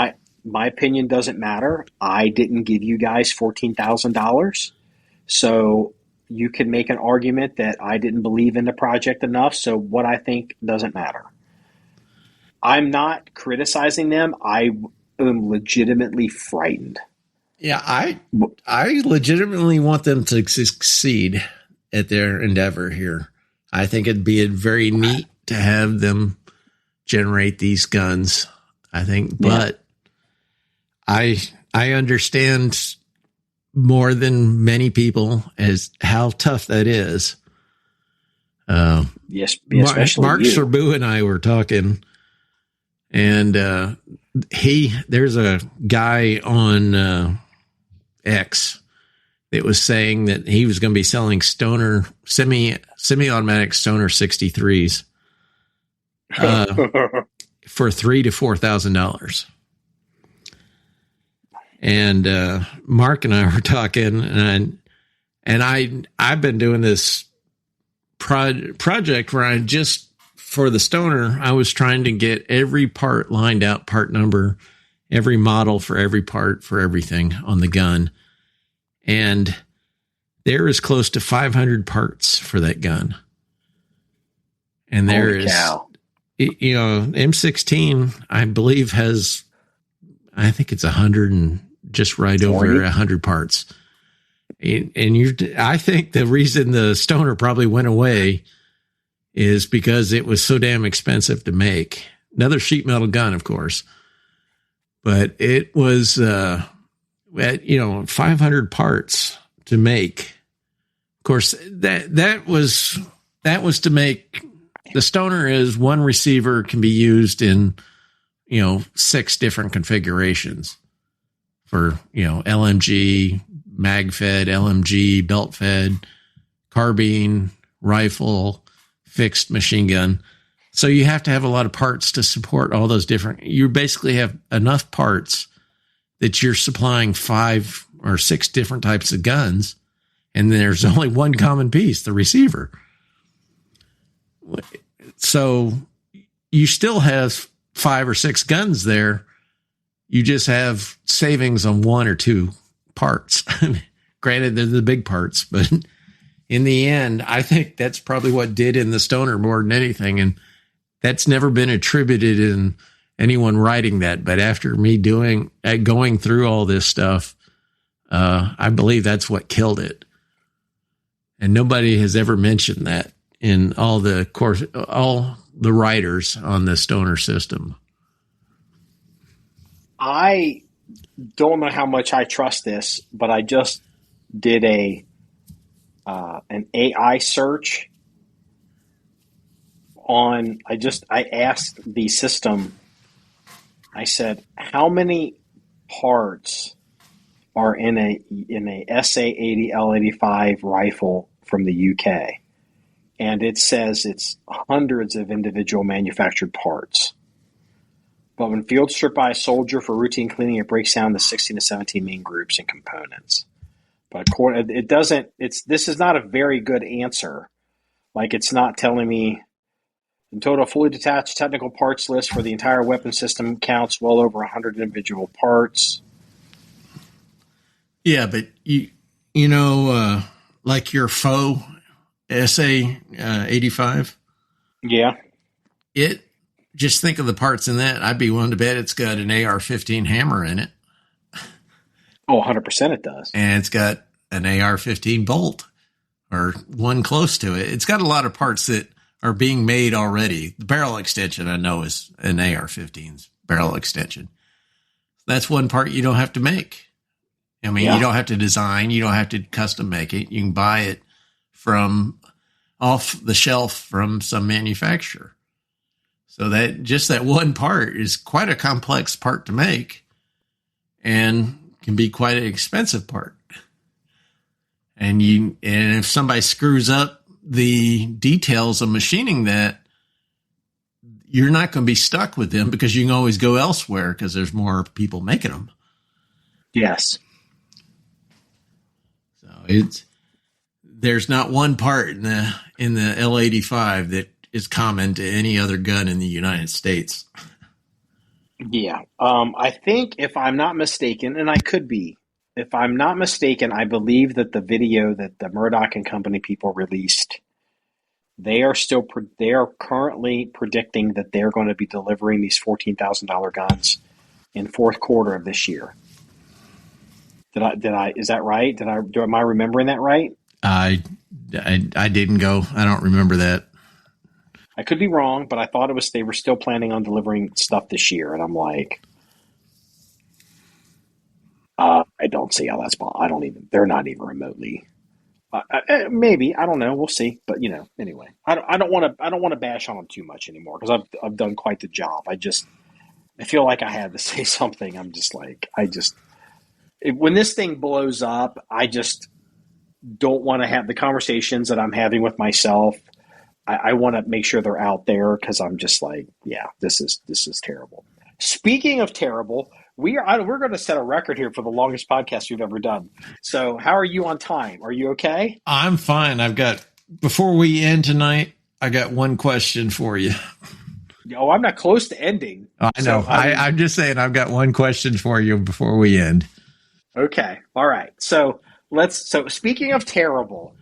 my opinion doesn't matter. I didn't give you guys $14,000. So you can make an argument that I didn't believe in the project enough. So what I think doesn't matter. I'm not criticizing them. I am legitimately frightened. Yeah, I legitimately want them to succeed at their endeavor here. I think it'd be very neat to have them generate these guns. I think, but I understand more than many people as how tough that is. Yes, especially Mark Serbu and I were talking. And there's a guy on X that was saying that he was going to be selling Stoner semi-automatic Stoner 63s for $3,000 to $4,000. And Mark and I were talking, and I've been doing this project where for the Stoner, I was trying to get every part lined out, part number, every model for every part for everything on the gun. And there is close to 500 parts for that gun. And there is, M16, I believe I think it's 100 and just right over 100 parts. I think the reason the Stoner probably went away is because it was so damn expensive to make. Another sheet metal gun, of course, but it was, 500 parts to make. Of course, that was to make the Stoner is one receiver can be used in, 6 different configurations for, LMG, mag fed, LMG, belt fed, carbine, rifle, fixed machine gun. So you have to have a lot of parts to support all those different. You basically have enough parts that you're supplying 5 or 6 different types of guns, and there's only one common piece, the receiver. So you still have 5 or 6 guns there. You just have savings on 1 or 2 parts. Granted, they're the big parts, but in the end, I think that's probably what did in the Stoner more than anything. And that's never been attributed in anyone writing that. But after me going through all this stuff, I believe that's what killed it. And nobody has ever mentioned that in all the writers on the Stoner system. I don't know how much I trust this, but I just did an AI search on. I asked the system. I said, how many parts are in a SA-80 L85 rifle from the UK? And it says it's hundreds of individual manufactured parts. But when field stripped by a soldier for routine cleaning, it breaks down to 16 to 17 main groups and components. But it doesn't. This is not a very good answer. Like, it's not telling me in total fully detached technical parts list for the entire weapon system counts well over 100 individual parts. Yeah, but you know, like your faux SA-85. Yeah. Just think of the parts in that. I'd be willing to bet it's got an AR-15 hammer in it. Oh, 100% it does. And it's got an AR-15 bolt or one close to it. It's got a lot of parts that are being made already. The barrel extension, I know, is an AR-15's barrel extension. That's one part you don't have to make. I mean, You don't have to design. You don't have to custom make it. You can buy it from off the shelf from some manufacturer. So that one part is quite a complex part to make and can be quite an expensive part. And if somebody screws up the details of machining that, you're not going to be stuck with them because you can always go elsewhere because there's more people making them. Yes. So there's not one part in the L85 that is common to any other gun in the United States. Yeah. I think, if I'm not mistaken, and I could be, if I'm not mistaken, I believe that the video that the Murdoch and Company people released, they are currently predicting that they're going to be delivering these $14,000 guns in fourth quarter of this year. Is that right? Am I remembering that right? I didn't go. I don't remember that. I could be wrong, but I thought they were still planning on delivering stuff this year. And I'm like, I don't see how that's possible. They're not even remotely. Maybe, I don't know. We'll see. But anyway, I don't want to bash on them too much anymore because I've done quite the job. I feel like I had to say something. I'm just like, when this thing blows up, I just don't want to have the conversations that I'm having with myself. I want to make sure they're out there because I'm just like, yeah, this is terrible. Speaking of terrible, we're going to set a record here for the longest podcast we've ever done. So how are you on time? Are you okay? I'm fine. Before we end tonight, I got one question for you. Oh, I'm not close to ending. I know. So, I'm just saying I've got one question for you before we end. Okay. All right. So speaking of terrible,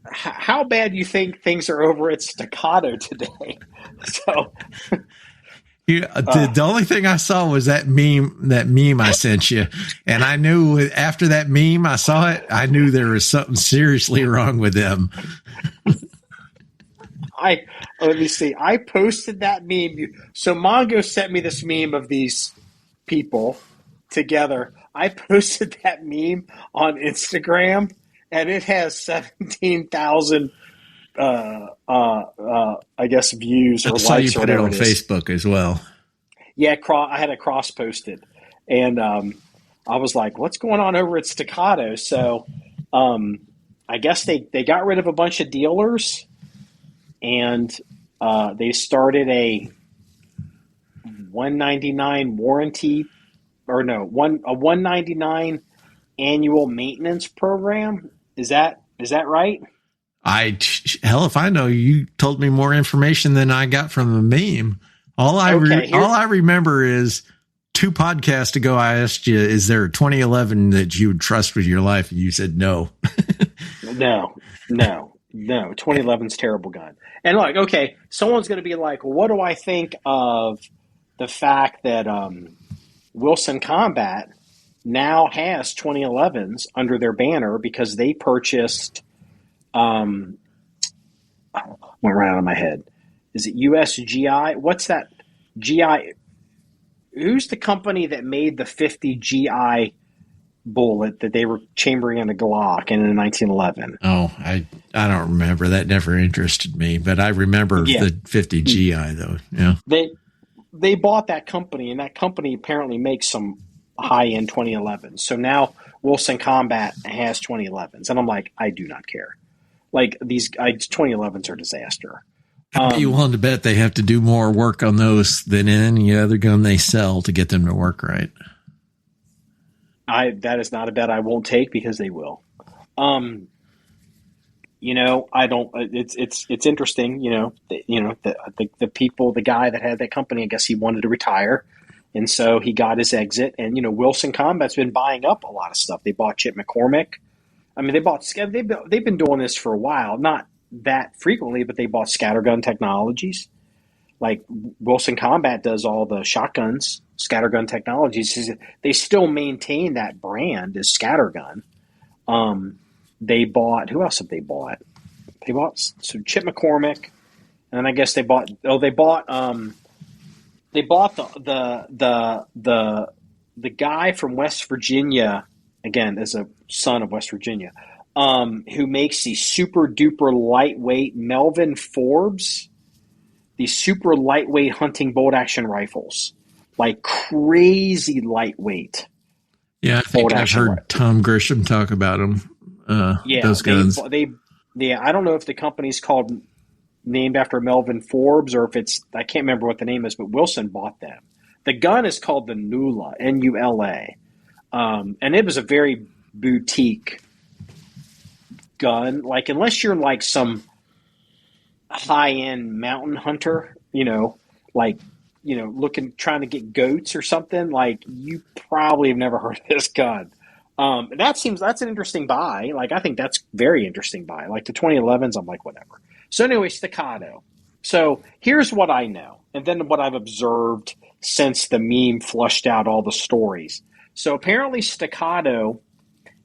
how bad do you think things are over at Staccato today? So the only thing I saw was that meme I sent you. And I knew after that meme, I saw it, I knew there was something seriously wrong with them. Let me see. I posted that meme. So Mongo sent me this meme of these people together. I posted that meme on Instagram, and it has 17,000, I guess, views or likes. I saw you put it on Facebook as well. Yeah, I had it cross posted, and I was like, "What's going on over at Staccato?" So, I guess they got rid of a bunch of dealers, and they started a $199 warranty. Or no, a $199 annual maintenance program. Is that right? Hell if I know. You told me more information than I got from the meme. All I remember is 2 podcasts ago I asked you, is there a 2011 that you would trust with your life? And you said no. No. 2011's terrible gun. And like, okay, someone's going to be like, well, what do I think of the fact that Wilson Combat now has 2011s under their banner because they purchased, went right out of my head. Is it USGI? What's that? GI? who's the company that made the 50 GI bullet that they were chambering in the Glock in 1911? Oh, I don't remember. That never interested me, but I remember the 50 GI though. Yeah. They bought that company, and that company apparently makes some high-end 2011s. So now Wilson Combat has 2011s, and I'm like, I do not care. Like, these 2011s are a disaster. I'd be willing to bet they have to do more work on those than any other gun they sell to get them to work right. That is not a bet I won't take, because they will. I don't. It's interesting. The people, the guy that had that company, I guess he wanted to retire, and so he got his exit. And Wilson Combat's been buying up a lot of stuff. They bought Chip McCormick. I mean, they've been doing this for a while, not that frequently, but they bought Scattergun Technologies. Like, Wilson Combat does all the shotguns. Scattergun Technologies, they still maintain that brand as Scattergun. They bought, who else have they bought? They bought Chip McCormick, and then I guess they bought the guy from West Virginia, again, as a son of West Virginia, who makes these super duper lightweight Melvin Forbes, these super lightweight hunting bolt action rifles, like crazy lightweight. Yeah, I think I've heard Tom Grisham talk about them. Those guns. I don't know if the company's named after Melvin Forbes, or if it's, I can't remember what the name is, but Wilson bought them. The gun is called the Nula, N-U-L-A. And it was a very boutique gun. Like, unless you're like some high-end mountain hunter, trying to get goats or something, like, you probably have never heard of this gun. That's an interesting buy. Like, I think that's very interesting buy. Like, the 2011s, I'm like, whatever. So anyway, Staccato. So here's what I know, and then what I've observed since the meme flushed out all the stories. So apparently Staccato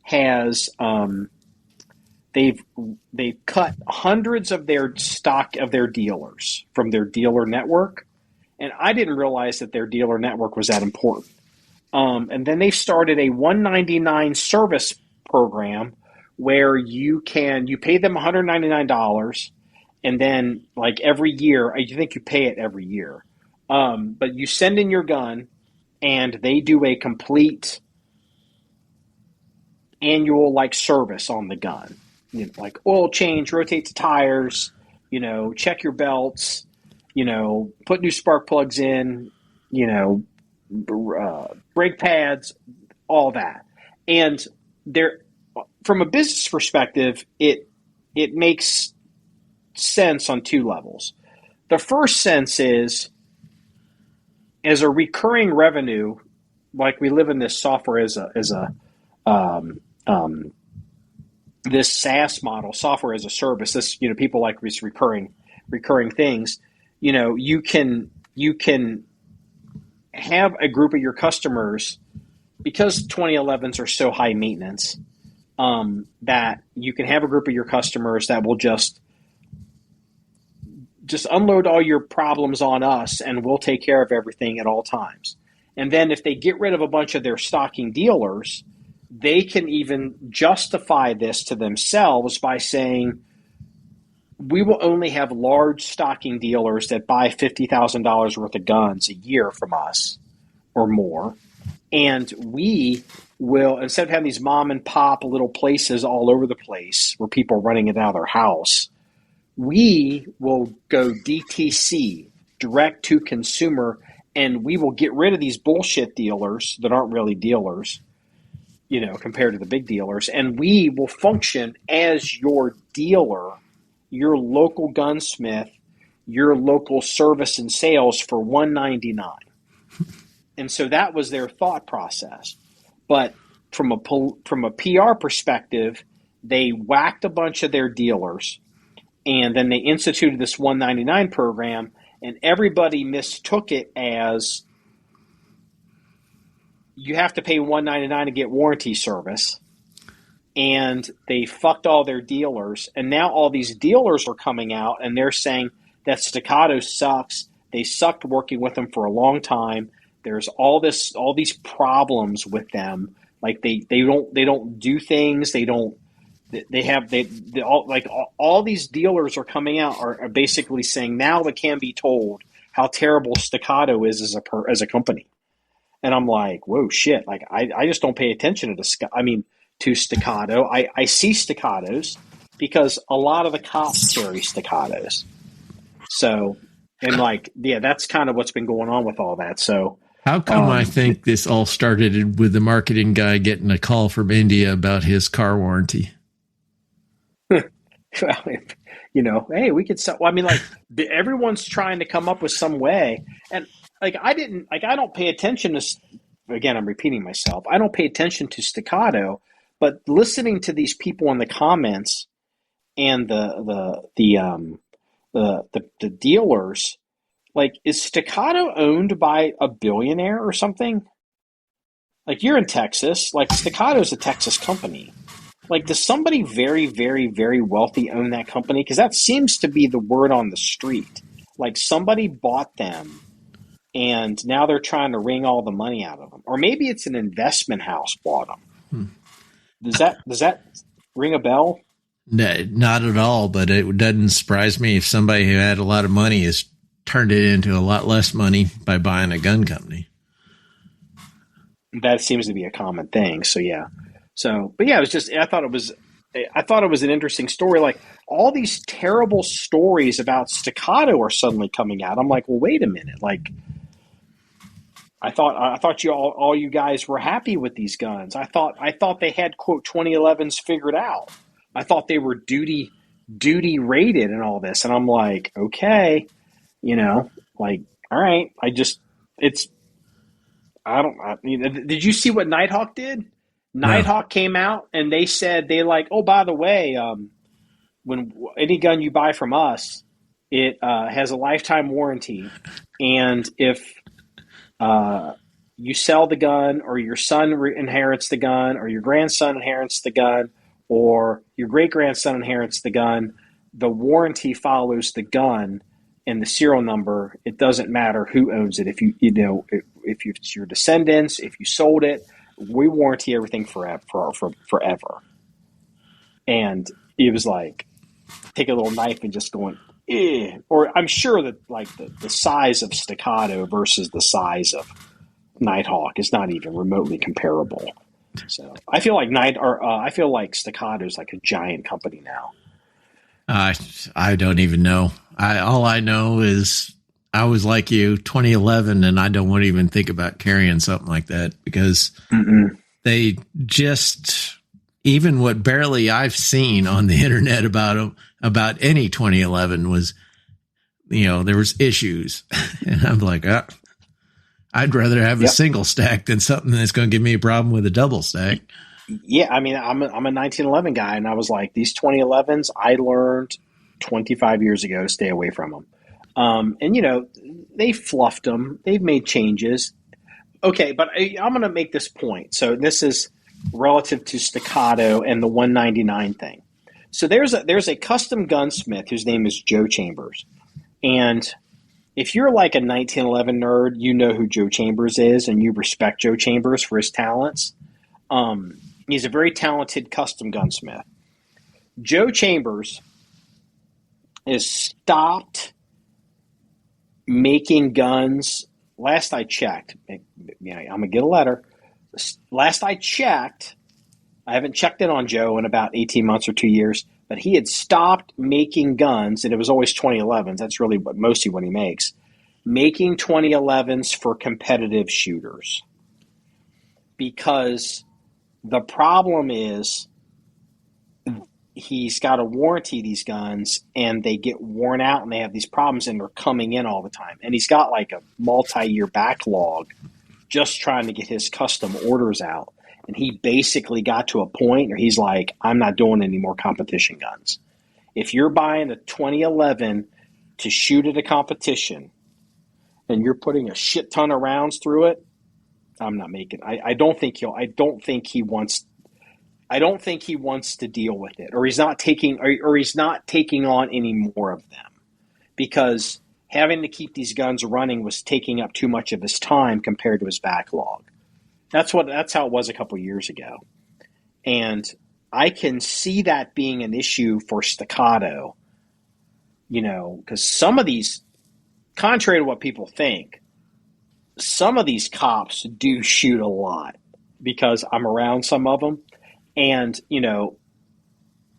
has they've cut hundreds of their stock of their dealers from their dealer network, and I didn't realize that their dealer network was that important. And then they started a $199 service program where you pay them $199, and then, like, every year, I think you pay it every year. But you send in your gun, and they do a complete annual, like, service on the gun. Like oil change, rotate the tires, check your belts, put new spark plugs in, brake pads, all that. And from a business perspective, it makes sense on two levels. The first sense is, as a recurring revenue, like, we live in this software this SaaS model, software as a service. This, people like these recurring things. You can have a group of your customers, because 2011s are so high maintenance, that you can have a group of your customers that will just unload all your problems on us, and we'll take care of everything at all times. And then if they get rid of a bunch of their stocking dealers, they can even justify this to themselves by saying, we will only have large stocking dealers that buy $50,000 worth of guns a year from us or more. And we will, instead of having these mom and pop little places all over the place where people are running it out of their house, we will go DTC, direct to consumer, and we will get rid of these bullshit dealers that aren't really dealers, compared to the big dealers. And we will function as your dealer, your local gunsmith, your local service and sales for $199. And so that was their thought process. But from a PR perspective, they whacked a bunch of their dealers, and then they instituted this $199 program, and everybody mistook it as, you have to pay $199 to get warranty service. And they fucked all their dealers. And now all these dealers are coming out, and they're saying that Staccato sucks. They sucked working with them for a long time. there's all these problems with them. Like they don't do things. They all these dealers are coming out are basically saying now it can be told how terrible Staccato is as a company. And I'm like, whoa, shit. Like I just don't pay attention to Staccato. I see Staccatos because a lot of the cops carry Staccatos. So, and like, yeah, that's kind of what's been going on with all that. So how come I think this all started with the marketing guy getting a call from India about his car warranty? Well, hey, we could sell. Well, I mean, like everyone's trying to come up with some way, and like I don't pay attention to. Again, I'm repeating myself. I don't pay attention to Staccato, but listening to these people in the comments and the dealers, like, is Staccato owned by a billionaire or something? Like, you're in Texas. Like, Staccato's a Texas company. Like, does somebody very, very, very wealthy own that company? Because that seems to be the word on the street. Like, somebody bought them, and now they're trying to wring all the money out of them. Or maybe it's an investment house bought them. Does that ring a bell? No, not at all, but it doesn't surprise me if somebody who had a lot of money has turned it into a lot less money by buying a gun company. That seems to be a common thing. So, yeah. So, but yeah, I thought it was an interesting story. Like, all these terrible stories about Staccato are suddenly coming out. I'm like, well, wait a minute. Like, I thought all you guys were happy with these guns. I thought they had, quote, 2011s figured out. I thought they were duty rated and all this. And I'm like, okay, like, all right. Did you see what Nighthawk did? Nighthawk came out and they said, oh, by the way, when any gun you buy from us, it has a lifetime warranty. And if you sell the gun, or your son inherits the gun, or your grandson inherits the gun, or your great-grandson inherits the gun, the warranty follows the gun and the serial number. It doesn't matter who owns it. If if it's your descendants, if you sold it, we warranty everything forever. And it was like, take a little knife and just going, eh. Or I'm sure that like the size of Staccato versus the size of Nighthawk is not even remotely comparable. So I feel like Staccato is like a giant company now. I don't even know. All I know is I was like you, 2011, and I don't want to even think about carrying something like that because they just, even what barely I've seen on the internet about any 2011 was, there was issues, and I'm like, I'd rather have a single stack than something that's going to give me a problem with a double stack. Yeah, I mean, I'm a 1911 guy, and I was like, these 2011s, I learned 25 years ago to stay away from them. And, they fluffed them. They've made changes. Okay, but I'm going to make this point. So this is relative to Staccato and the 199 thing. So there's a custom gunsmith whose name is Joe Chambers. And if you're like a 1911 nerd, you know who Joe Chambers is, and you respect Joe Chambers for his talents. He's a very talented custom gunsmith. Joe Chambers is stopped making guns. Last I checked, I'm going to get a letter. Last I checked, I haven't checked in on Joe in about 18 months or 2 years, but he had stopped making guns, and it was always 2011s. That's really mostly what he makes. Making 2011s for competitive shooters. Because the problem is he's got to warranty these guns, and they get worn out, and they have these problems, and they're coming in all the time. And he's got like a multi-year backlog just trying to get his custom orders out. And he basically got to a point where he's like, I'm not doing any more competition guns. If you're buying a 2011 to shoot at a competition and you're putting a shit ton of rounds through it, I'm not making. I don't think he wants to deal with it, or he's not taking on any more of them, because having to keep these guns running was taking up too much of his time compared to his backlog. That's how it was a couple years ago. And I can see that being an issue for Staccato, because some of these, contrary to what people think, some of these cops do shoot a lot, because I'm around some of them. And,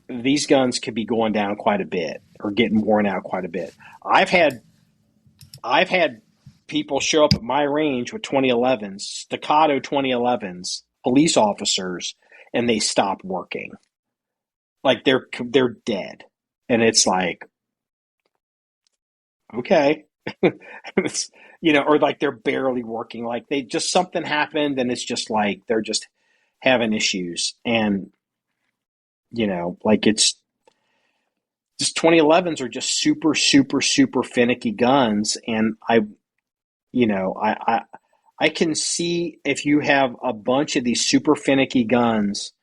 these guns could be going down quite a bit or getting worn out quite a bit. I've had people show up at my range with 2011s, Staccato 2011s, police officers, and they stop working. Like they're dead. And it's like, okay. It's, or like they're barely working. Like something happened and it's just like they're just having issues. And, like it's just 2011s are just super, super, super finicky guns. And I can see if you have a bunch of these super finicky guns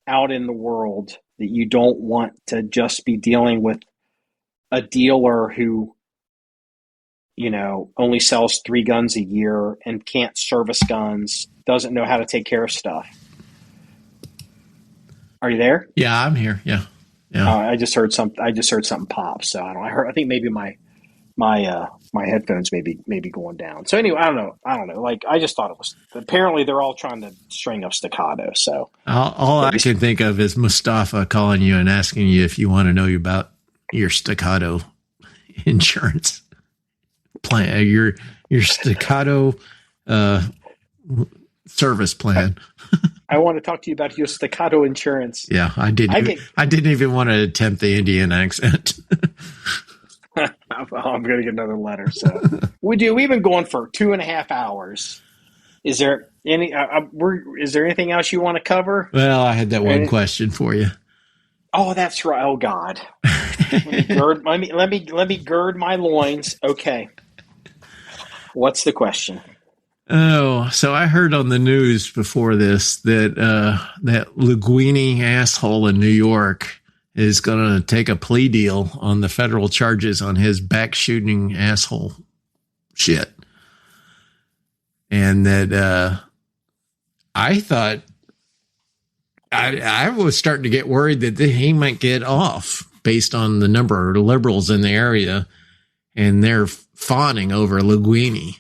out in the world that you don't want to just be dealing with a dealer who, only sells 3 guns a year and can't service guns, doesn't know how to take care of stuff. Are you there? Yeah, I'm here. Yeah. I just heard something pop. So I think maybe my headphones may be going down. So anyway, I don't know. Like I just thought it was. Apparently, they're all trying to string up Staccato. So all I can think of is Mustafa calling you and asking you if you want to know about your Staccato insurance plan, your Staccato service plan. I want to talk to you about your Staccato insurance. Yeah, I didn't even want to attempt the Indian accent. I'm going to get another letter. So we've been going for 2.5 hours. Is there anything else you want to cover? Well, I had that one question for you. Oh, that's right. Oh God. Let me gird my loins. Okay. What's the question? Oh, so I heard on the news before this that that Linguini asshole in New York is going to take a plea deal on the federal charges on his back shooting asshole shit. And that I thought I was starting to get worried that he might get off based on the number of liberals in the area and they're fawning over Linguini.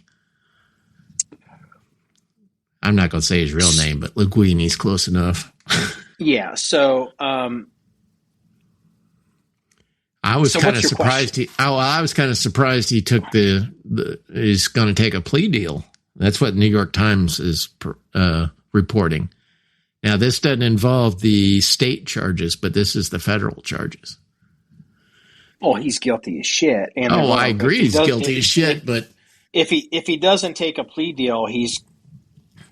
I'm not going to say his real name, but Linguini's close enough. Yeah. So, I was kind of surprised. I was kind of surprised he took is going to take a plea deal. That's what New York Times is reporting. Now, this doesn't involve the state charges, but this is the federal charges. Oh, he's guilty as shit. And I agree, he's guilty as shit. But if he doesn't take a plea deal, he's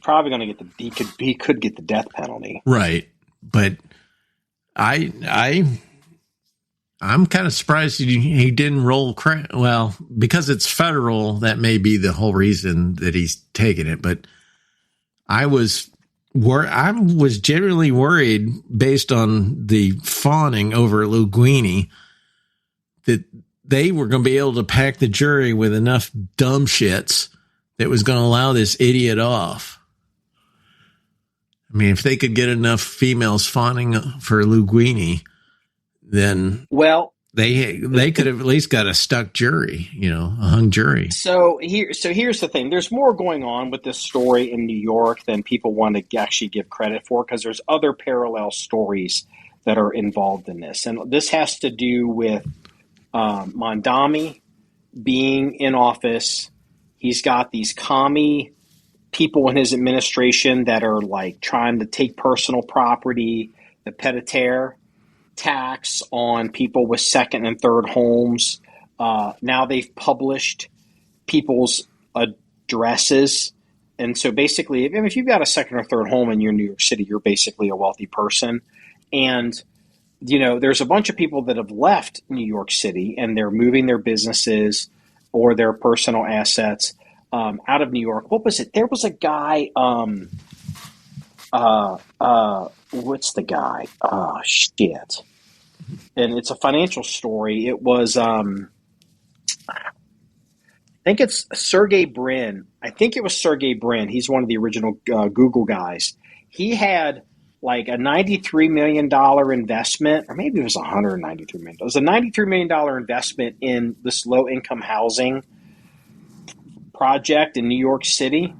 probably going to get he could get the death penalty. Right. But I'm kind of surprised he didn't roll well, because it's federal, that may be the whole reason that he's taking it. But I was generally worried based on the fawning over Linguini that they were going to be able to pack the jury with enough dumb shits that was going to allow this idiot off. I mean, if they could get enough females fawning for Linguini, then they could have at least got a stuck jury, a hung jury. So here's the thing: there's more going on with this story in New York than people want to actually give credit for, because there's other parallel stories that are involved in this, and this has to do with Mondami being in office. He's got these commie people in his administration that are like trying to take personal property, the pied-à-terre tax on people with second and third homes. Now they've published people's addresses. And so basically, if you've got a second or third home in your New York City, you're basically a wealthy person. And, there's a bunch of people that have left New York City and they're moving their businesses or their personal assets out of New York. What was it? There was a guy, what's the guy? Oh, shit. And it's a financial story. It was, think it's Sergey Brin. I think it was Sergey Brin. He's one of the original Google guys. He had like a $93 million investment, or maybe it was $193 million. It was a $93 million investment in this low-income housing project in New York City.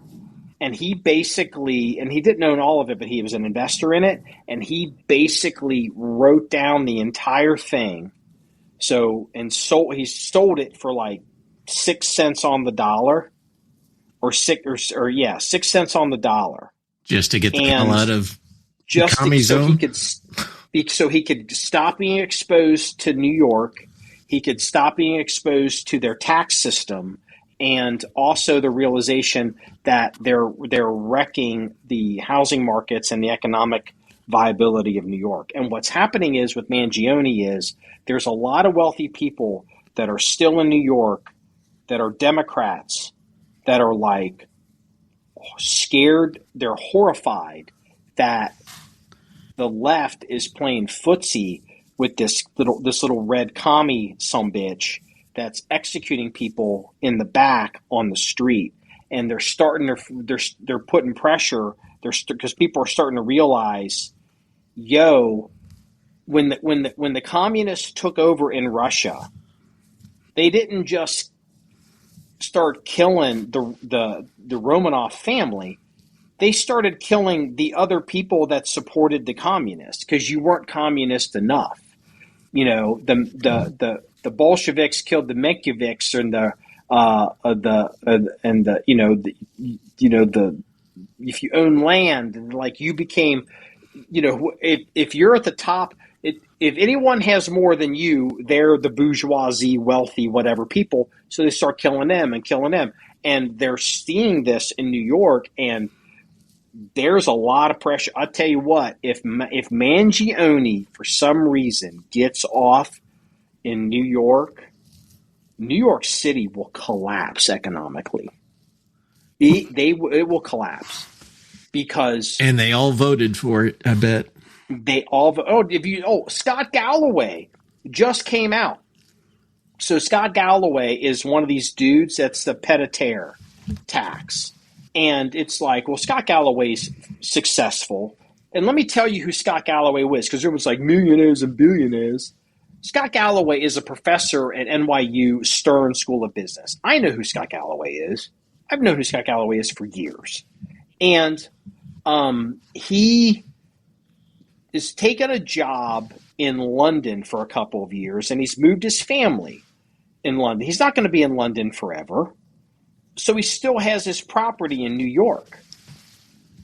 And he didn't own all of it, but he was an investor in it. And he basically wrote down the entire thing. He sold it for like 6 cents on the dollar, or 6 cents on the dollar, just to get the hell out of the commie zone. So he could stop being exposed to New York. He could stop being exposed to their tax system, and also the realization that they're wrecking the housing markets and the economic viability of New York. And what's happening is with Mangione is there's a lot of wealthy people that are still in New York that are Democrats that are like scared. They're horrified that the left is playing footsie with this little red commie sumbitch that's executing people in the back on the street. And they're putting pressure because people are starting to realize, when the communists took over in Russia, they didn't just start killing the Romanov family. They started killing the other people that supported the communists because you weren't communist enough. The Bolsheviks killed the Menkeviks if you own land, like you became, if you're at the top, if anyone has more than you, they're the bourgeoisie, wealthy, whatever people. So they start killing them. And they're seeing this in New York, and there's a lot of pressure. I'll tell you what, if Mangione, for some reason, gets off in New York City will collapse economically. It will collapse because... And they all voted for it, I bet. Scott Galloway just came out. So Scott Galloway is one of these dudes that's the pied-à-terre tax. And it's like, well, Scott Galloway's successful. And let me tell you who Scott Galloway was, because everyone's like millionaires and billionaires. Scott Galloway is a professor at NYU Stern School of Business. I know who Scott Galloway is. I've known who Scott Galloway is for years. And he is taking a job in London for a couple of years, and he's moved his family in London. He's not going to be in London forever. So he still has his property in New York.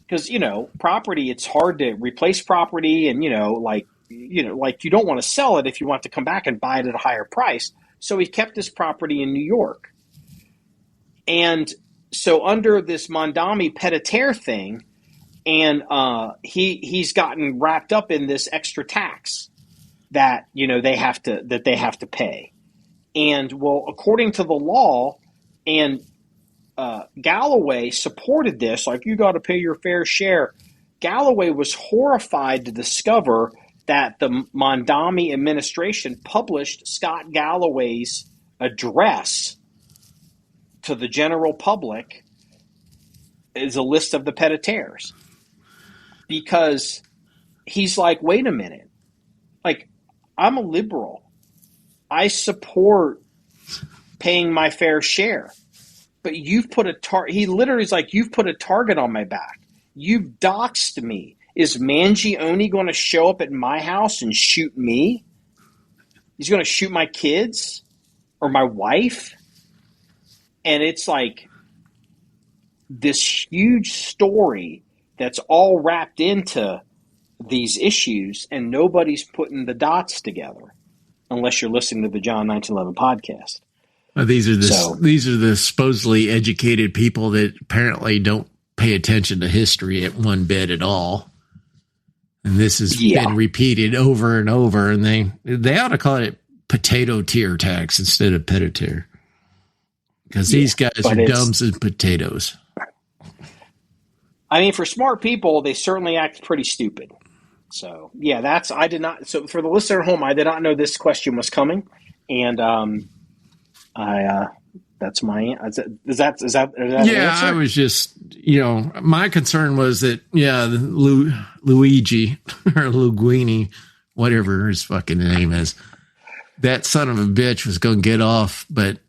Because, property, it's hard to replace property, and, you don't want to sell it if you want to come back and buy it at a higher price. So he kept his property in New York. And so under this Mondami pied-à-terre thing, and he's gotten wrapped up in this extra tax that they have to pay. And well, according to the law, and Galloway supported this, like, you got to pay your fair share. Galloway was horrified to discover that the Mondami administration published Scott Galloway's address to the general public as a list of the pied-à-terres. Because he's like, wait a minute. Like, I'm a liberal. I support paying my fair share. But you've put he literally is like, you've put a target on my back. You've doxed me. Is Mangione going to show up at my house and shoot me? He's going to shoot my kids or my wife? And it's like this huge story that's all wrapped into these issues, and nobody's putting the dots together unless you're listening to the John1911 podcast. Well, these are the supposedly educated people that apparently don't pay attention to history at one bit at all. And this has been repeated over and over, and they ought to call it potato tier tax instead of pied-à-terre. Because these guys are dumb as potatoes. I mean, for smart people, they certainly act pretty stupid. So, so for the listener at home, I did not know this question was coming. And I That's my is that an answer? I was just, my concern was that, Luigi or Luguini, whatever his fucking name is, that son of a bitch was going to get off, but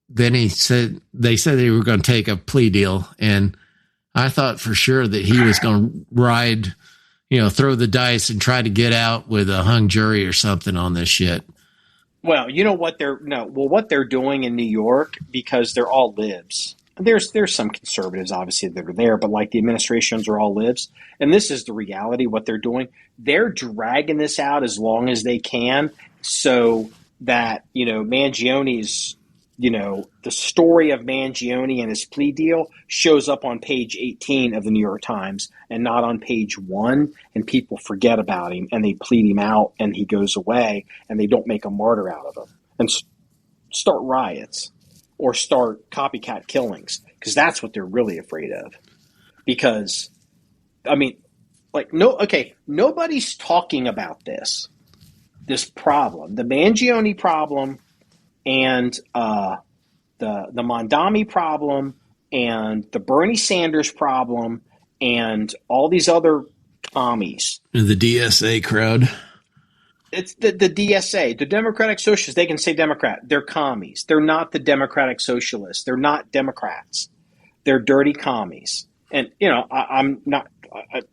then they said they were going to take a plea deal, and I thought for sure that he was going to ride, throw the dice and try to get out with a hung jury or something on this shit. Well, you know what what they're doing in New York, because they're all libs. There's some conservatives obviously that are there, but like the administrations are all libs, and this is the reality. What they're doing, they're dragging this out as long as they can, so that Mangione's. The story of Mangione and his plea deal shows up on page 18 of the New York Times and not on page 1, and people forget about him and they plead him out and he goes away and they don't make a martyr out of him and start riots or start copycat killings, because that's what they're really afraid of. Because, nobody's talking about this problem, the Mangione problem, and the Mondami problem, and the Bernie Sanders problem, and all these other commies. The DSA crowd. It's the DSA, the Democratic Socialists. They can say Democrat. They're commies. They're not the Democratic Socialists. They're not Democrats. They're dirty commies. And, I'm not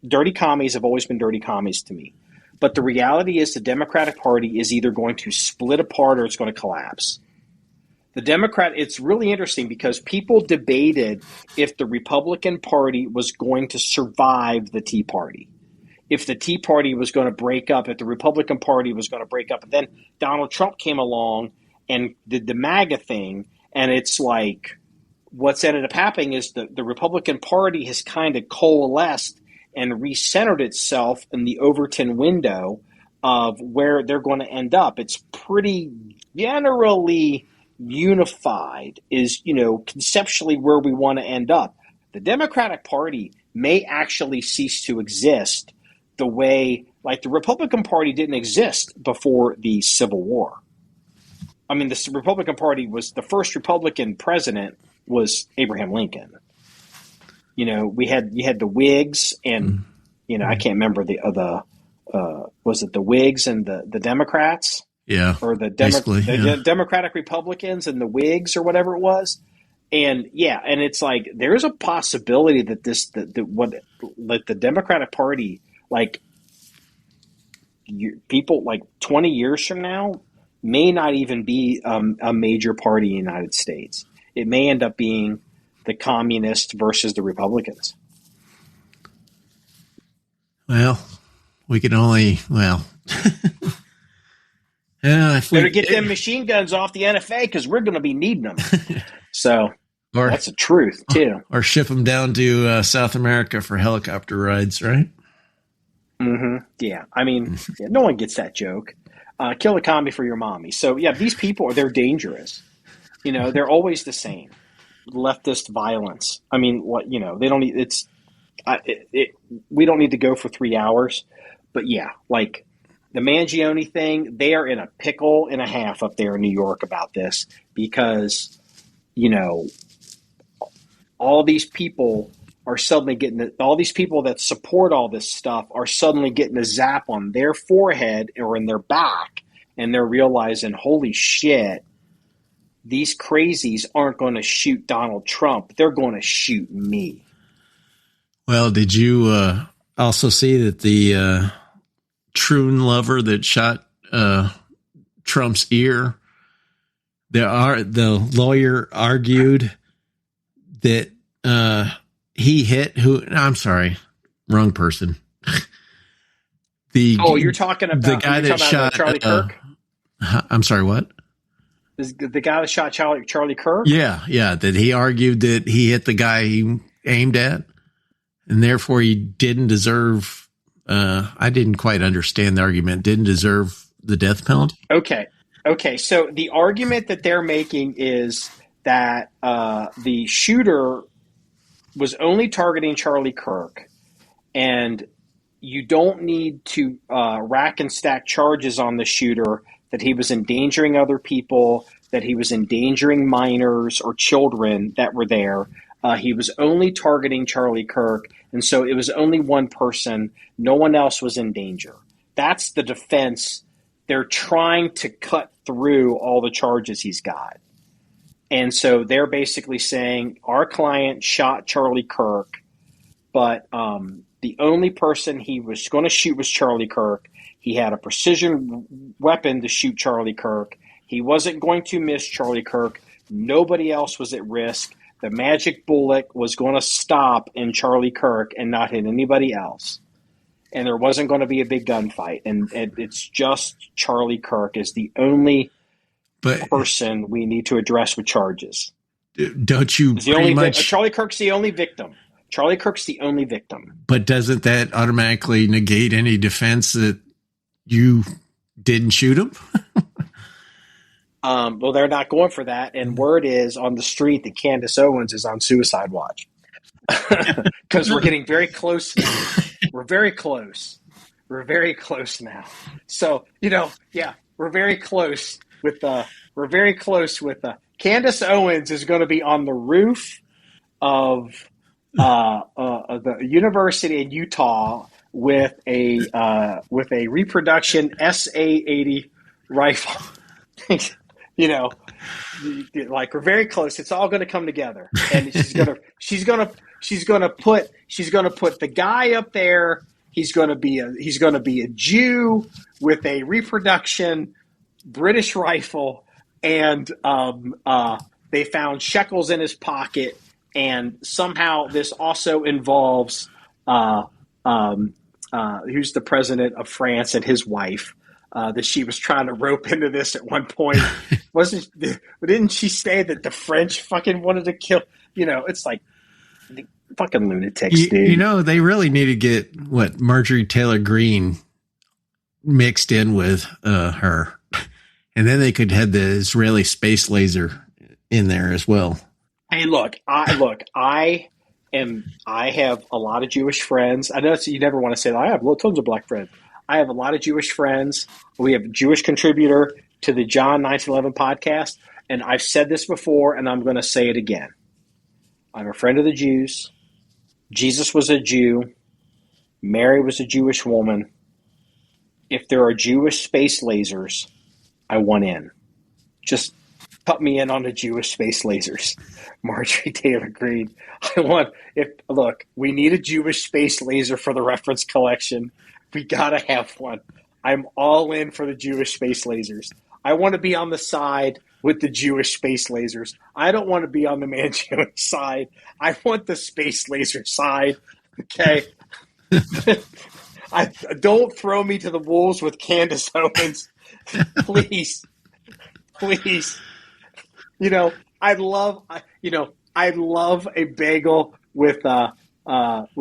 dirty commies have always been dirty commies to me. But the reality is the Democratic Party is either going to split apart or it's going to collapse. It's really interesting because people debated if the Republican Party was going to survive the Tea Party, if the Tea Party was going to break up, if the Republican Party was going to break up. And then Donald Trump came along and did the MAGA thing. And it's like what's ended up happening is the Republican Party has kind of coalesced and recentered itself in the Overton window of where they're going to end up. It's pretty generally unified, is, conceptually where we want to end up. The Democratic Party may actually cease to exist the way, like, the Republican Party didn't exist before the Civil War. I mean, the Republican Party was, the first Republican president was Abraham Lincoln. You had the Whigs and, I can't remember was it the Whigs and the Democrats? Yeah. Or the Democratic Republicans and the Whigs or whatever it was. And and it's like, there's a possibility that the Democratic Party, people 20 years from now may not even be a major party in the United States. It may end up being the communists versus the Republicans. Well, we can only, better get them machine guns off the NFA, because we're going to be needing them. So that's the truth, too. Or ship them down to South America for helicopter rides, right? Mm-hmm. Yeah. I mean, no one gets that joke. Kill a commie for your mommy. So, these people, they're dangerous. They're always the same. Leftist violence. I mean, they don't need, we don't need to go for 3 hours, but the Mangione thing, they are in a pickle and a half up there in New York about this, because, all these people are suddenly all these people that support all this stuff are suddenly getting a zap on their forehead or in their back, and they're realizing, holy shit, these crazies aren't going to shoot Donald Trump. They're going to shoot me. Well, did you also see that the Troon lover that shot Trump's ear, the lawyer argued that he hit I'm sorry, wrong person. You're talking about the guy that shot Charlie Kirk? I'm sorry, what? The guy that shot Charlie Kirk? Yeah, that he argued that he hit the guy he aimed at, and therefore he didn't deserve, I didn't quite understand the argument, didn't deserve the death penalty. Okay. So the argument that they're making is that the shooter was only targeting Charlie Kirk, and you don't need to rack and stack charges on the shooter, that he was endangering other people, that he was endangering minors or children that were there. He was only targeting Charlie Kirk, and so it was only one person. No one else was in danger. That's the defense. They're trying to cut through all the charges he's got. And so they're basically saying our client shot Charlie Kirk, but the only person he was going to shoot was Charlie Kirk. He had a precision weapon to shoot Charlie Kirk. He wasn't going to miss Charlie Kirk. Nobody else was at risk. The magic bullet was going to stop in Charlie Kirk and not hit anybody else. And there wasn't going to be a big gunfight. And it's just Charlie Kirk is the only person we need to address with charges. Don't you pretty much... Charlie Kirk's the only victim. Charlie Kirk's the only victim. But doesn't that automatically negate any defense that you didn't shoot him? Well, they're not going for that. And word is on the street that Candace Owens is on suicide watch. Because we're getting very close now. We're very close. We're very close now. So, we're very close with Candace Owens is going to be on the roof of the university in Utah with a reproduction SA-80 rifle. Like we're very close. It's all going to come together, and she's gonna put the guy up there. He's going to be a Jew with a reproduction British rifle, and they found shekels in his pocket, and somehow this also involves who's the president of France and his wife. That she was trying to rope into this at one point. Didn't she say that the French fucking wanted to kill? It's like fucking lunatics, dude. They really need to get Marjorie Taylor Greene mixed in with her, and then they could have the Israeli space laser in there as well. Hey, I have a lot of Jewish friends. I know you never want to say that. I have tons of black friends. I have a lot of Jewish friends. We have a Jewish contributor to the John1911 podcast, and I've said this before, and I'm going to say it again. I'm a friend of the Jews. Jesus was a Jew. Mary was a Jewish woman. If there are Jewish space lasers, I want in. Just put me in on the Jewish space lasers. Marjorie Taylor Greene. We need a Jewish space laser for the reference collection. We gotta have one. I'm all in for the Jewish space lasers. I want to be on the side with the Jewish space lasers. I don't want to be on the man-Jewish side. I want the space laser side. Okay. Don't throw me to the wolves with Candace Owens. Please. I'd love a bagel with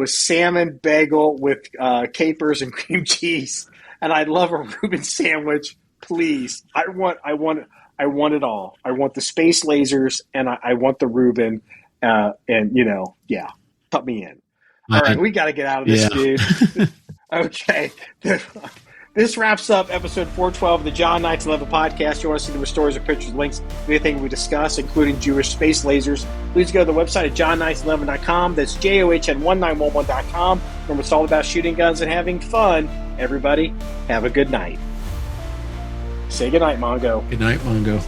salmon bagel with capers and cream cheese, and I'd love a Reuben sandwich. Please, I want it all. I want the space lasers, and I want the Reuben, put me in. All right, we got to get out of this, dude. Okay. This wraps up episode 412 of the John1911 Podcast. You want to see the stories or pictures, links, anything we discuss, including Jewish space lasers, please go to the website at john1911.com. That's JOHN1911.com. Remember, it's all about shooting guns and having fun. Everybody, have a good night. Say good night, Mongo. Good night, Mongo.